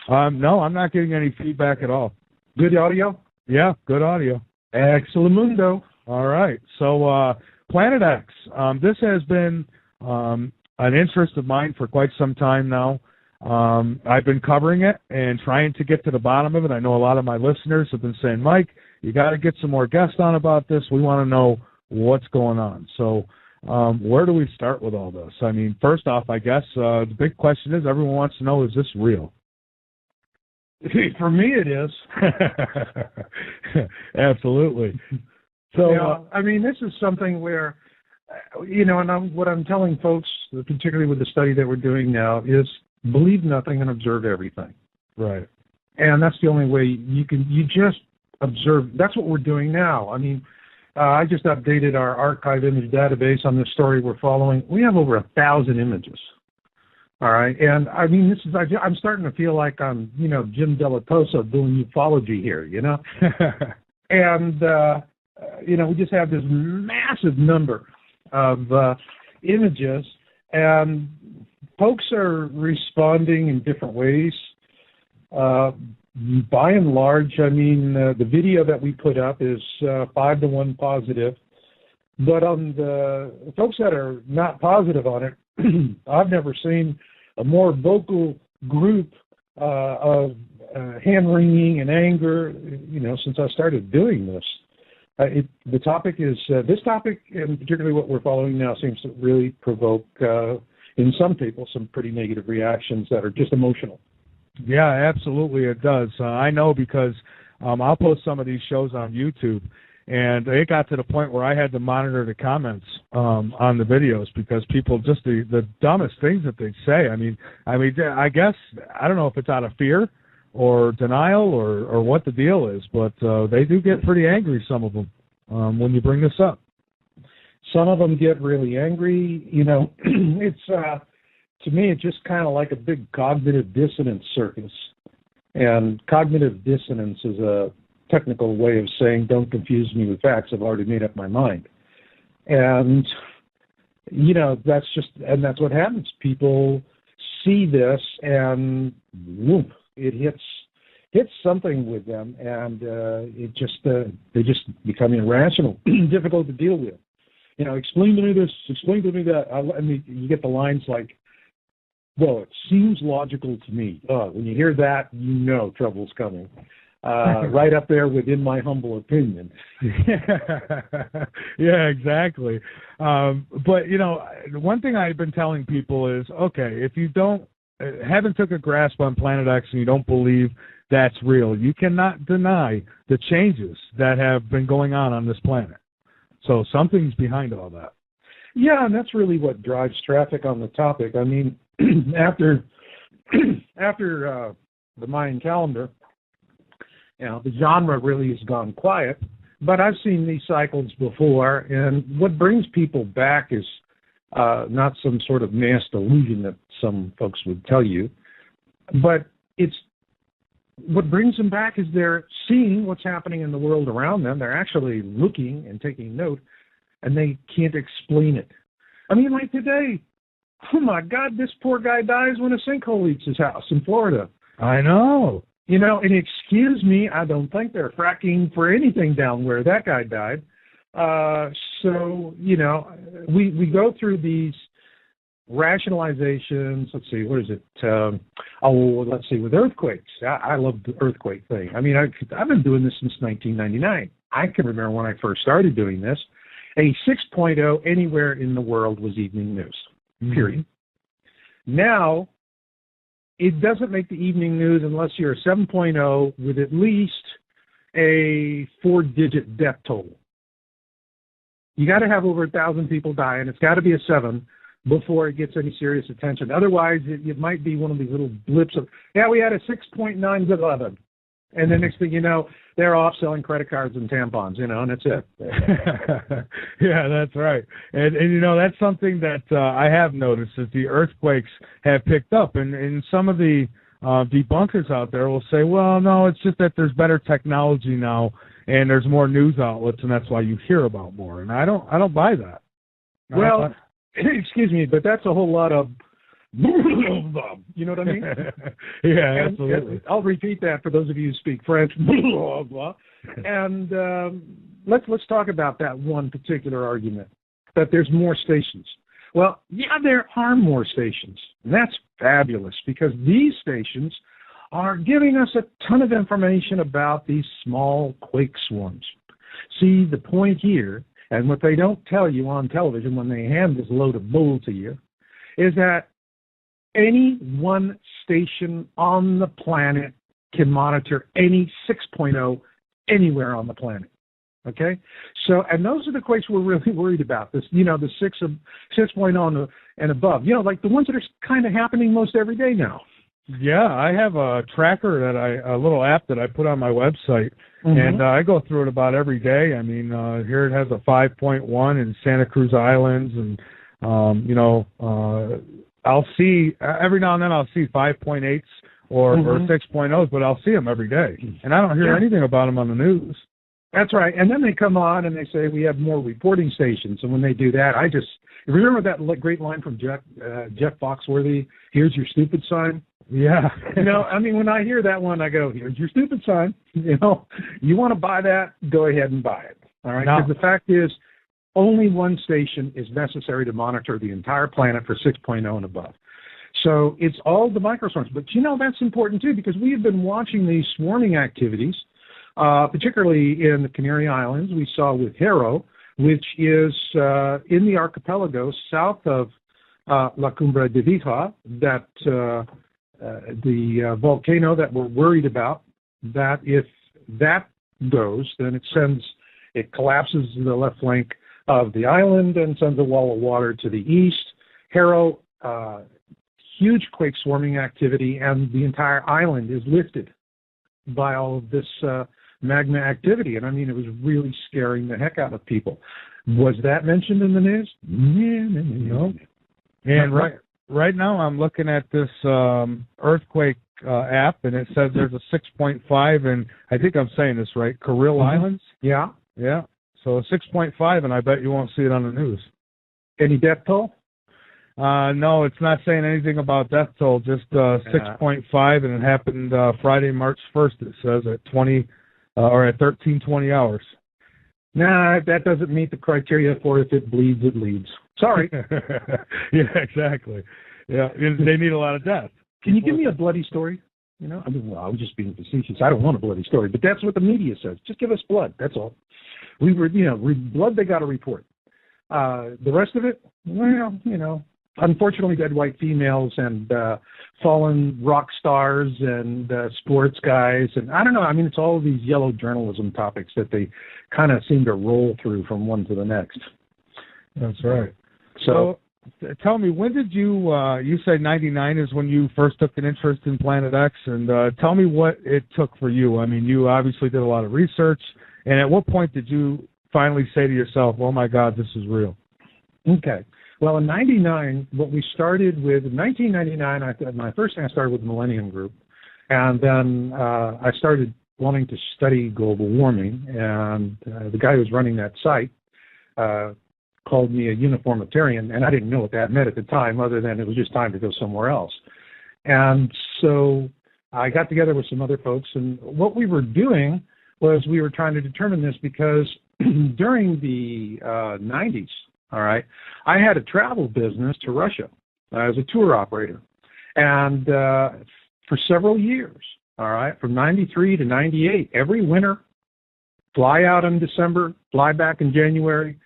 No, I'm not getting any feedback at all. Good audio? Yeah, good audio. Excellent. All right. So Planet X. This has been an interest of mine for quite some time now. I've been covering it and trying to get to the bottom of it. I know a lot of my listeners have been saying, Mike, you got to get some more guests on about this. We want to know what's going on. So where do we start with all this? I mean, first off, I guess the big question is everyone wants to know, is this real? For me, it is. Absolutely. So, I mean, this is something where, and what I'm telling folks, particularly with the study that we're doing now, is believe nothing and observe everything. Right. And that's the only way you just observe. That's what we're doing now. I mean, I just updated our archive image database on this story we're following. We have over 1,000 images. All right. And I mean, I'm starting to feel like I'm, Jim Delatoso doing ufology here, and, we just have this massive number of images, and folks are responding in different ways. By and large, I mean, the video that we put up is 5-to-1 positive. But on the folks that are not positive on it, I've never seen a more vocal group of hand-wringing and anger, since I started doing this. The topic is, this topic, and particularly what we're following now, seems to really provoke, in some people, some pretty negative reactions that are just emotional. Yeah, absolutely it does. I know because I'll post some of these shows on YouTube, and it got to the point where I had to monitor the comments on the videos because people just the dumbest things that they say. I mean, I guess I don't know if it's out of fear or denial or what the deal is, but they do get pretty angry. Some of them when you bring this up. Some of them get really angry. It's to me, it's just kind of like a big cognitive dissonance circus. And cognitive dissonance is a technical way of saying, don't confuse me with facts, I've already made up my mind. And, that's what happens. People see this and whoop, it hits something with them, and they just become irrational, difficult to deal with. Explain to me this, explain to me that. You get the lines like, well, it seems logical to me. When you hear that, trouble's coming. Right up there with, in my humble opinion. Yeah, exactly. But, one thing I've been telling people is, okay, if you haven't took a grasp on Planet X and you don't believe that's real, you cannot deny the changes that have been going on this planet. So something's behind all that. Yeah, and that's really what drives traffic on the topic. I mean, after the Mayan calendar, the genre really has gone quiet. But I've seen these cycles before, and what brings people back is not some sort of mass delusion that some folks would tell you, but it's what brings them back is they're seeing what's happening in the world around them. They're actually looking and taking note, and they can't explain it. I mean, like today, oh my God, this poor guy dies when a sinkhole eats his house in Florida. I know. And excuse me, I don't think they're fracking for anything down where that guy died. So, we go through these rationalizations. Let's see, what is it? Let's see, with earthquakes. I love the earthquake thing. I mean, I've been doing this since 1999. I can remember when I first started doing this. A 6.0 anywhere in the world was evening news, period. Now, it doesn't make the evening news unless you're a 7.0 with at least a 4-digit death toll. You got to have over 1,000 people die, and it's got to be a 7 before it gets any serious attention. Otherwise, it might be one of these little blips of, we had a 6.9 to 11. And the next thing you know, they're off selling credit cards and tampons, and that's it. Yeah, that's right. And that's something that I have noticed is the earthquakes have picked up. And some of the debunkers out there will say, well, no, it's just that there's better technology now and there's more news outlets, and that's why you hear about more. And I don't buy that. Well, excuse me, but that's a whole lot of you know what I mean? Yeah, absolutely. And I'll repeat that for those of you who speak French. And let's talk about that one particular argument, that there's more stations. Well, yeah, there are more stations. And that's fabulous because these stations are giving us a ton of information about these small quake swarms. See, the point here, and what they don't tell you on television when they hand this load of bull to you, is that any one station on the planet can monitor any 6.0 anywhere on the planet. Okay? So, and those are the quakes we're really worried about. This, the 6.0 and above. Like the ones that are kind of happening most every day now. Yeah, I have a tracker a little app that I put on my website, and I go through it about every day. I mean, here it has a 5.1 in Santa Cruz Islands, and I'll see every now and then. I'll see 5.8s or 6.0s, but I'll see them every day, and I don't hear anything about them on the news. That's right. And then they come on and they say we have more reporting stations, and when they do that, remember that great line from Jeff Foxworthy. Here's your stupid sign. Yeah. When I hear that one, I go, here's your stupid sign. You want to buy that, go ahead and buy it. All right. Because the fact is, only one station is necessary to monitor the entire planet for 6.0 and above. So it's all the microswarms. But that's important too, because we have been watching these swarming activities, particularly in the Canary Islands. We saw with Hero, which is in the archipelago south of La Cumbre de Vija, that the volcano that we're worried about, that if that goes, then it collapses the left flank of the island and sends a wall of water to the east. Hero, huge quake swarming activity, and the entire island is lifted by all of this magma activity. And I mean, it was really scaring the heck out of people. Was that mentioned in the news? No. And right now I'm looking at this earthquake app, and it says there's a 6.5, and I think I'm saying this right, Kuril Islands? Yeah. Yeah. So a 6.5, and I bet you won't see it on the news. Any death toll? No, it's not saying anything about death toll, just 6.5, and it happened Friday, March 1st, it says, at 13:20 hours. Nah, that doesn't meet the criteria for if it bleeds, it leads. Sorry. Yeah, exactly. Yeah, they need a lot of death. Can you give me a bloody story? I was just being facetious. I don't want a bloody story, but that's what the media says. Just give us blood. That's all. We were, blood they got to report. The rest of it, unfortunately, dead white females and fallen rock stars and sports guys, and I don't know. I mean, it's all these yellow journalism topics that they kind of seem to roll through from one to the next. That's right. So tell me, when did you say 99 is when you first took an interest in Planet X, and tell me what it took for you. I mean, you obviously did a lot of research, and at what point did you finally say to yourself, oh my God, this is real? Okay. Well, in 99, what we started with, in 1999, my first thing I started with the Millennium Group, and then I started wanting to study global warming, and the guy who was running that site called me a uniformitarian, and I didn't know what that meant at the time, other than it was just time to go somewhere else. And so I got together with some other folks, and what we were doing was we were trying to determine this because during the 90s, all right, I had a travel business to Russia as a tour operator. And for several years, all right, from 93 to 98, every winter, fly out in December, fly back in January,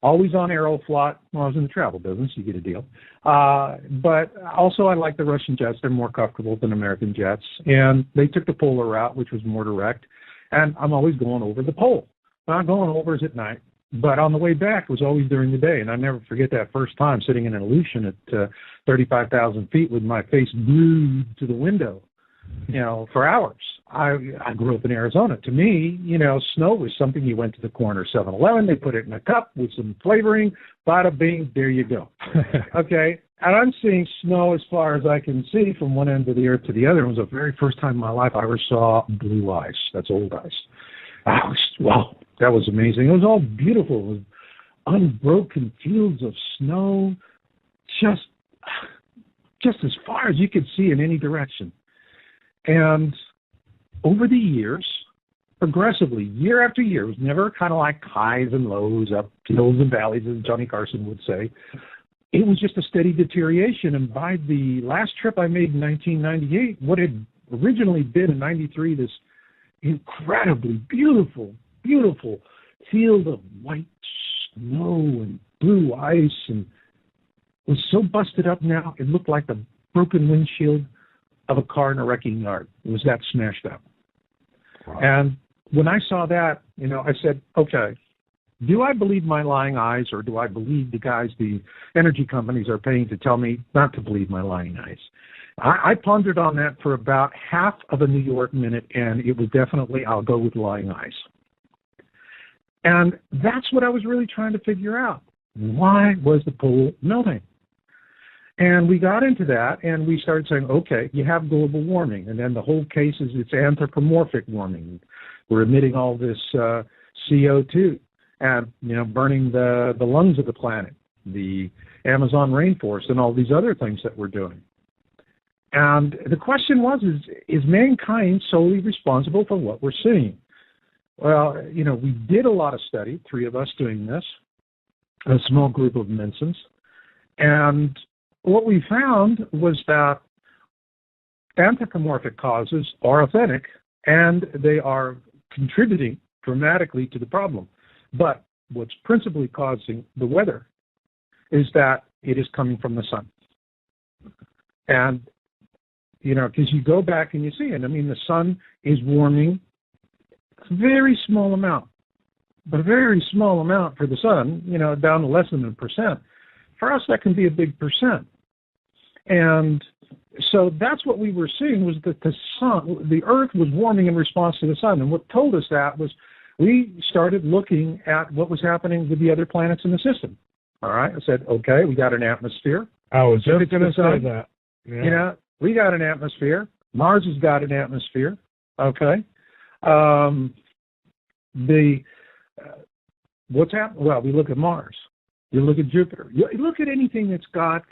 always on Aeroflot. Well, I was in the travel business, you get a deal. But also I like the Russian jets. They're more comfortable than American jets. And they took the polar route, which was more direct. And I'm always going over the pole. Not going over is at night. But on the way back, it was always during the day. And I never forget that first time sitting in an Aleutian at 35,000 feet with my face glued to the window, for hours. I grew up in Arizona. To me, snow was something you went to the corner 7-Eleven, they put it in a cup with some flavoring, bada bing, there you go. Okay? And I'm seeing snow as far as I can see from one end of the earth to the other. It was the very first time in my life I ever saw blue ice. That's old ice. Wow, that was amazing. It was all beautiful. It was unbroken fields of snow, just as far as you could see in any direction. And over the years, progressively, year after year, it was never kind of like highs and lows, up hills and valleys, as Johnny Carson would say. It was just a steady deterioration. And by the last trip I made in 1998, what had originally been in 93, this incredibly beautiful field of white snow and blue ice, and was so busted up now, it looked like the broken windshield of a car in a wrecking yard. It was that smashed up. Wow. And when I saw that, I said, okay, do I believe my lying eyes, or do I believe the guys the energy companies are paying to tell me not to believe my lying eyes? I pondered on that for about half of a New York minute, and it was definitely, I'll go with lying eyes. And that's what I was really trying to figure out. Why was the pole melting? And we got into that, and we started saying, okay, you have global warming, and then the whole case is it's anthropomorphic warming. We're emitting all this CO2 and, burning the lungs of the planet, the Amazon rainforest, and all these other things that we're doing. And the question was, is mankind solely responsible for what we're seeing? Well, we did a lot of study, 3 of us doing this, a small group of Minsons. And what we found was that anthropomorphic causes are authentic, and they are contributing dramatically to the problem. But what's principally causing the weather is that it is coming from the sun. And, because you go back and you see it. I mean, the sun is warming a very small amount, but a very small amount for the sun, down to less than 1%. For us, that can be a big percent. And so that's what we were seeing, was that the Earth was warming in response to the sun. And what told us that was we started looking at what was happening with the other planets in the system. All right. I said, okay, we got an atmosphere. I was just going to say that. Yeah. We got an atmosphere. Mars has got an atmosphere. Okay. What's happening? Well, we look at Mars. You look at Jupiter. You look at anything that's got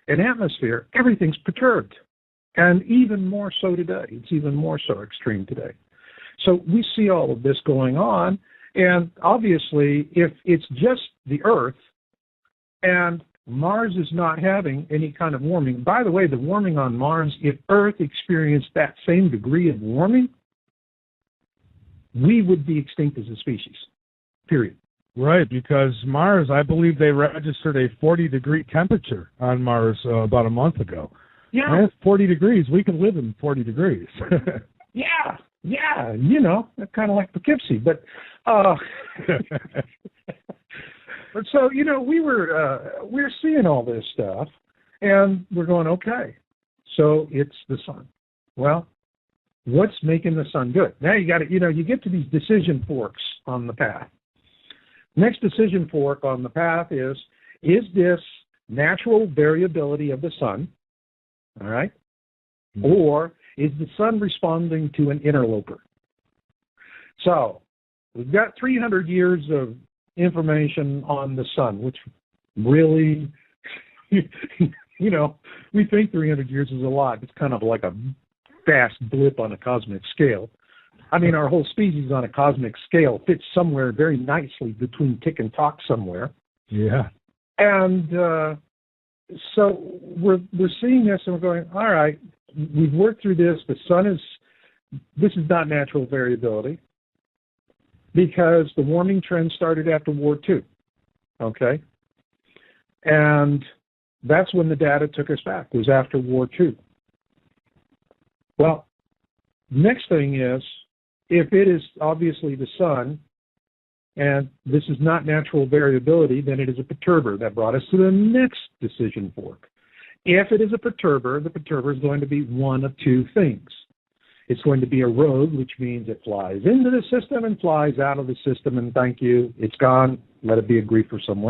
an atmosphere, everything's perturbed. And even more so today. It's even more so extreme today. So we see all of this going on. And obviously, if it's just the Earth and Mars is not having any kind of warming. By the way, the warming on Mars, if Earth experienced that same degree of warming, we would be extinct as a species, period. Right, because Mars, I believe they registered a 40-degree temperature on Mars about a month ago. Yeah. And it's 40 degrees. We can live in 40 degrees. Yeah, kind of like Poughkeepsie. But but so, we're seeing all this stuff, and we're going, okay, so it's the sun. Well, what's making the sun good? Now you got to, you get to these decision forks on the path. Next decision fork on the path is this natural variability of the sun, all right, or is the sun responding to an interloper? So we've got 300 years of information on the sun, which really, we think 300 years is a lot. It's kind of like a fast blip on a cosmic scale. I mean, our whole species on a cosmic scale fits somewhere very nicely between tick and tock somewhere. Yeah. And so we're seeing this and we're going, all right, we've worked through this. The sun this is not natural variability because the warming trend started after War II. Okay. And that's when the data took us back. It was after War II. Well, next thing is, if it is obviously the sun, and this is not natural variability, then it is a perturber. That brought us to the next decision fork. If it is a perturber, the perturber is going to be one of two things. It's going to be a rogue, which means it flies into the system and flies out of the system, and thank you, it's gone. Let it be a grief for someone else.